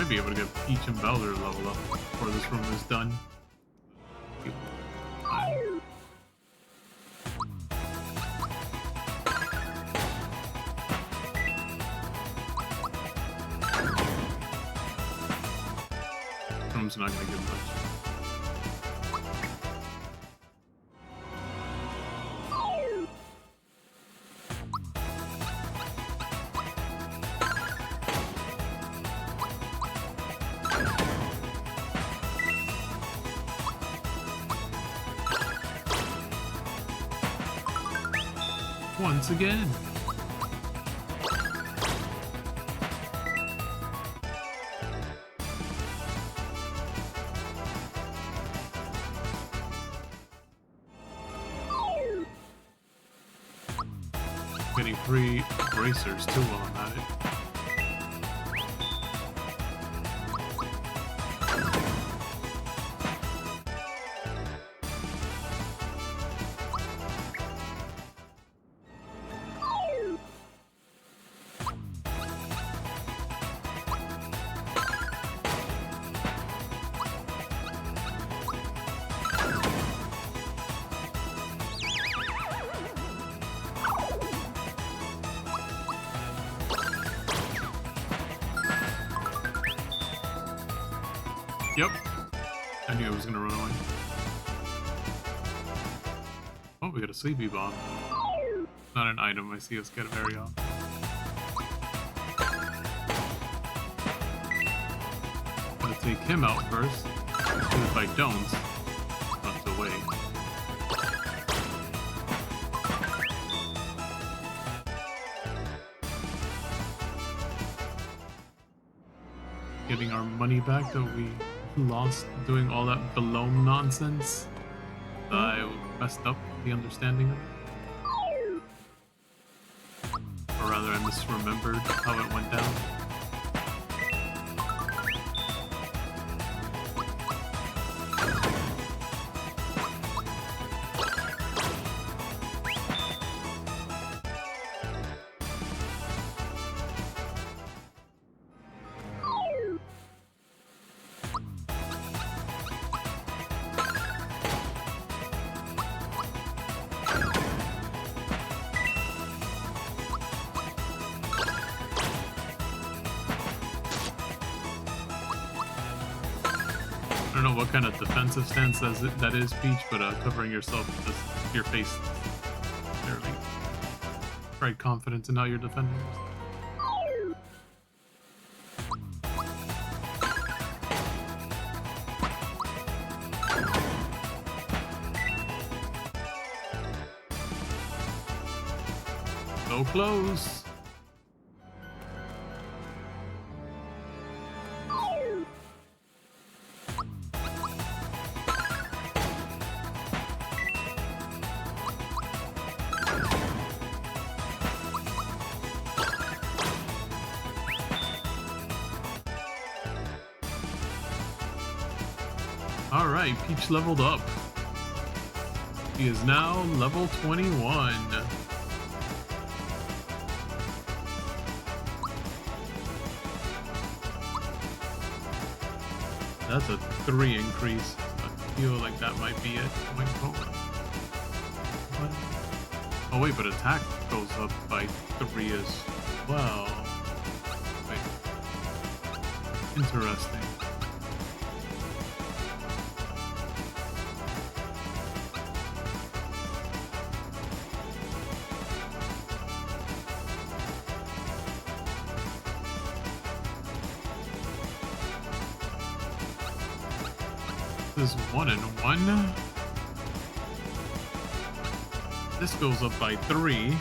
Be able to get Peach and Bowser level up before this room is done. This room's not gonna get much. Once again. Getting free bracers too while I'm at it. Yep. I knew I was gonna run away. Oh, we got a sleepy bomb. Not an item I see us get very often. Gotta take him out first. Because if I don't, he runs away. Getting our money back that we lost doing all that Belome nonsense. I messed up the understanding of it. Or rather, I misremembered how it went down. don't know what kind of defensive stance that is, Peach, but covering yourself, just your face, fairly quite confident in how you're defending yourself. So close. All right, Peach leveled up. He is now level 21. That's a 3 increase. I feel like that might be it going forward. Oh wait, but attack goes up by 3 as well. Wait. Interesting. This is 1 and 1. This goes up by 3.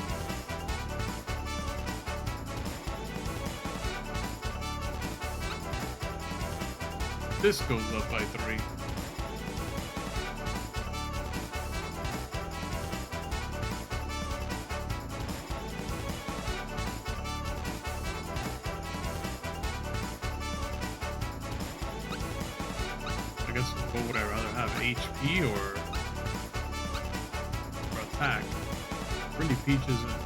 This goes up by 3. I guess what would I rather have, HP or attack? Really, Peach isn't.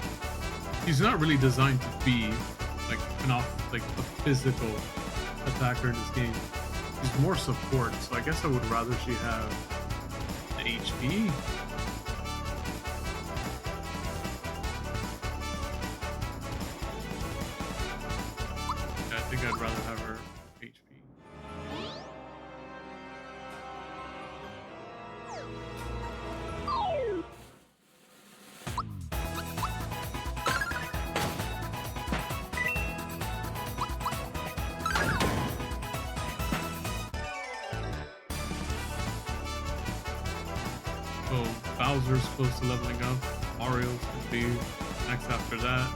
She's not really designed to be like a physical attacker in this game. She's more support, so I guess I would rather she have the HP. Yeah, I think I'd rather have her HP. So Bowser's close to leveling up. Mario's gonna be next after that.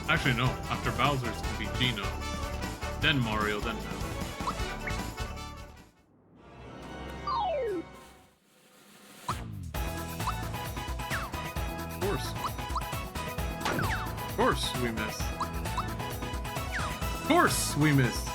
Actually, no. After Bowser's gonna be Gino, then Mario, then Bowser. Of course we miss. Of course we miss.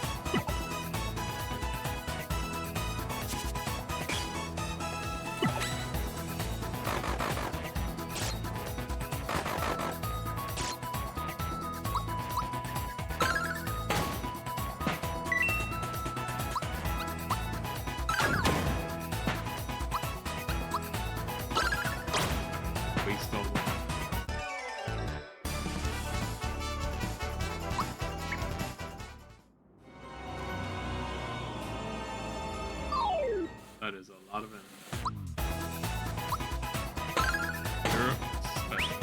Waste all that. That is a lot of energy. You're special.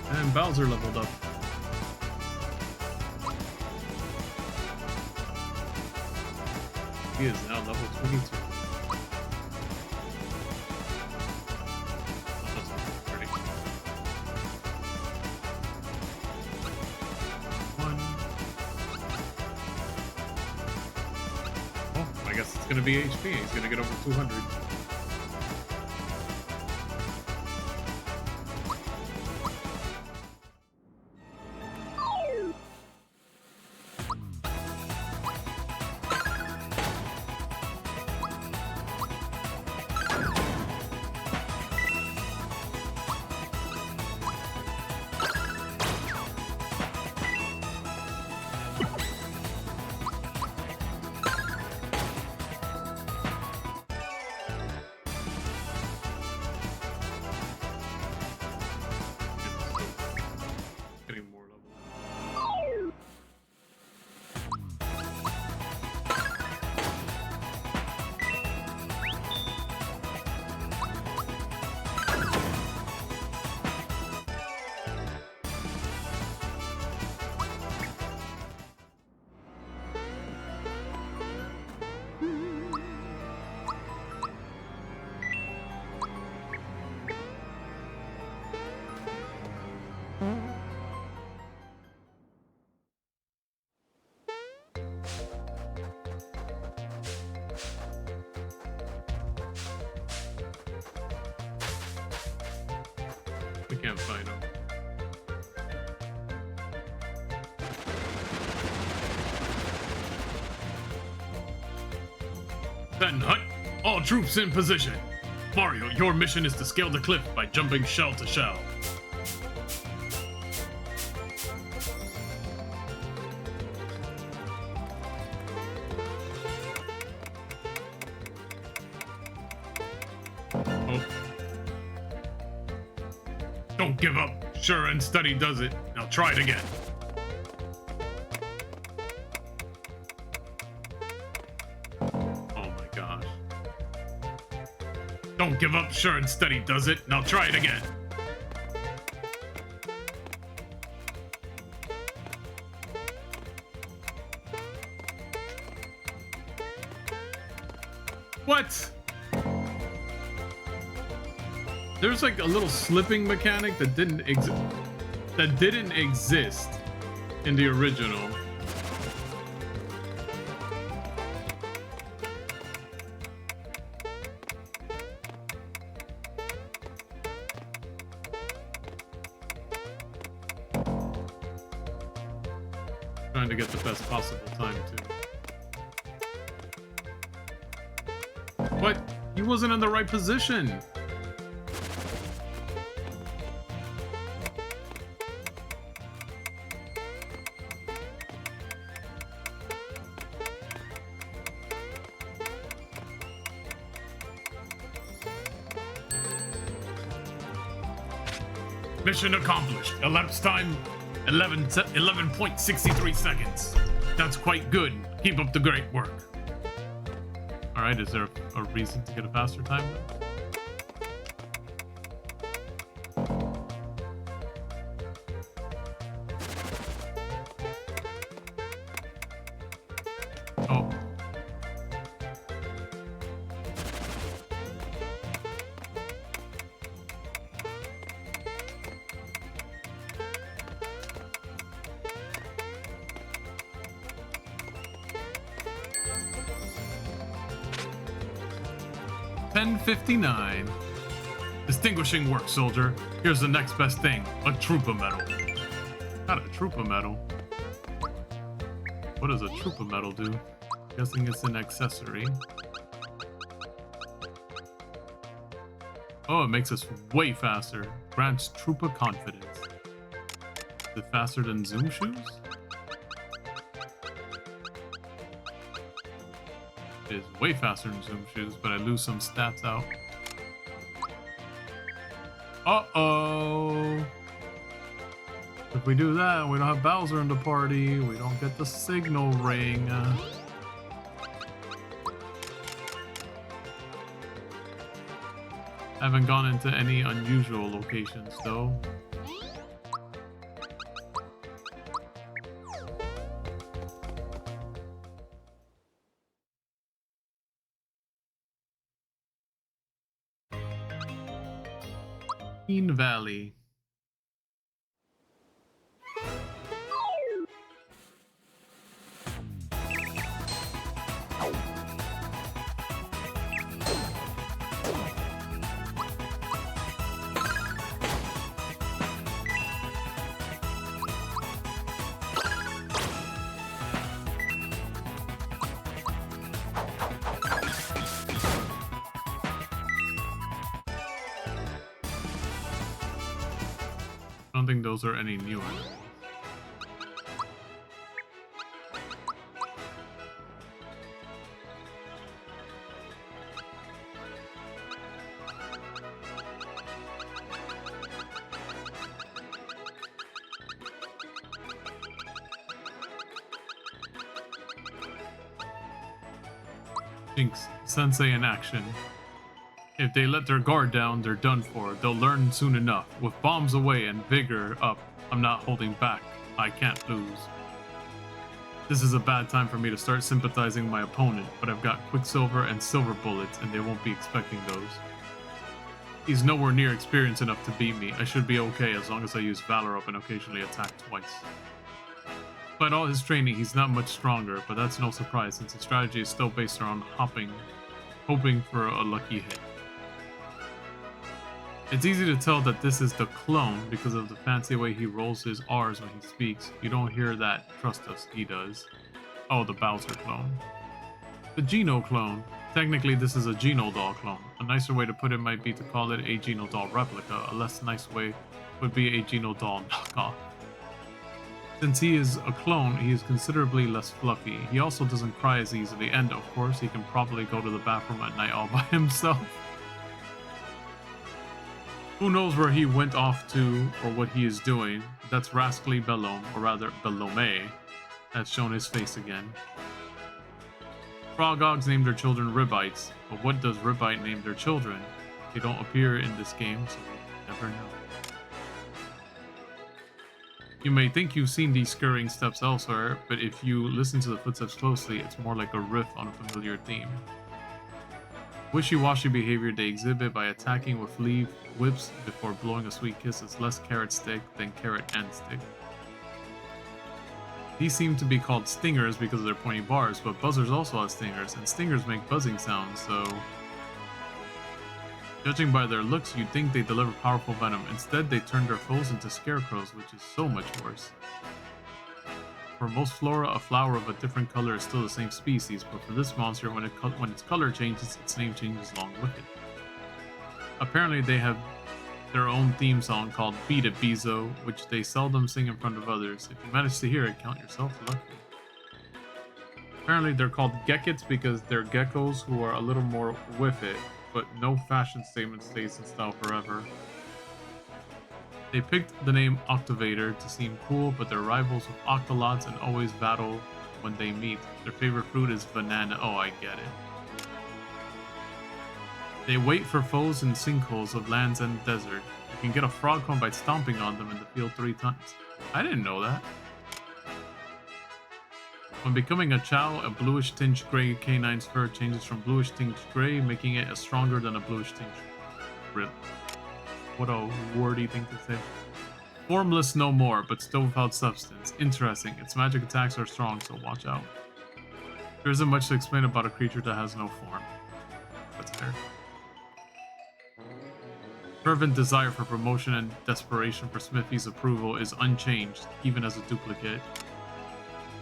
And Bowser leveled up. He is now level 22. Almost 30. 1. Oh, I guess it's gonna be HP. He's gonna get over 200. can't fight him. Then hut! All troops in position! Mario, your mission is to scale the cliff by jumping shell to shell. Oh. Don't give up. Sure and steady does it. Now try it again. Don't give up, sure and steady does it. Now try it again. What? There's like a little slipping mechanic that didn't exist in the original. Trying to get the best possible time too. What? He wasn't in the right position. Mission accomplished. Elapsed time 11.63 seconds. That's quite good. Keep up the great work. Alright, is there a reason to get a faster time? Oh. $10.59. Distinguishing work, soldier. Here's the next best thing. A Troopa medal. Not a Troopa medal. What does a Troopa medal do? Guessing it's an accessory. Oh, it makes us way faster. Grants Troopa confidence. Is it faster than Zoom shoes? Is way faster than Zoom shoes, but I lose some stats out. Uh-oh! If we do that, we don't have Bowser in the party. We don't get the signal ring. Haven't gone into any unusual locations, though. Valley. I don't think those are any new enemies. Jinx, Sensei in action. If they let their guard down, they're done for. They'll learn soon enough. With bombs away and vigor up, I'm not holding back. I can't lose. This is a bad time for me to start sympathizing my opponent, but I've got Quicksilver and Silver bullets, and they won't be expecting those. He's nowhere near experienced enough to beat me. I should be okay as long as I use Valor Up and occasionally attack twice. Despite all his training, he's not much stronger, but that's no surprise since his strategy is still based around hoping for a lucky hit. It's easy to tell that this is the clone because of the fancy way he rolls his R's when he speaks. You don't hear that, trust us, he does. Oh, the Bowser clone. The Geno clone. Technically, this is a Geno doll clone. A nicer way to put it might be to call it a Geno doll replica. A less nice way would be a Geno doll knockoff. Since he is a clone, he is considerably less fluffy. He also doesn't cry as easily, and of course, he can probably go to the bathroom at night all by himself. Who knows where he went off to or what he is doing? That's rascally Belome, or rather Belome, has shown his face again. Frogogs name their children Ribbites, but what does Ribbite name their children? They don't appear in this game, so we never know. You may think you've seen these scurrying steps elsewhere, but if you listen to the footsteps closely, it's more like a riff on a familiar theme. Wishy-washy behavior they exhibit by attacking with leaf whips before blowing a sweet kiss is less carrot stick than carrot and stick. These seem to be called stingers because of their pointy barbs, but buzzers also have stingers, and stingers make buzzing sounds, so... Judging by their looks, you'd think they deliver powerful venom. Instead, they turn their foes into scarecrows, which is so much worse. For most flora, a flower of a different color is still the same species, but for this monster, when its color changes, its name changes along with it. Apparently, they have their own theme song called Beat It Bezo, which they seldom sing in front of others. If you manage to hear it, count yourself lucky. Apparently, they're called Geckets because they're geckos who are a little more with it, but no fashion statement stays in style forever. They picked the name Octavator to seem cool, but they're rivals with Octolots and always battle when they meet. Their favorite fruit is banana. Oh, I get it. They wait for foes in sinkholes of Land's End Desert. You can get a frog home by stomping on them in the field 3 times. I didn't know that. When becoming a chow, a bluish tinged gray canine's fur changes from bluish tinged gray, making it stronger than a bluish tinged rib. What a wordy thing to say. Formless no more, but still without substance. Interesting. Its magic attacks are strong, so watch out. There isn't much to explain about a creature that has no form. That's fair. Fervent desire for promotion and desperation for Smithy's approval is unchanged, even as a duplicate.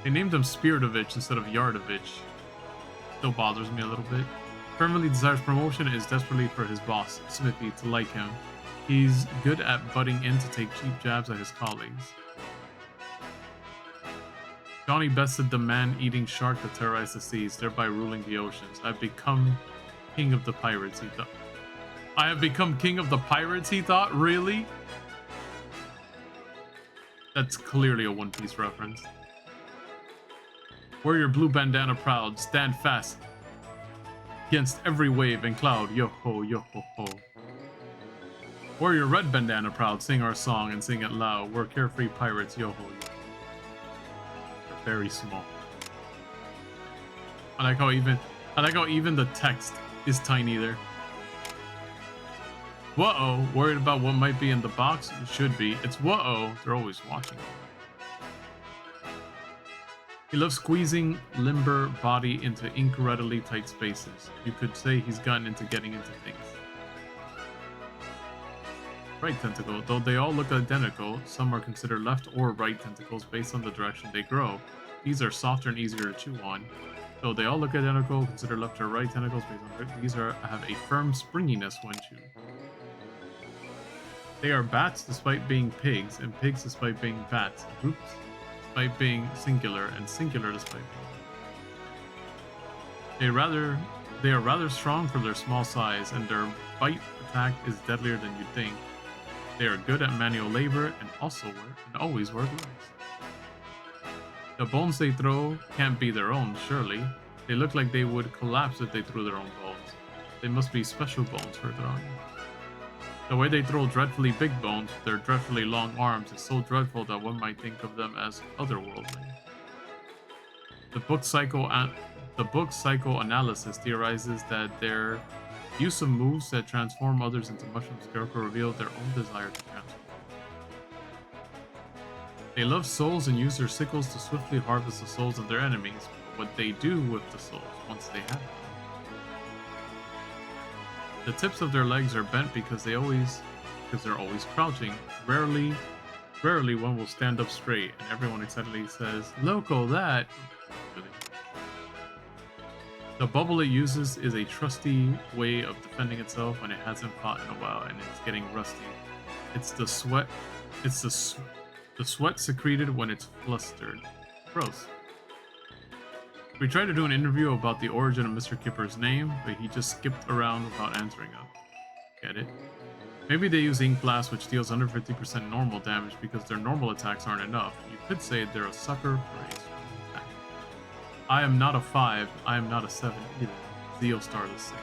They named him Spiritovich instead of Yardovich. Still bothers me a little bit. Fervently desires promotion is desperately for his boss, Smithy, to like him. He's good at butting in to take cheap jabs at his colleagues. Johnny bested the man-eating shark that terrorized the seas, thereby ruling the oceans. I've become king of the pirates, he thought. I have become king of the pirates, he thought? Really? That's clearly a One Piece reference. Wear your blue bandana proud, stand fast against every wave and cloud, yo-ho, yo-ho-ho. Wear your red bandana proud, sing our song and sing it loud. We're carefree pirates, yo-ho, yo. They're very small. I like how even the text is tiny there. Whoa-oh, worried about what might be in the box? You should be. It's whoa-oh, they're always watching. He loves squeezing limber body into incredibly tight spaces. You could say he's gotten into getting into things. Right tentacle. Though they all look identical, some are considered left or right tentacles based on the direction they grow. These are softer and easier to chew on. Though they all look identical, considered left or right tentacles based on these have a firm springiness when chewed. They are bats despite being pigs, and pigs despite being bats. Groups despite being singular, and singular despite being... They are rather strong for their small size, and their bite attack is deadlier than you'd think. They are good at manual labor and always wear gloves. The bones they throw can't be their own, surely. They look like they would collapse if they threw their own bones. They must be special bones for throwing. The way they throw dreadfully big bones with their dreadfully long arms is so dreadful that one might think of them as otherworldly. The book Psychoanalysis theorizes that their use of moves that transform others into mushroom scarecrow reveal their own desire to transform. They love souls and use their sickles to swiftly harvest the souls of their enemies, but what they do with the souls once they have them. The tips of their legs are bent because they always because they're always crouching. Rarely one will stand up straight, and everyone excitedly says, "Loco, that!" Really? The bubble it uses is a trusty way of defending itself when it hasn't fought in a while and it's getting rusty. It's the sweat. It's the sweat secreted when it's flustered. Gross. We tried to do an interview about the origin of Mr. Kipper's name, but he just skipped around without answering us. Get it? Maybe they use Ink Blast, which deals under 50% normal damage because their normal attacks aren't enough. You could say they're a sucker for a strong attack. I am not a 5, I am not a 7 either. Zeostar is 6.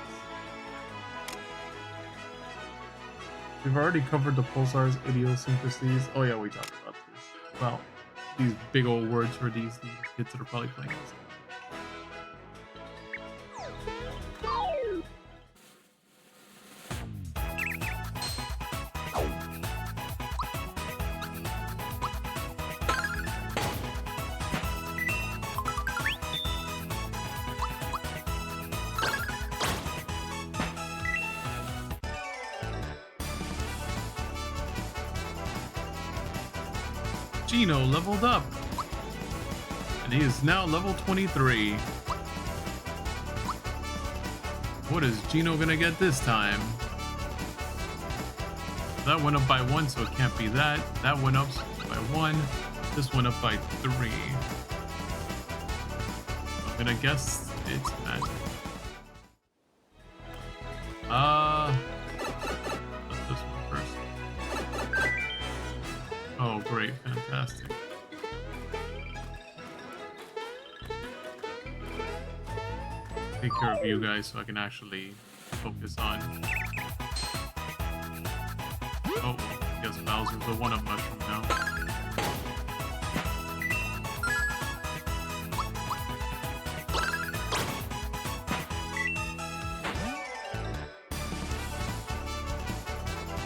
We've already covered the Pulsar's idiosyncrasies. Oh yeah, we talked about this. Well, these big old words for these kids that are probably playing this. Gino leveled up, and he is now level 23. What is Gino gonna get this time? That went up by 1, so it can't be that. That went up by 1. This went up by 3. I'm gonna guess it's magic. Let's this one first. Oh, great, fantastic. Take care of you guys so I can actually focus on. Oh, I guess Bowser's a 1-up mushroom now.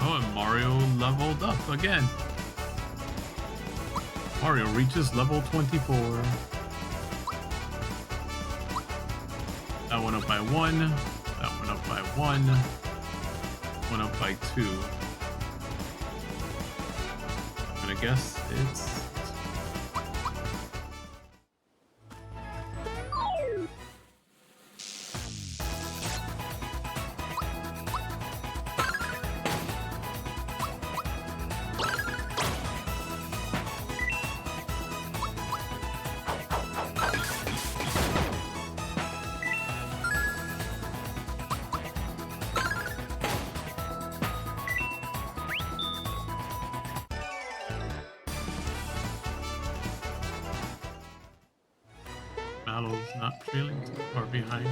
Oh, and Mario leveled up again. Mario reaches level 24. That went up by 1. That went up by 1. Went up by 2. I'm gonna guess it's... Mallow's not trailing too far behind.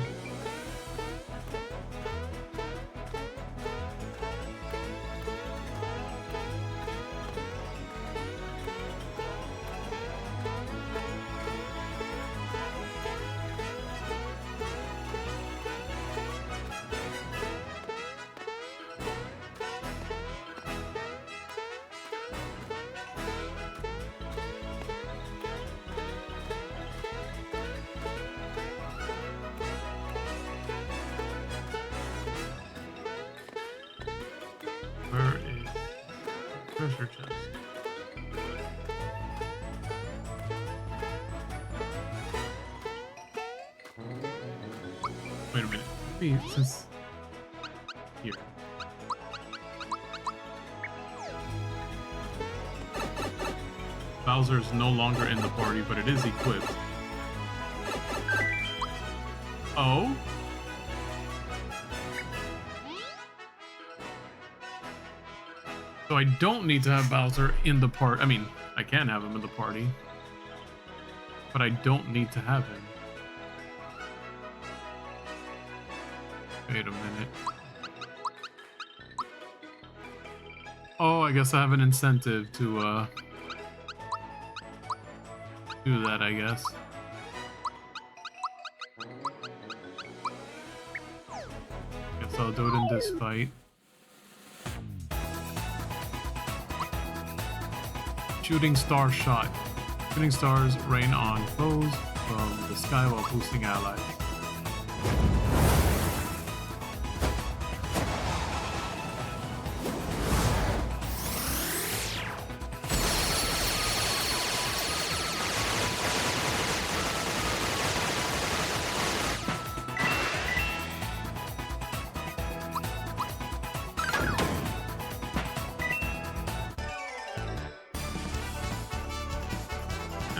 Treasure chest. Wait a minute. Maybe since here. Bowser is no longer in the party, but it is equipped. Oh? So I don't need to have Bowser in the party. I mean, I can have him in the party, but I don't need to have him. Wait a minute. Oh, I guess I have an incentive to do that, I guess. Guess I'll do it in this fight. Shooting star shot. Shooting stars rain on foes from the sky while boosting allies.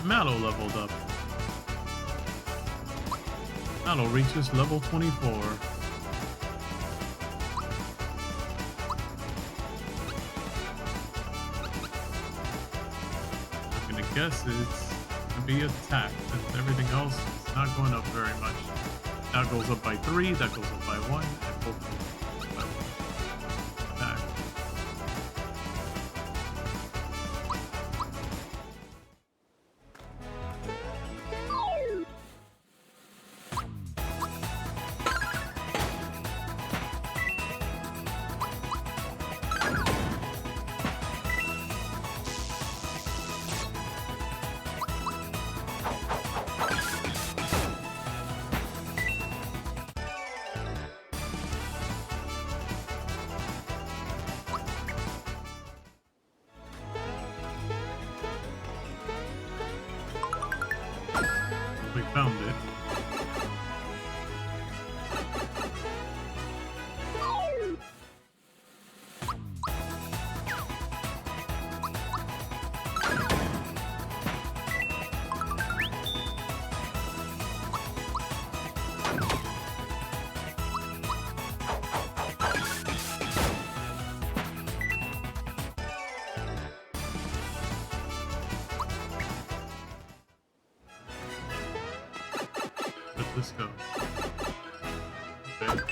Mallow leveled up. Mallow reaches level 24. I'm gonna guess it's gonna be attack, since everything else is not going up very much. That goes up by 3, that goes up by 1, and both by 1. Attack. We found it. Let's go. Okay.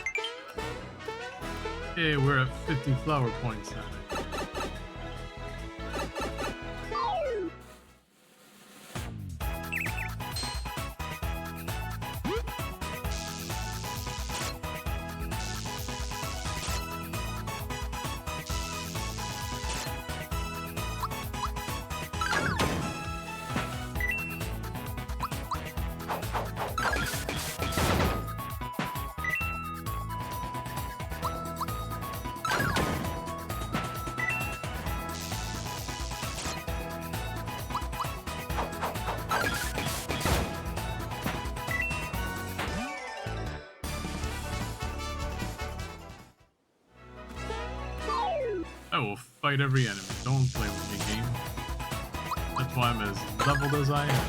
Hey, we're at 50 flower points now. I will fight every enemy. Don't play with me, game. That's why I'm as leveled as I am.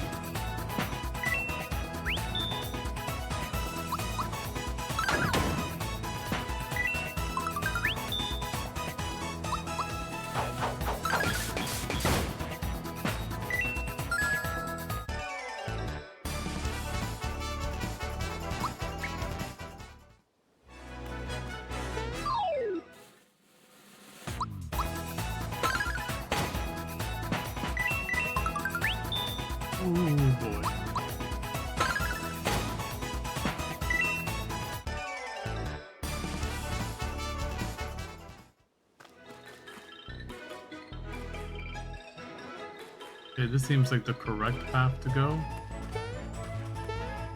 Ooh, boy. Okay, this seems like the correct path to go.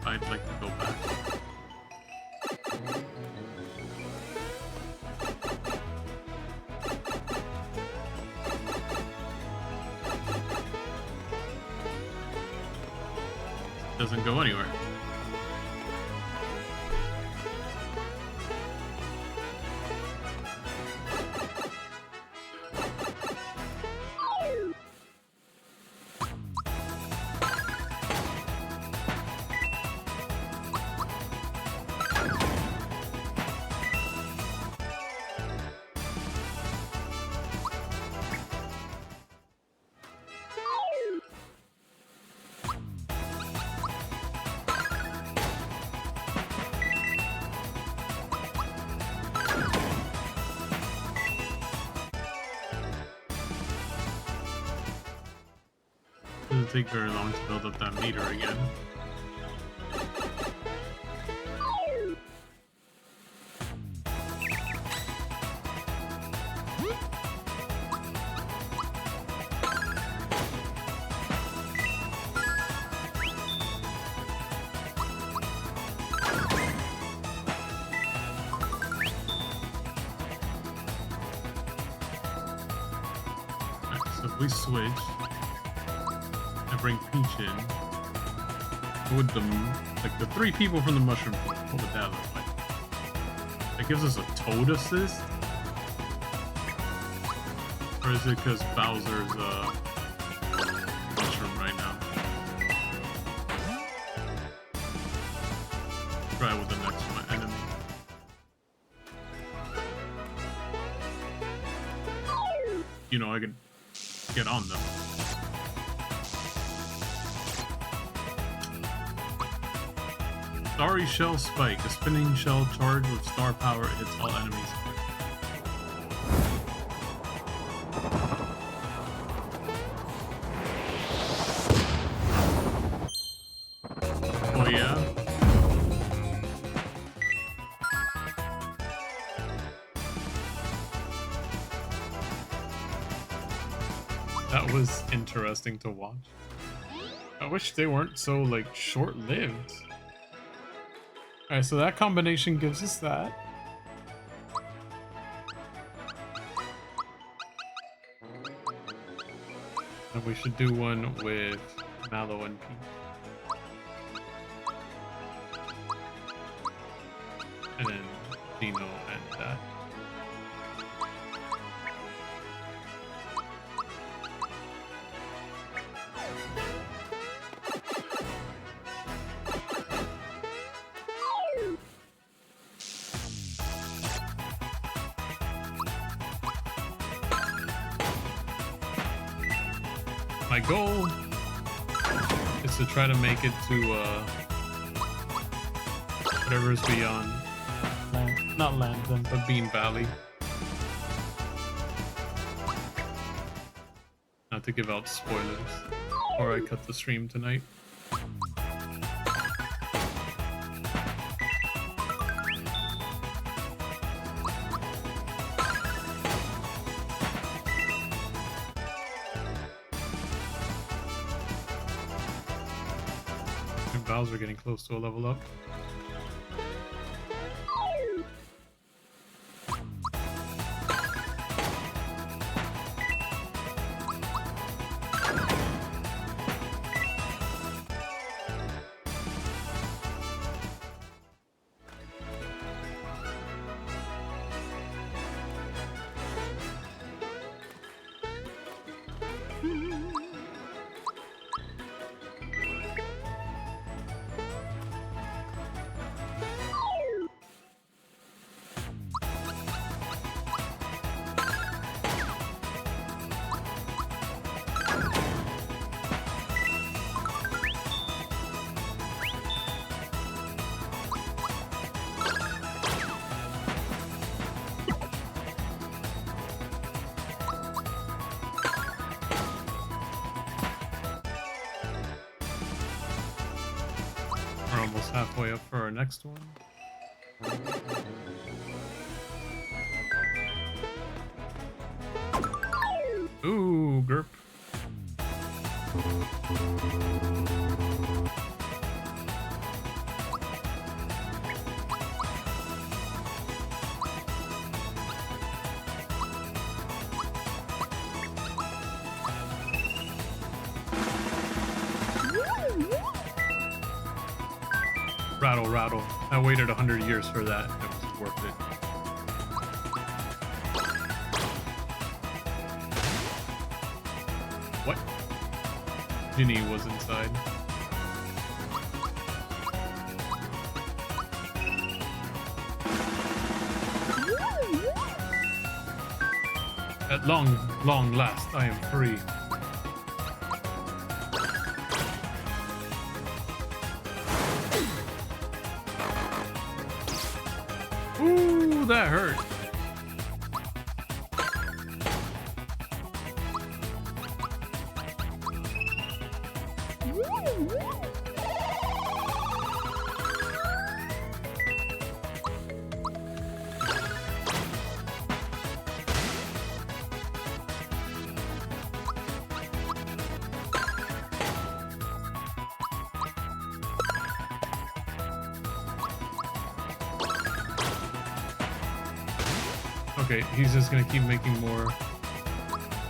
I'd like to go back. Doesn't go anywhere. Doesn't take very long to build up that meter again. Alright, so if we switch, bring Peach in. What would like the 3 people from the mushroom pit, what would that look like? That gives us a toad assist? Or is it because Bowser's mushroom right now? try with the next one enemy. You know, I can get on them. Starry Shell Spike. A spinning shell charged with star power hits all enemies. Oh yeah? That was interesting to watch. I wish they weren't so, like, short-lived. Alright, so that combination gives us that. And we should do one with Mallow and Peach. And then Dino and that. My goal is to try to make it to whatever is beyond not Lambton, but Bean Valley. Not to give out spoilers, or I cut the stream tonight. Bowser getting close to a level up. Halfway up for our next one. Ooh, Gerp. Rattle, rattle. I waited 100 years for that. It was worth it. What? Ginny was inside. At long last, I am free. Ooh, that hurt. Okay, he's just gonna keep making more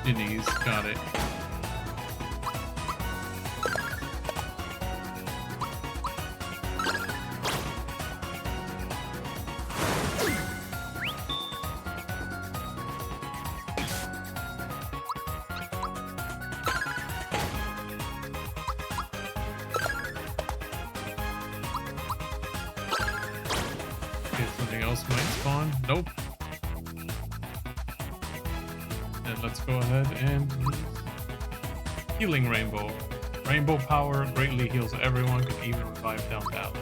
Ginnies. Got it. else might spawn. Nope. And let's go ahead and use Healing Rainbow. Rainbow power greatly heals everyone, can even revive downed allies.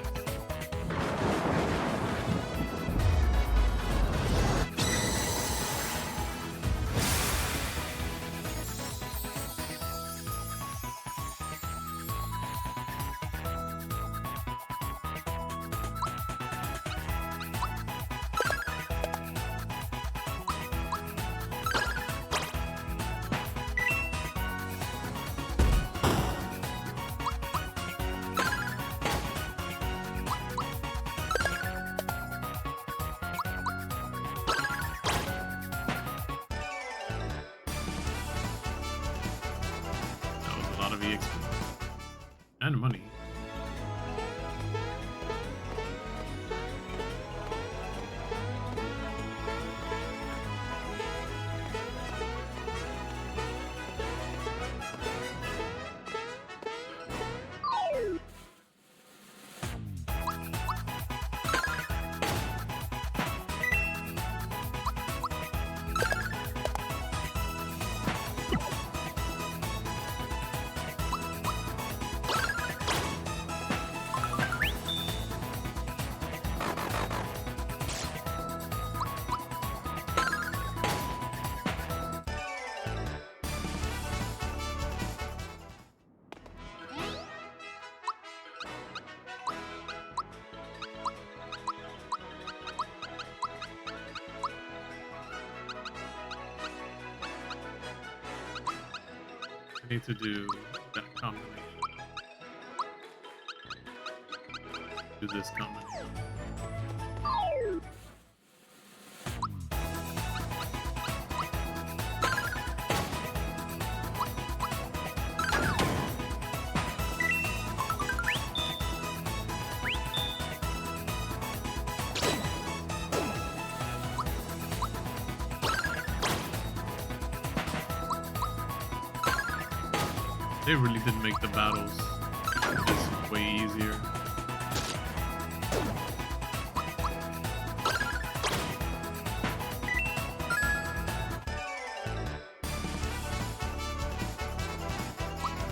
And money. Need to do that combination. Do this combination. They really did make the battles just way easier.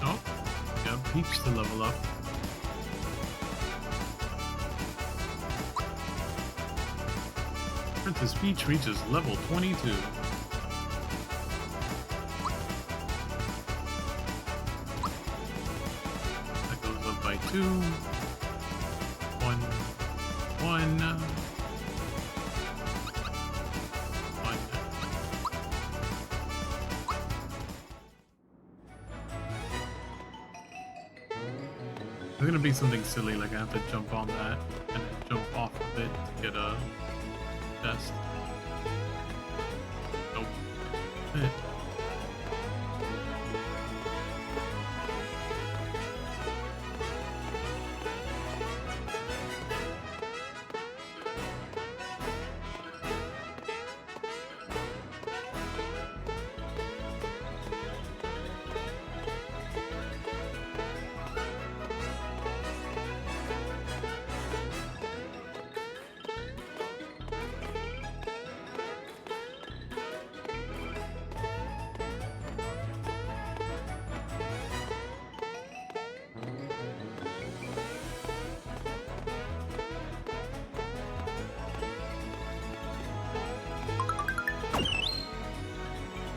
Oh, got Peach to level up. Princess Peach reaches level 22. Two, one, one, one. There's gonna be something silly, like I have to jump on that and then jump off of it to get a chest. Nope.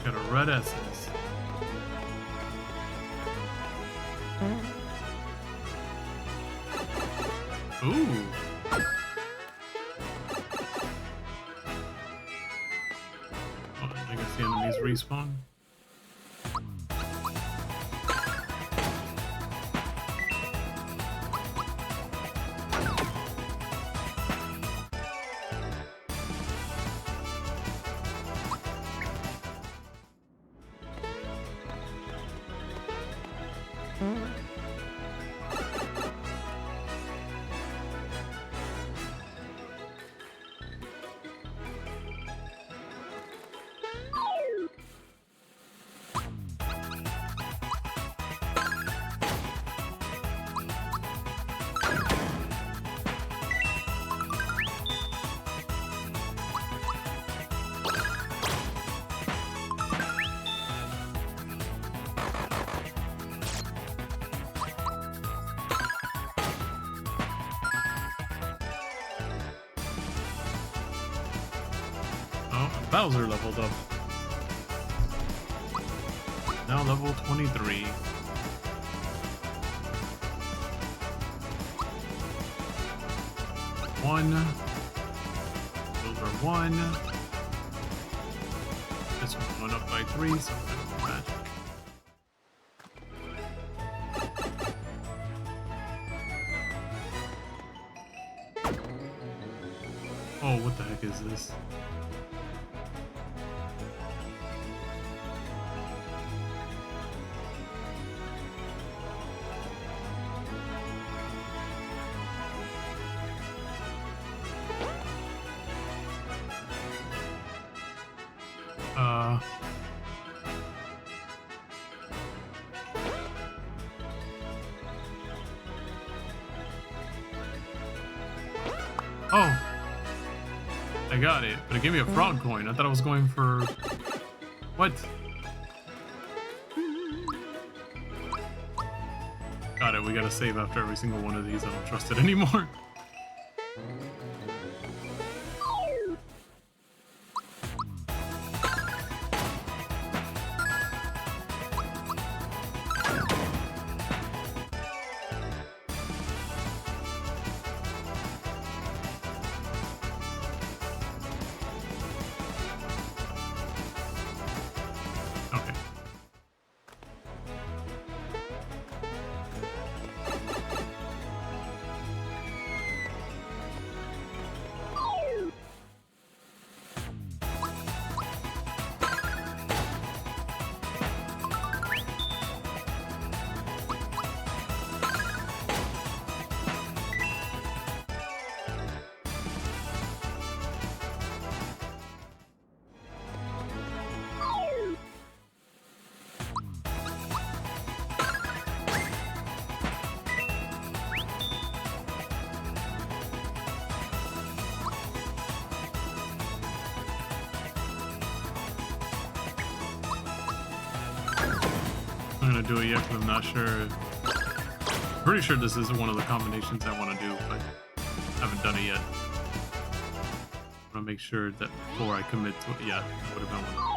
Got a red essence. Ooh. Oh, I guess the enemies respawn. Bowser leveled up. Now level 23. One. Silver 1. This one went up by 3, so I'm gonna go magic. Oh, what the heck is this? Oh! I got it, but it gave me a frog coin. I thought I was going for... What? Got it, we gotta save after every single one of these. I don't trust it anymore. Okay. I'm gonna do it yet because I'm not sure. Pretty sure this isn't one of the combinations I want to do, but I haven't done it yet. I want to make sure that before I commit to it. Yeah, that would have been one.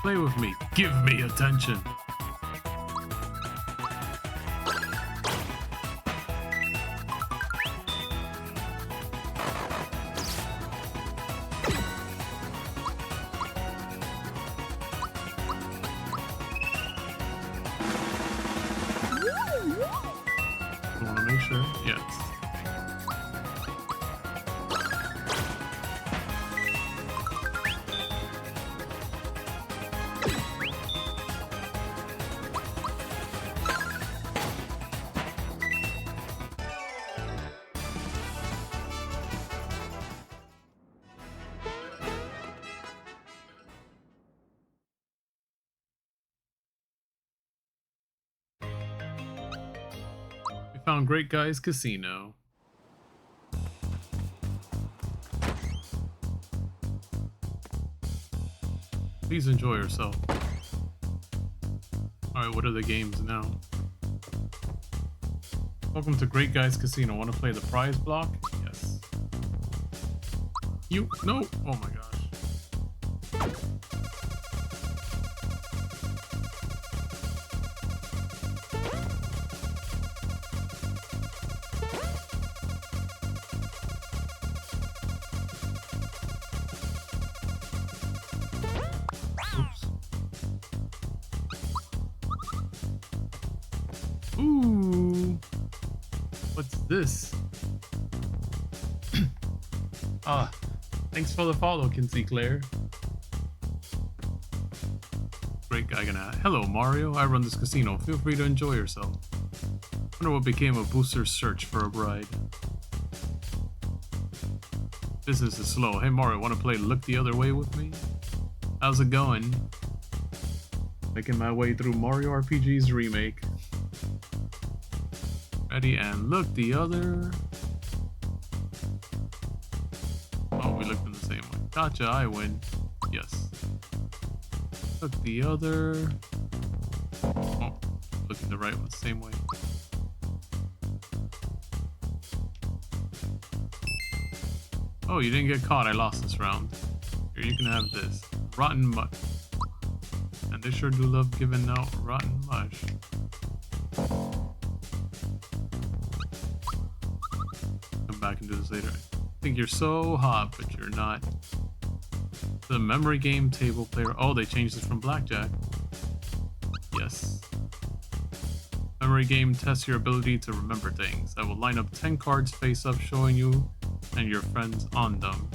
Play with me, give me attention. I want to make sure, yes. Found Great Guy's Casino. Please enjoy yourself. Alright, what are the games now? Welcome to Great Guy's Casino. Want to play the prize block? Yes. You no. Oh my gosh. Oops. Ooh. What's this? Ah, thanks for the follow, Kinsey Claire. Great guy gonna. Hello, Mario. I run this casino. Feel free to enjoy yourself. Wonder what became of Booster's search for a bride. Business is slow. Hey, Mario, want to play Look the Other Way with me? How's it going? Making my way through Mario RPG's remake. Ready and look the other. Oh, we looked in the same way. Gotcha, I win. Yes. Look the other. Oh, looking the right one, same way. Oh, you didn't get caught. I lost this round. Here, you can have this. Rotten mush. And they sure do love giving out rotten mush. Come back and do this later. I think you're so hot, but you're not. The memory game table player. Oh, they changed it from blackjack. Yes. Memory game tests your ability to remember things. I will line up 10 cards face up, showing you and your friends on them.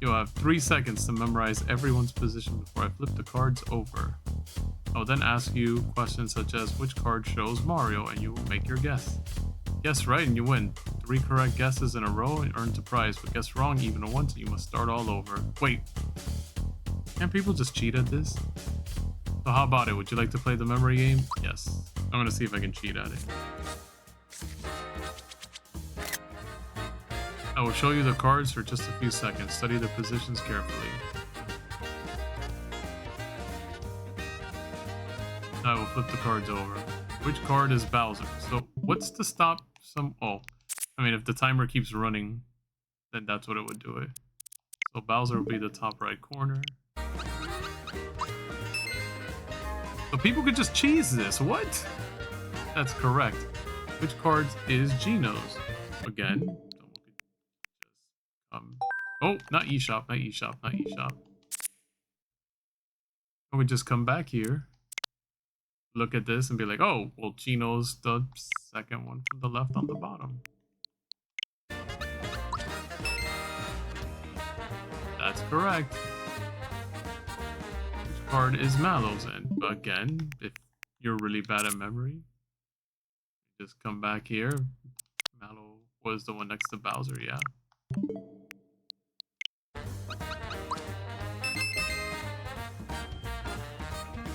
You'll have 3 seconds to memorize everyone's position before I flip the cards over. I will then ask you questions such as which card shows Mario, and you will make your guess. Guess right and you win. 3 correct guesses in a row and earn a prize, but guess wrong even once and you must start all over. Wait, can't people just cheat at this? So how about it? Would you like to play the memory game? Yes. I'm gonna see if I can cheat at it. I will show you the cards for just a few seconds. Study the positions carefully. I will flip the cards over. Which card is Bowser? So what's to stop some... Oh, I mean, if the timer keeps running, then that's what it would do it. So Bowser will be the top right corner. So people could just cheese this. What? That's correct. Which card is Geno's? Again. Oh, not eShop, not eShop, not eShop. We just come back here, look at this, and be like, oh, well, Geno's the second one from the left on the bottom. That's correct. Which card is Mallow's in? Again, if you're really bad at memory, just come back here. Mallow was the one next to Bowser, yeah.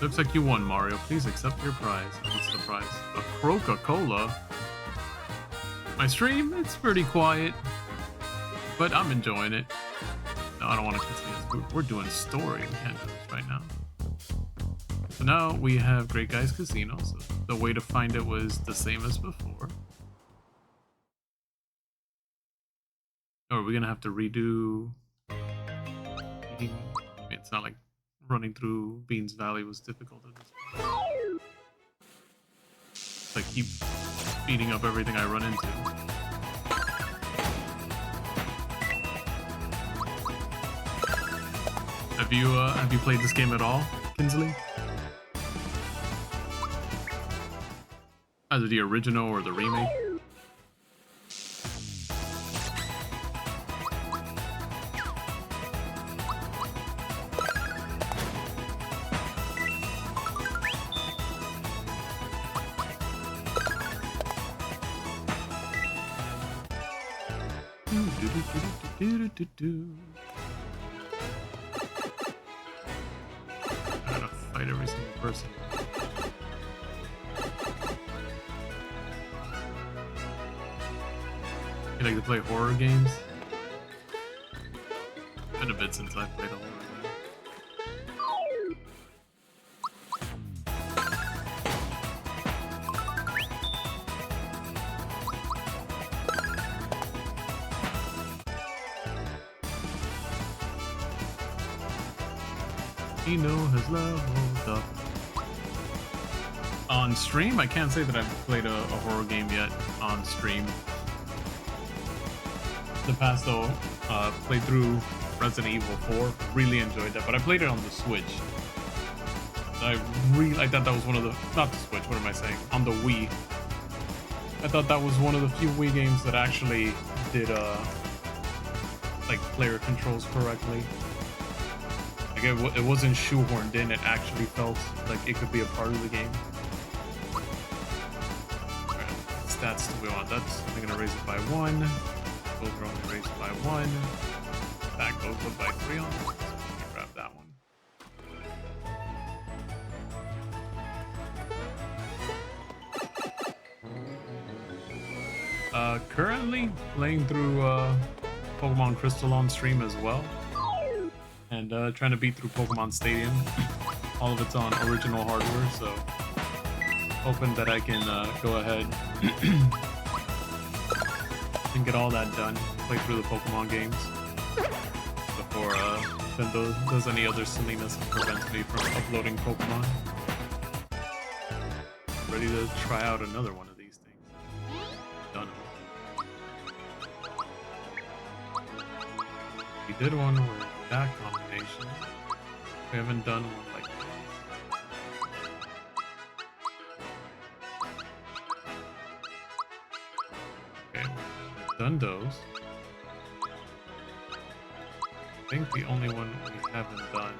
Looks like you won, Mario. Please accept your prize. What's the prize? A Coca-Cola? My stream? It's pretty quiet, but I'm enjoying it. No, I don't want to continue this. We're doing story. We can't do this right now. So now we have Great Guys Casino. So the way to find it was the same as before. Or are we gonna have to redo? It's not like running through Beans Valley was difficult at this point. I keep speeding up everything I run into. Have you played this game at all, Kinsley? Either the original or the remake? I gotta fight every single person. You like to play horror games? It's been a bit since I've played a horror game. Eno has leveled up. On stream, I can't say that I've played a horror game yet on stream. The past though, played through Resident Evil 4, really enjoyed that, but I played it on the Switch. I thought that was one of the, not the Switch, what am I saying? On the Wii. I thought that was one of the few Wii games that actually did, like, player controls correctly. Like, it wasn't shoehorned in, it actually felt like it could be a part of the game. Alright, what stats do we want? That's, I'm gonna raise it by 1. Those are only raised by 1. That goes up by 3 on this. So I'm gonna grab that one. Currently playing through Pokemon Crystal on stream as well, and trying to beat through Pokemon Stadium. All of it's on original hardware, so hoping that I can go ahead and get all that done, play through the Pokemon games before Nintendo does any other silliness that prevents me from uploading Pokemon. Ready to try out another one of these things. Done. We did one with that combination. We haven't done one like that. Okay, we've done those. I think the only one we haven't done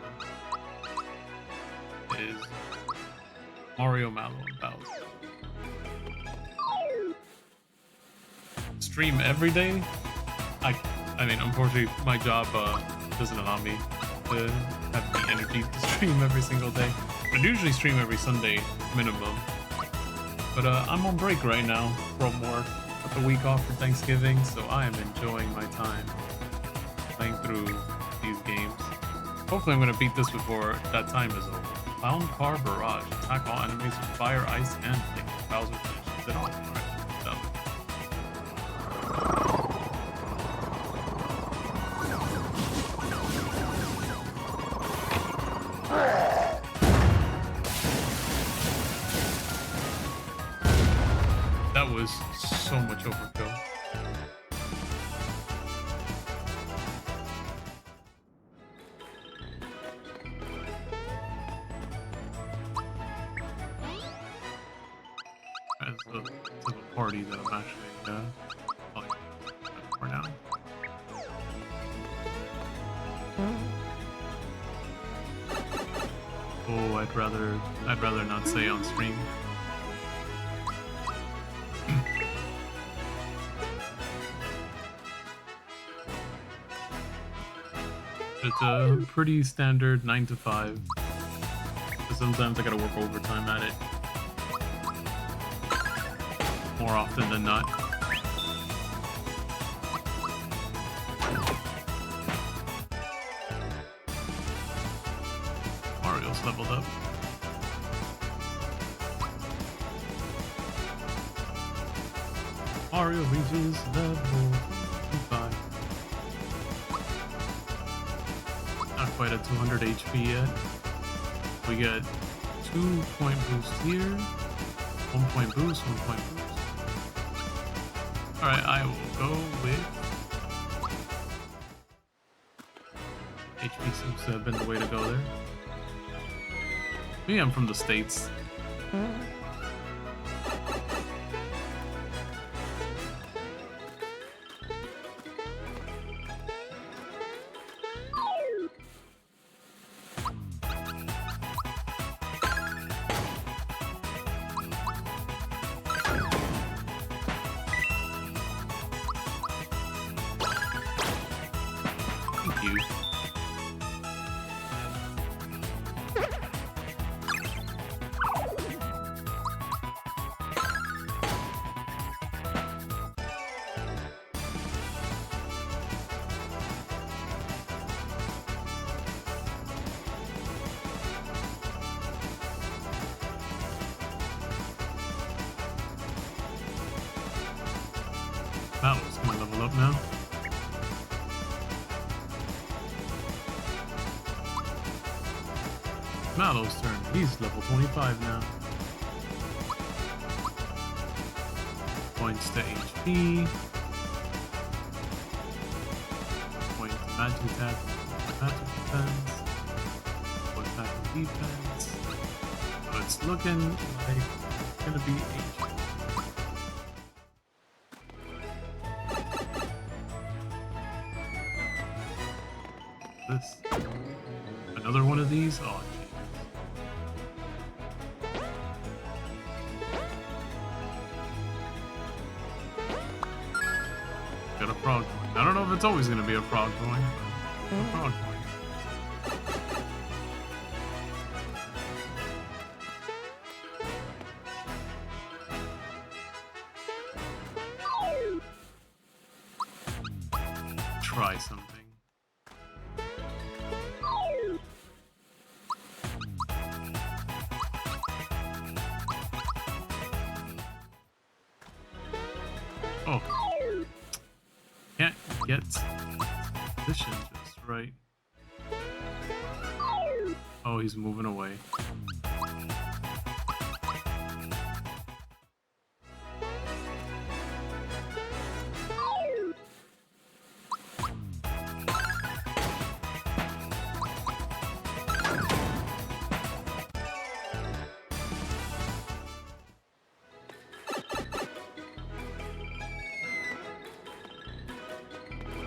is Mario, Mallow, and Bowser. Stream every day? I mean, unfortunately, my job doesn't allow me to have the energy to stream every single day. I usually stream every Sunday minimum. But I'm on break right now from work. Got the week off for Thanksgiving, so I am enjoying my time playing through these games. Hopefully I'm going to beat this before that time is over. Clown Car Barrage. Attack all enemies with fire, ice, and flame. Bowser finishes it off. Alright, done. That was so much overkill. It's a party that I'm actually playing for now. Oh, I'd rather not say on stream. It's a pretty standard 9 to 5. But sometimes I gotta work overtime at it. More often than not. Mario's leveled up. Mario reaches level 25. Not quite at 200 HP yet. We get 2-point boost here. 1-point boost, 1-point boost. Alright, I will go with... HP seems to have been the way to go there. Maybe I'm from the States. Battle's gonna level up now. Mallow's turn. He's level 25 now. Points to HP. Points to magic attack. Magic defense. Points attack and defense. So it's looking like it's gonna be HP. This. Another one of these? Oh, got a frog coin. I don't know if it's always going to be a frog coin, but a frog coin. Try something. Oh. Can't get position just right. Oh, he's moving away.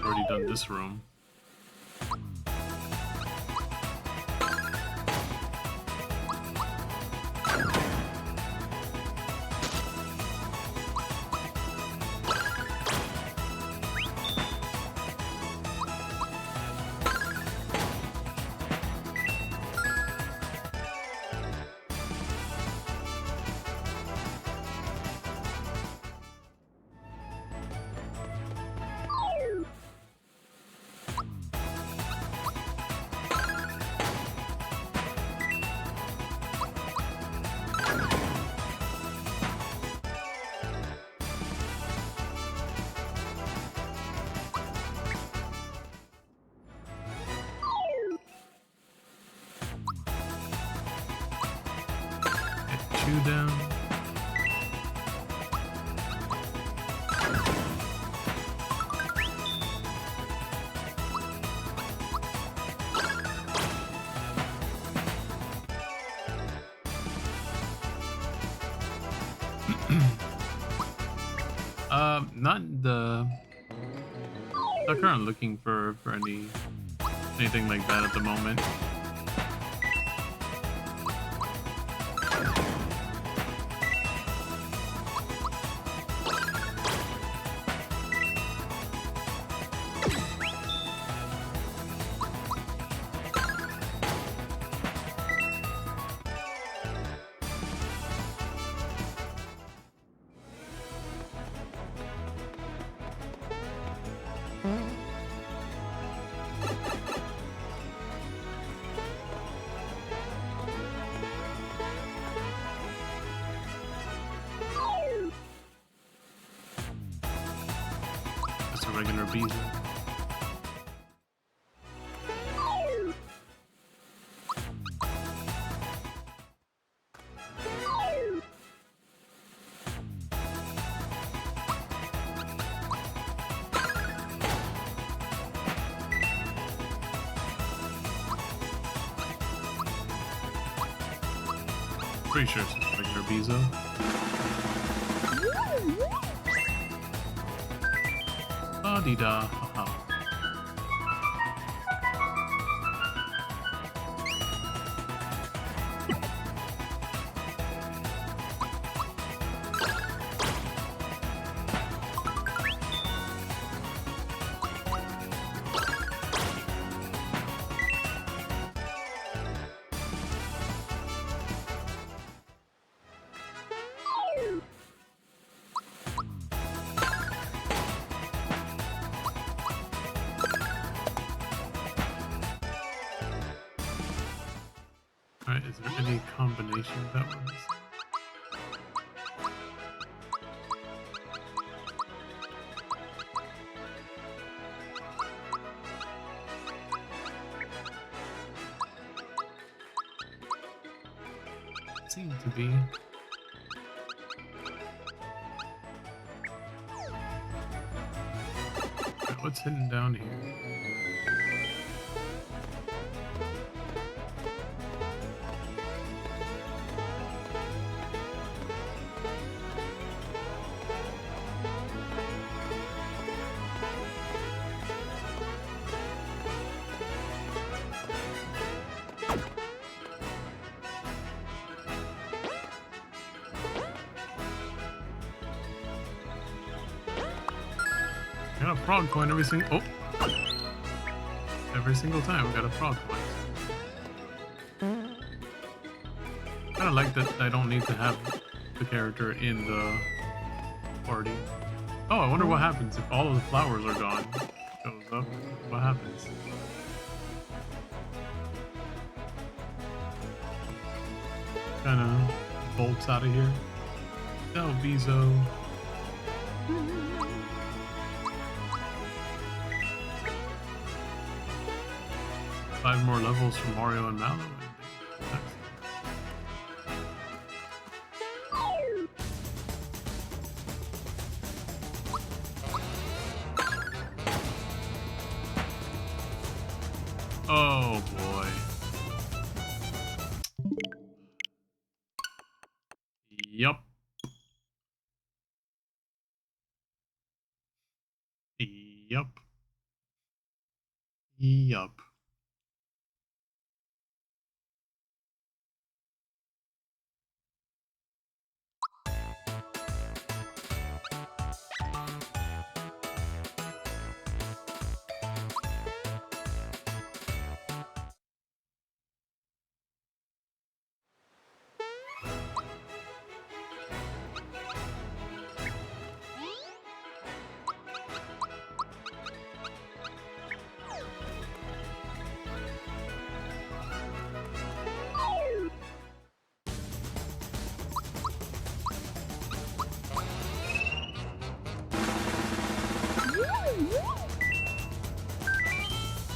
Already done this room. Get you down. Not currently looking for anything like that at the moment. Just a regular beezer. Pretty sure it's just a regular beezo. Da-dee-da, haha. Alright, is there any combination that we're missing? seem to be. Right, what's hidden down here? I got a frog coin every single time I got a frog coin. Kinda like that I don't need to have the character in the party. Oh, I wonder what happens if all of the flowers are gone. Goes up. What happens? Kinda bolts out of here. No, Bezo. 5 more levels for Mario and Mallow. Oh boy. Yup. Yup. Yup.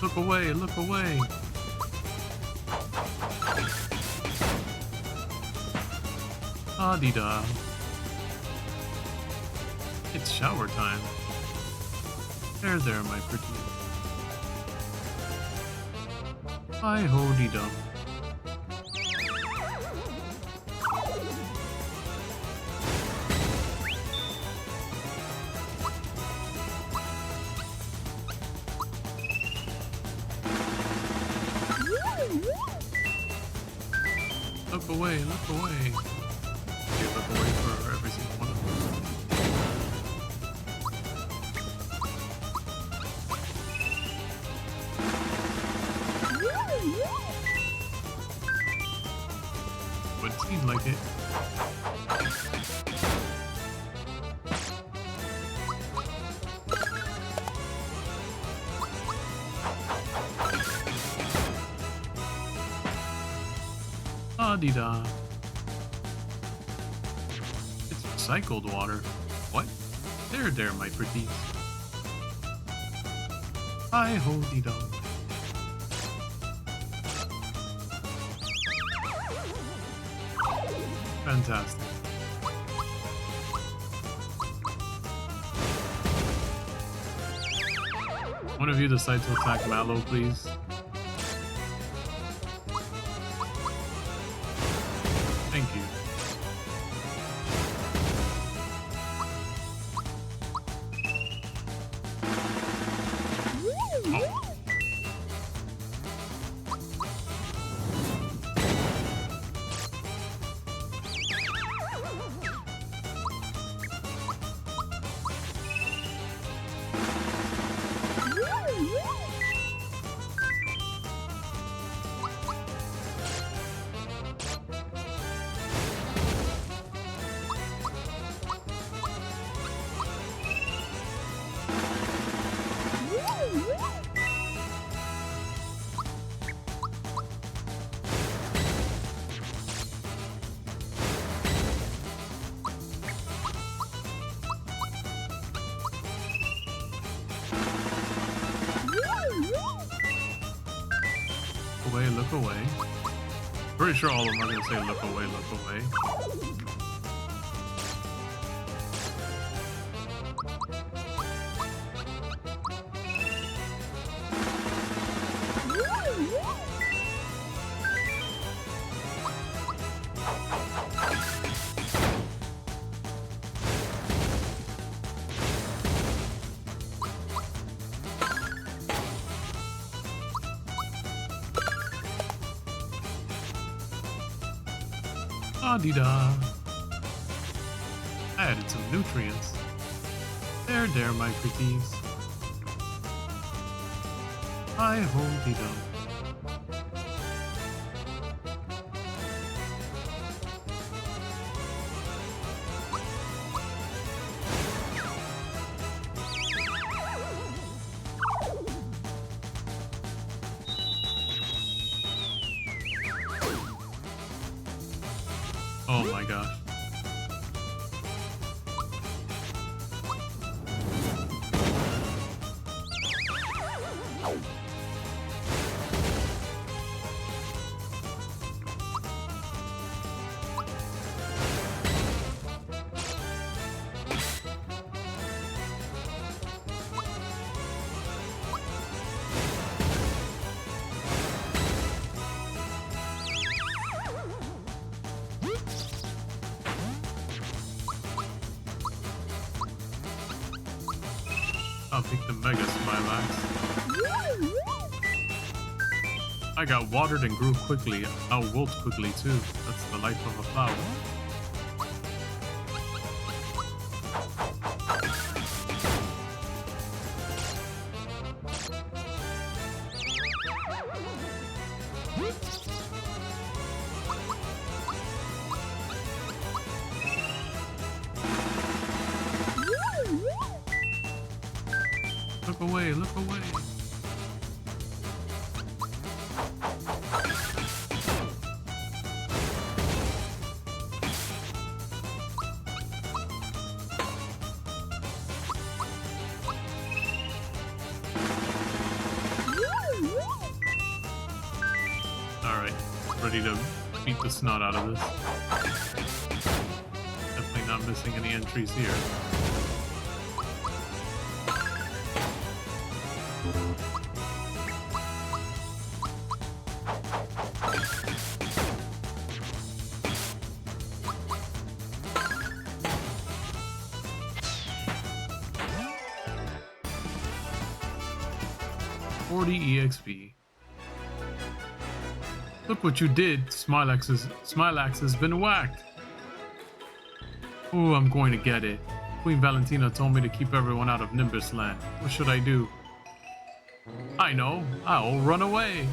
Look away, look away. Ah-dee-da. It's shower time. There, my pretty. Hi-ho-dee-dum. Look away, look away. Okay, look away for every single one of them. Would seem like it. Ah-dee-da. It's recycled water. What? There, my pretties. Hi-ho-dee-dum. Fantastic. One of you decide to attack Mallow, please. Thank you. Oh. Away, look away. pretty sure all of them are gonna say look away, look away. Da-dee-da. I added some nutrients. There, my pretties. Hi-ho-dee-dum. Oh my gosh. I'll pick the Mega Smilax. I got watered and grew quickly. I'll wilt quickly too. That's the life of a flower. Look away, look away. Alright, ready to beat the snot out of this. Definitely not missing any entries here. EXP. Look what you did. Smilax has been whacked. Ooh, I'm going to get it. Queen Valentina told me to keep everyone out of Nimbus Land. What should I do? I know. I'll run away.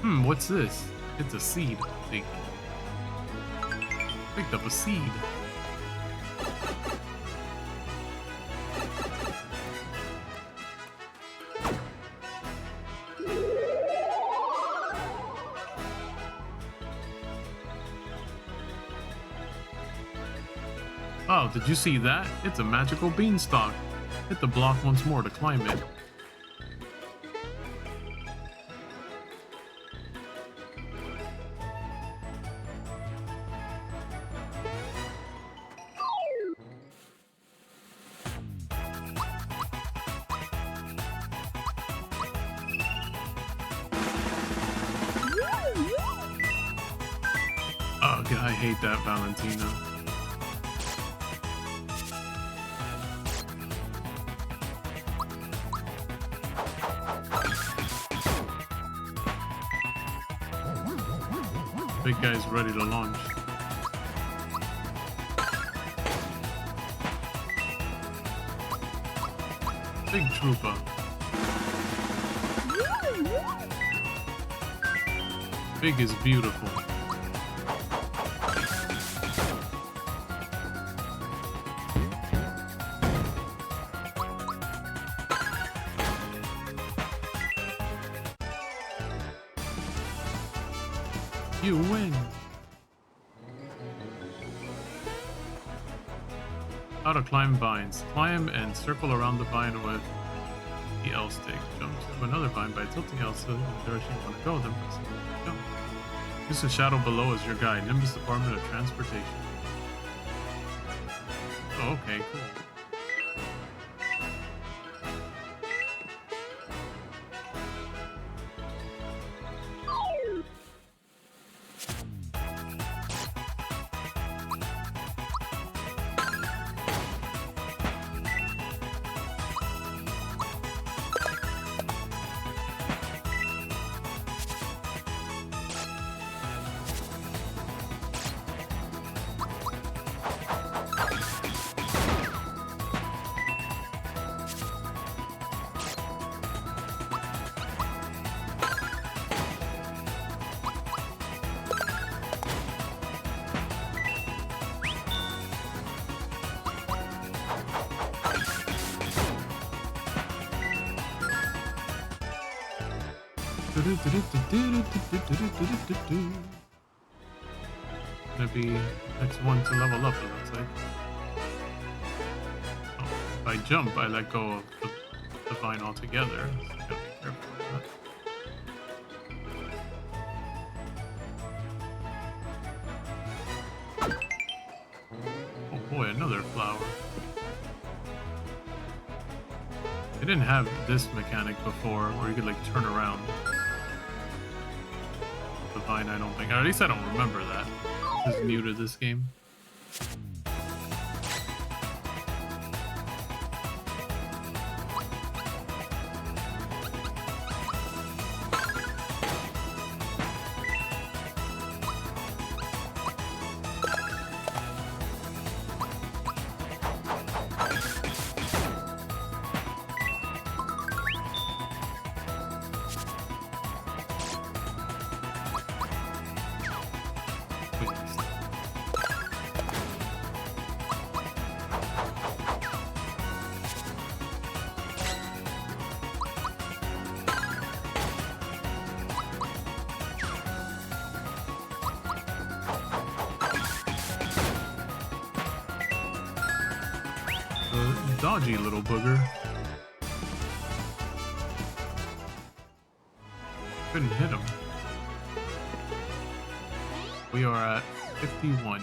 What's this? It's a seed, I think. Picked up a seed. Oh, did you see that? It's a magical beanstalk. Hit the block once more to climb it. Oh god, I hate that Valentina. Big guy's ready to launch. Big trooper. Big is beautiful. You win. How to climb vines. Climb and circle around the vine with the L stick. Jump to another vine by tilting L stick in the direction you want to go, then press the jump. Use the shadow below as your guide. Nimbus Department of Transportation. Oh, okay, cool. Gonna be next one to level up, it looks like. Oh, if I jump, I let go of the vine altogether. So gotta be careful with that. Oh boy, another flower. They didn't have this mechanic before where you could like turn around. The vine, I don't think. Or at least I don't remember that. This is new to this game. Dodgy little booger. Couldn't hit him. We are at 51.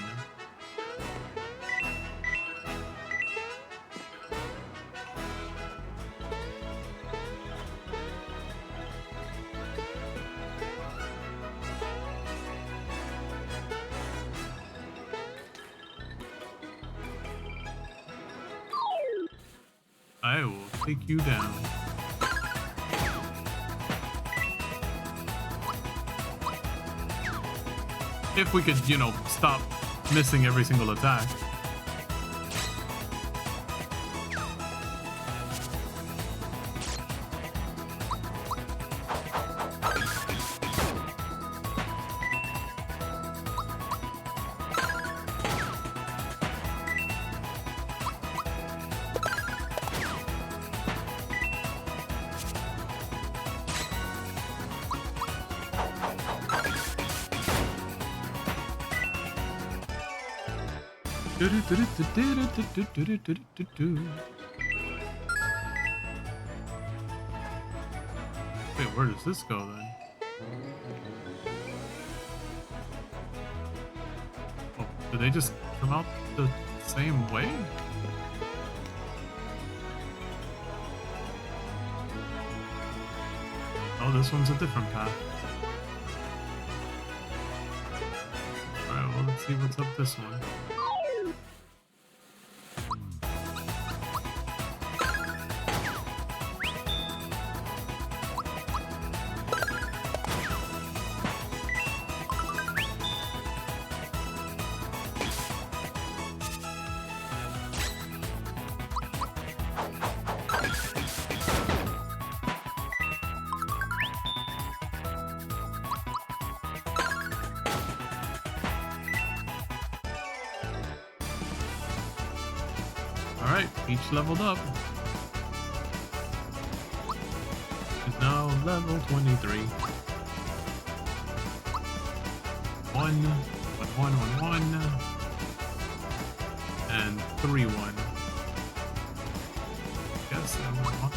I will take you down. If we could, you know, stop missing every single attack. Wait, where does this go then? Oh, did they just come out the same way? Oh, this one's a different path. Alright, well, let's see what's up this one. Alright, each leveled up. Is now level 23. 1, 1, 1, 1, 1, and 3, 1. Guess I want that.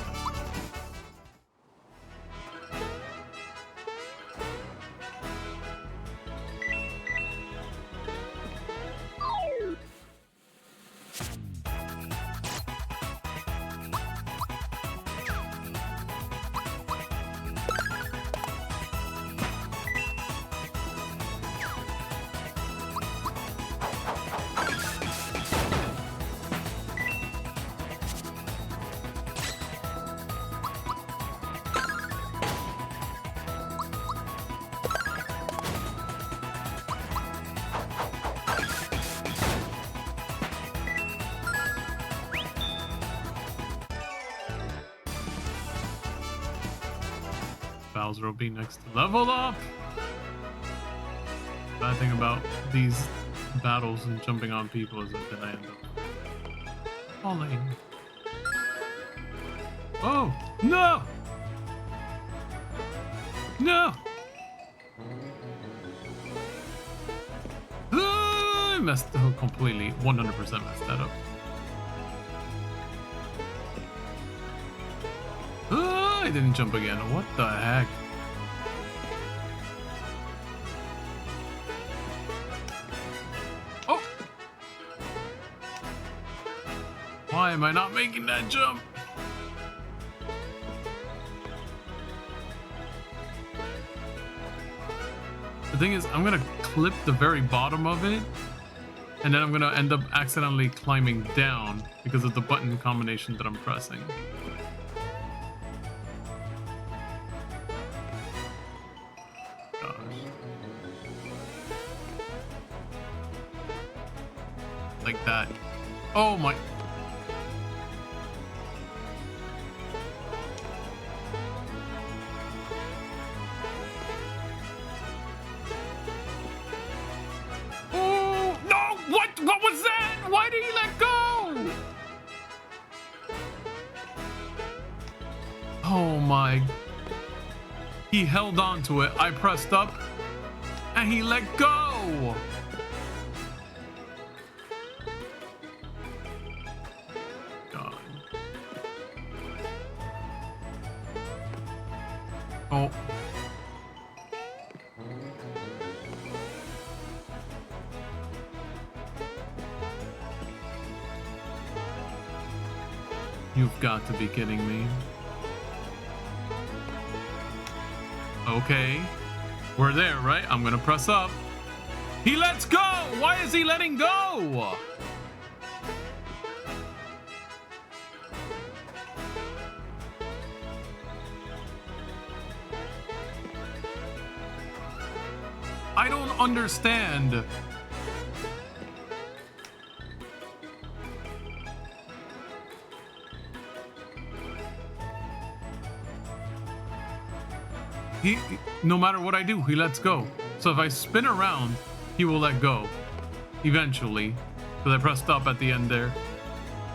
Bowser will be next to level up. Bad thing about these battles and jumping on people is that I end up falling. Oh, no! No! I messed completely, 100% messed that up. I didn't jump again. What the heck? Oh! Why am I not making that jump? The thing is, I'm gonna clip the very bottom of it, and then I'm gonna end up accidentally climbing down because of the button combination that I'm pressing. Gosh. Like that. Oh my. What was that? Why did he let go? Oh my. He held on to it. I pressed up and he let go. God. Oh. You've got to be kidding me. Okay. We're there, right? I'm gonna press up. He lets go! Why is he letting go? I don't understand. No matter what I do, he lets go. So if I spin around, he will let go. Eventually. Because I pressed up at the end there.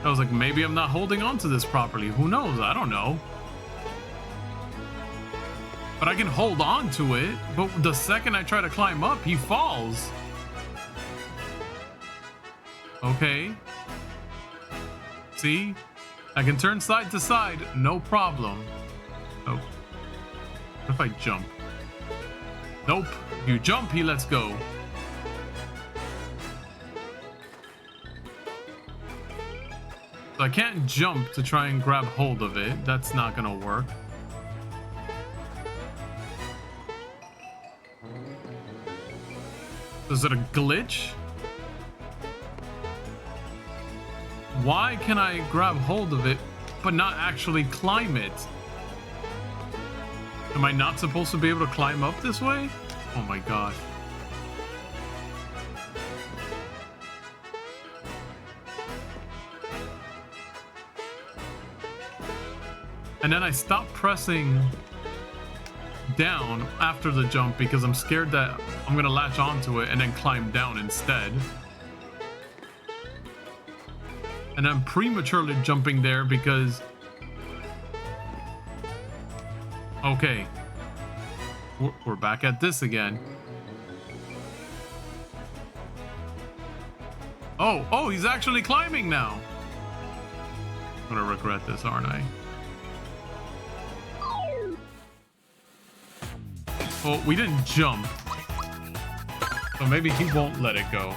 I was like, maybe I'm not holding on to this properly. Who knows? I don't know. But I can hold on to it. But the second I try to climb up, he falls. Okay. See? I can turn side to side, no problem. Oh. What if I jump? Nope. You jump, he lets go. So I can't jump to try and grab hold of it. That's not gonna work. Is it a glitch? Why can I grab hold of it but not actually climb it? Am I not supposed to be able to climb up this way? Oh my gosh. And then I stopped pressing down after the jump because I'm scared that I'm gonna latch onto it and then climb down instead. And I'm prematurely jumping there because... Okay. We're back at this again. Oh, he's actually climbing now. I'm gonna regret this, aren't I? Well, we didn't jump. So maybe he won't let it go.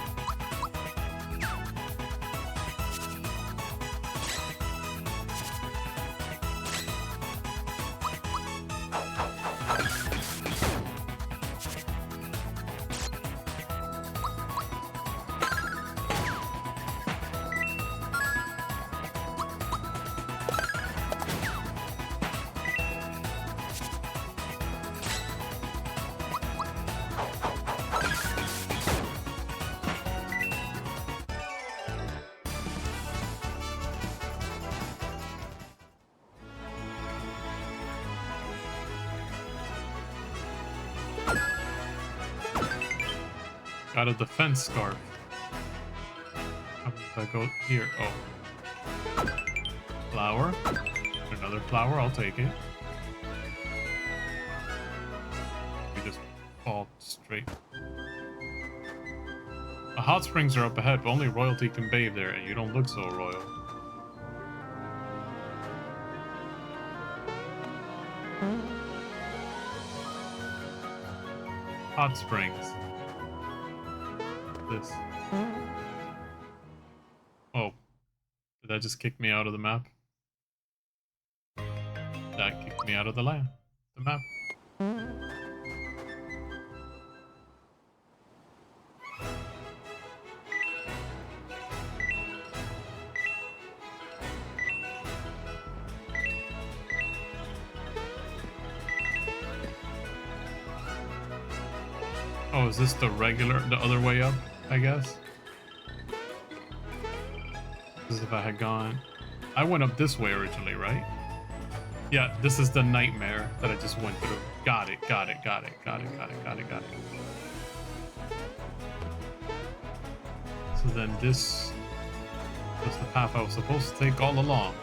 Got a defense scarf. How does that go here? Oh. Flower. Another flower, I'll take it. We just fall straight. The hot springs are up ahead, but only royalty can bathe there, and you don't look so royal. Hot springs. This. Oh. Did that just kick me out of the map? That kicked me out of the map. Oh, is this the other way up, I guess? This is if I had gone... I went up this way originally, right? Yeah, this is the nightmare that I just went through. Got it. So then this was the path I was supposed to take all along.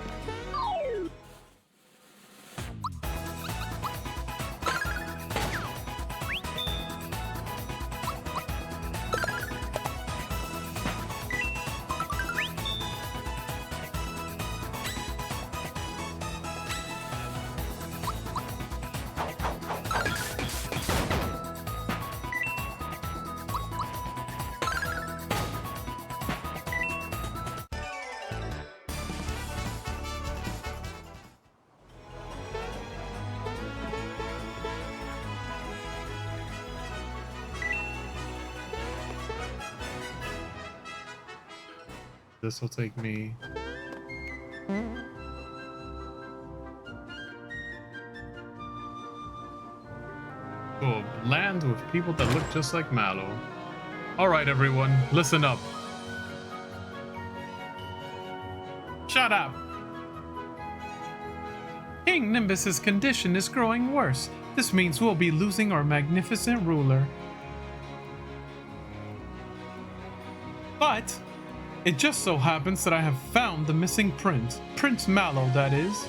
This will take me... to a land with people that look just like Mallow. Alright everyone, listen up. Shut up! King Nimbus's condition is growing worse. This means we'll be losing our magnificent ruler. But... it just so happens that I have found the missing prince. Prince Mallow, that is.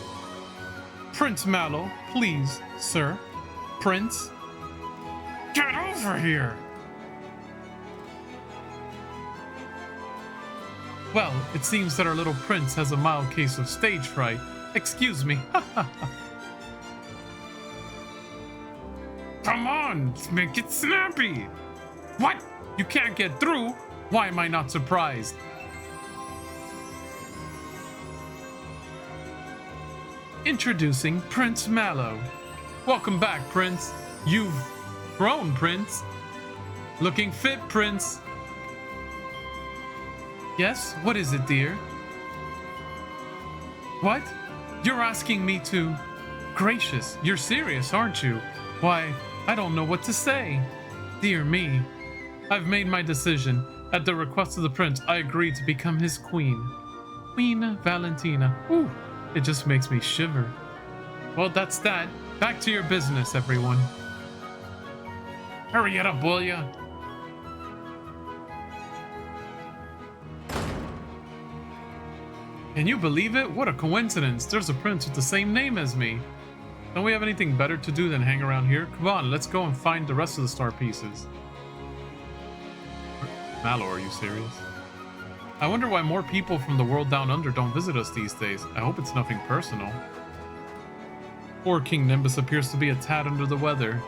Prince Mallow, please, sir. Prince? Get over here! Well, it seems that our little prince has a mild case of stage fright. Excuse me. Come on, let's make it snappy! What? You can't get through? Why am I not surprised? Introducing Prince Mallow. Welcome back, Prince. You've grown, Prince. Looking fit, Prince. Yes, what is it, dear? What? You're asking me to... Gracious, you're serious, aren't you? Why, I don't know what to say. Dear me. I've made my decision. At the request of the prince, I agreed to become his queen. Queen Valentina. Ooh. It just makes me shiver. Well, that's that. Back to your business, everyone. Hurry it up, will ya? Can you believe it? What a coincidence. There's a prince with the same name as me. Don't we have anything better to do than hang around here? Come on, let's go and find the rest of the star pieces. Mallow, are you serious? I wonder why more people from the world down under don't visit us these days. I hope it's nothing personal. Poor King Nimbus appears to be a tad under the weather.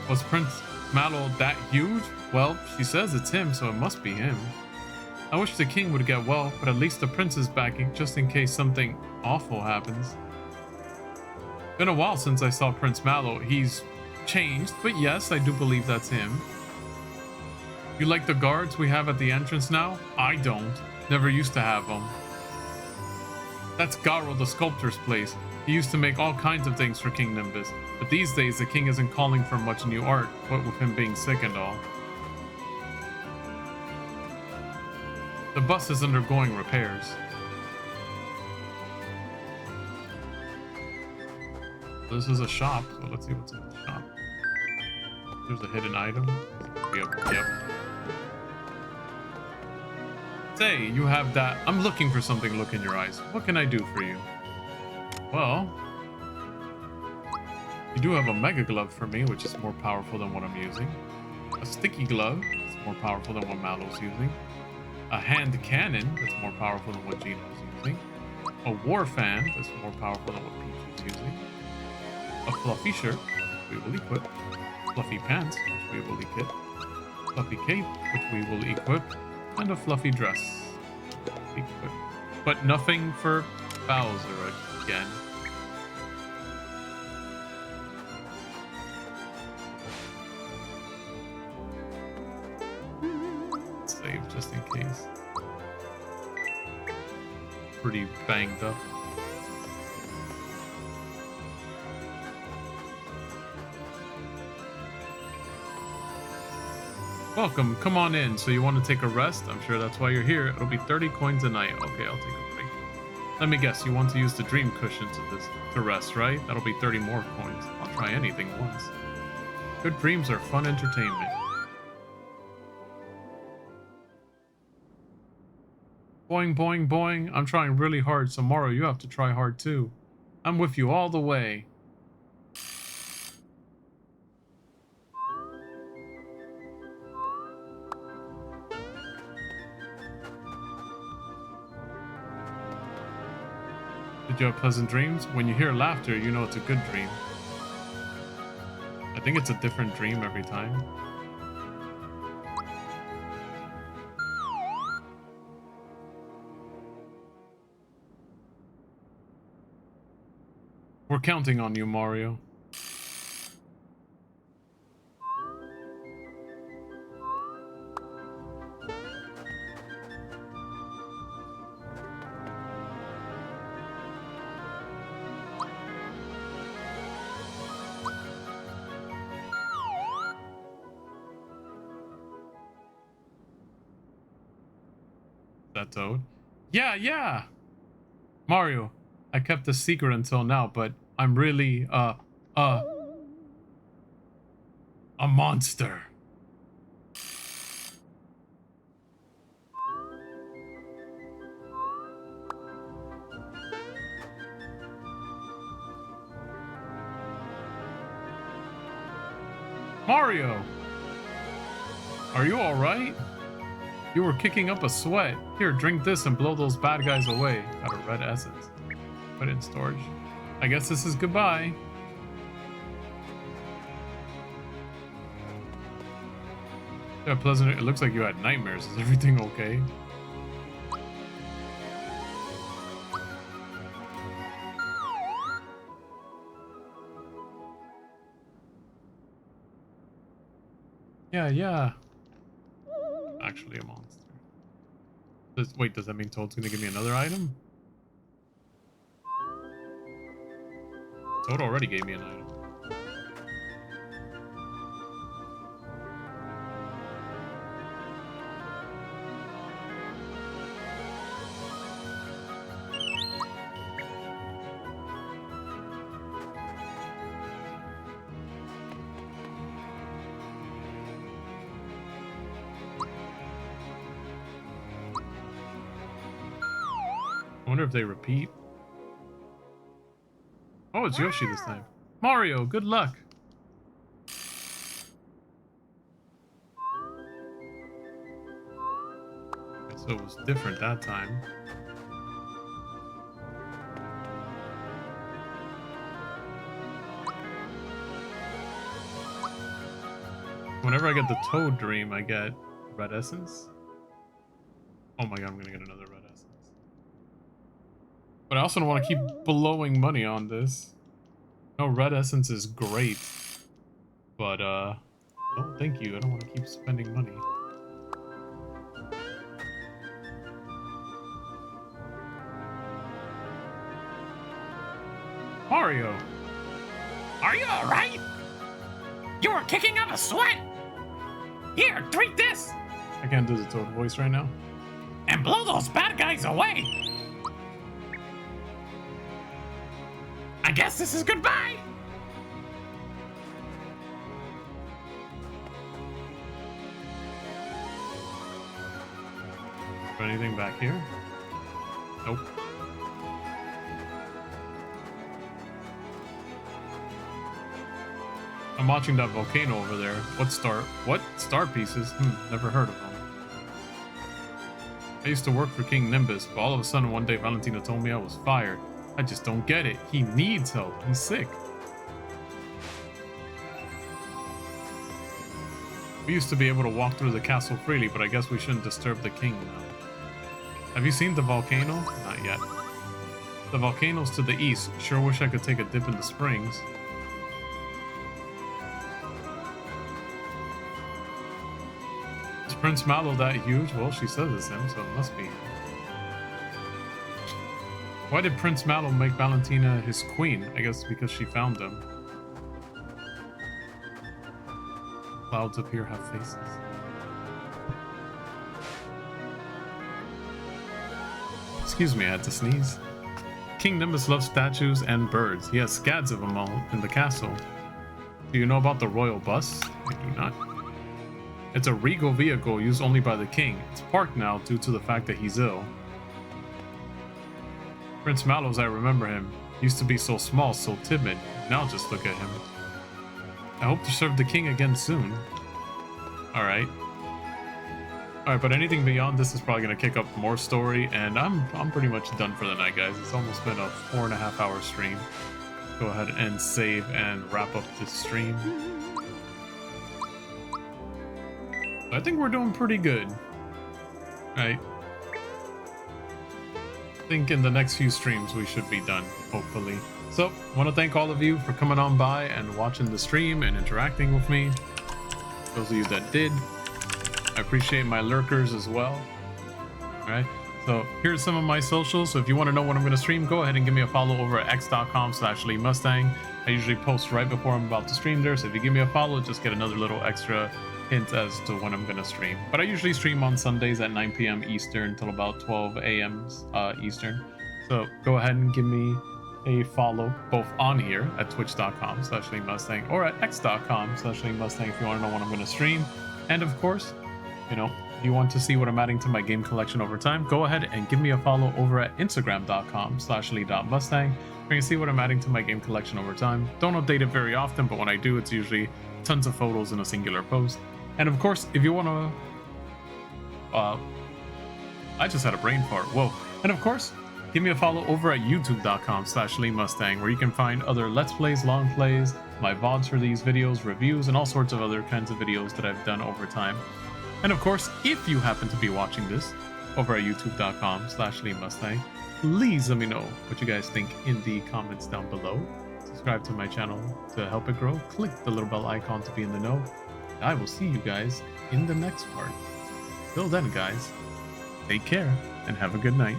Was Prince Mallow that huge? Well, she says it's him, so it must be him. I wish the king would get well, but at least the prince is back just in case something awful happens. Been a while since I saw Prince Mallow. He's changed, but yes, I do believe that's him. You like the guards we have at the entrance now? I don't. Never used to have them. That's Garo the sculptor's place. He used to make all kinds of things for King Nimbus, but these days the king isn't calling for much new art, what with him being sick and all. The bus is undergoing repairs. This is a shop, so let's see what's in the shop. There's a hidden item. Yep. Say, you have that I'm looking for something look in your eyes. What can I do for you? Well, you do have a Mega Glove for me, which is more powerful than what I'm using. A Sticky Glove, it's more powerful than what Mallow's using. A Hand Cannon, that's more powerful than what Gino's using. A War Fan, that's more powerful than what Peach is using. A Fluffy Shirt, which we will equip. Fluffy Pants, which we will equip. Fluffy Cape, which we will equip. And a Fluffy Dress. Equip. But nothing for Bowser again. Save just in case. Pretty banged up. Welcome, come on in. So you want to take a rest? I'm sure that's why you're here. It'll be 30 coins a night. Okay, I'll take a break. Let me guess, you want to use the dream cushion to rest, right? That'll be 30 more coins. I'll try anything once. Good dreams are fun entertainment. Boing, boing, boing. I'm trying really hard, so Mario, you have to try hard too. I'm with you all the way. Did you have pleasant dreams? When you hear laughter, you know it's a good dream. I think it's a different dream every time. We're counting on you, Mario. That Toad? Yeah! Mario, I kept a secret until now, but I'm really, a monster. Mario! Are you alright? You were kicking up a sweat. Here, drink this and blow those bad guys away. Got a red essence. Put it in storage. I guess this is goodbye. Yeah, pleasant. It looks like you had nightmares. Is everything okay? Yeah. Actually a monster. Wait, does that mean Toad's gonna give me another item? Toad already gave me an item. I wonder if they repeat. Oh, it's Yoshi this time. Mario, good luck. So it was different that time. Whenever I get the Toad dream, I get red essence. Oh my god, I'm gonna get another red essence. But I also don't want to keep blowing money on this. No, red essence is great. But, no, thank you. I don't want to keep spending money. Mario! Are you alright? You were kicking up a sweat! Here, drink this! I can't do the Toad voice right now. And blow those bad guys away! I guess this is goodbye! Anything back here? Nope. I'm watching that volcano over there. What star pieces? Never heard of them. I used to work for King Nimbus, but all of a sudden one day Valentina told me I was fired. I just don't get it. He needs help. He's sick. We used to be able to walk through the castle freely, but I guess we shouldn't disturb the king now. Have you seen the volcano? Not yet. The volcano's to the east. Sure wish I could take a dip in the springs. Is Prince Mallow that huge? Well, she says it's him, so it must be. Why did Prince Mallow make Valentina his queen? I guess because she found him. Clouds up here have faces. Excuse me, I had to sneeze. King Nimbus loves statues and birds. He has scads of them all in the castle. Do you know about the royal bus? I do not. It's a regal vehicle used only by the king. It's parked now due to the fact that he's ill. Prince Mallows, I remember him. He used to be so small, so timid. Now just look at him. I hope to serve the king again soon. Alright. Alright, but anything beyond this is probably going to kick up more story, and I'm pretty much done for the night, guys. It's almost been a 4.5 hour stream. Go ahead and save and wrap up this stream. I think we're doing pretty good. Right. I think in the next few streams we should be done, hopefully. So, I want to thank all of you for coming on by and watching the stream and interacting with me. Those of you that did. I appreciate my lurkers as well. Alright, so here's some of my socials. So if you want to know when I'm going to stream, go ahead and give me a follow over at x.com/LeeMustang. I usually post right before I'm about to stream there. So if you give me a follow, just get another little extra hint as to when I'm going to stream. But I usually stream on Sundays at 9 p.m. Eastern until about 12 a.m. Eastern. So go ahead and give me a follow both on here at twitch.com/LeeMustang or at x.com/LeeMustang if you want to know when I'm going to stream. And of course, you know, if you want to see what I'm adding to my game collection over time, go ahead and give me a follow over at instagram.com/Lee.Mustang. You can see what I'm adding to my game collection over time. Don't update it very often, but when I do, it's usually tons of photos in a singular post. And of course, if you want to... I just had a brain fart. Whoa. And of course, give me a follow over at youtube.com/LeeMustang, where you can find other Let's Plays, long plays, my VODs for these videos, reviews, and all sorts of other kinds of videos that I've done over time. And of course, if you happen to be watching this over at youtube.com/LeeMustang, please let me know what you guys think in the comments down below. Subscribe to my channel to help it grow. Click the little bell icon to be in the know. I will see you guys in the next part. Till then, guys, take care and have a good night.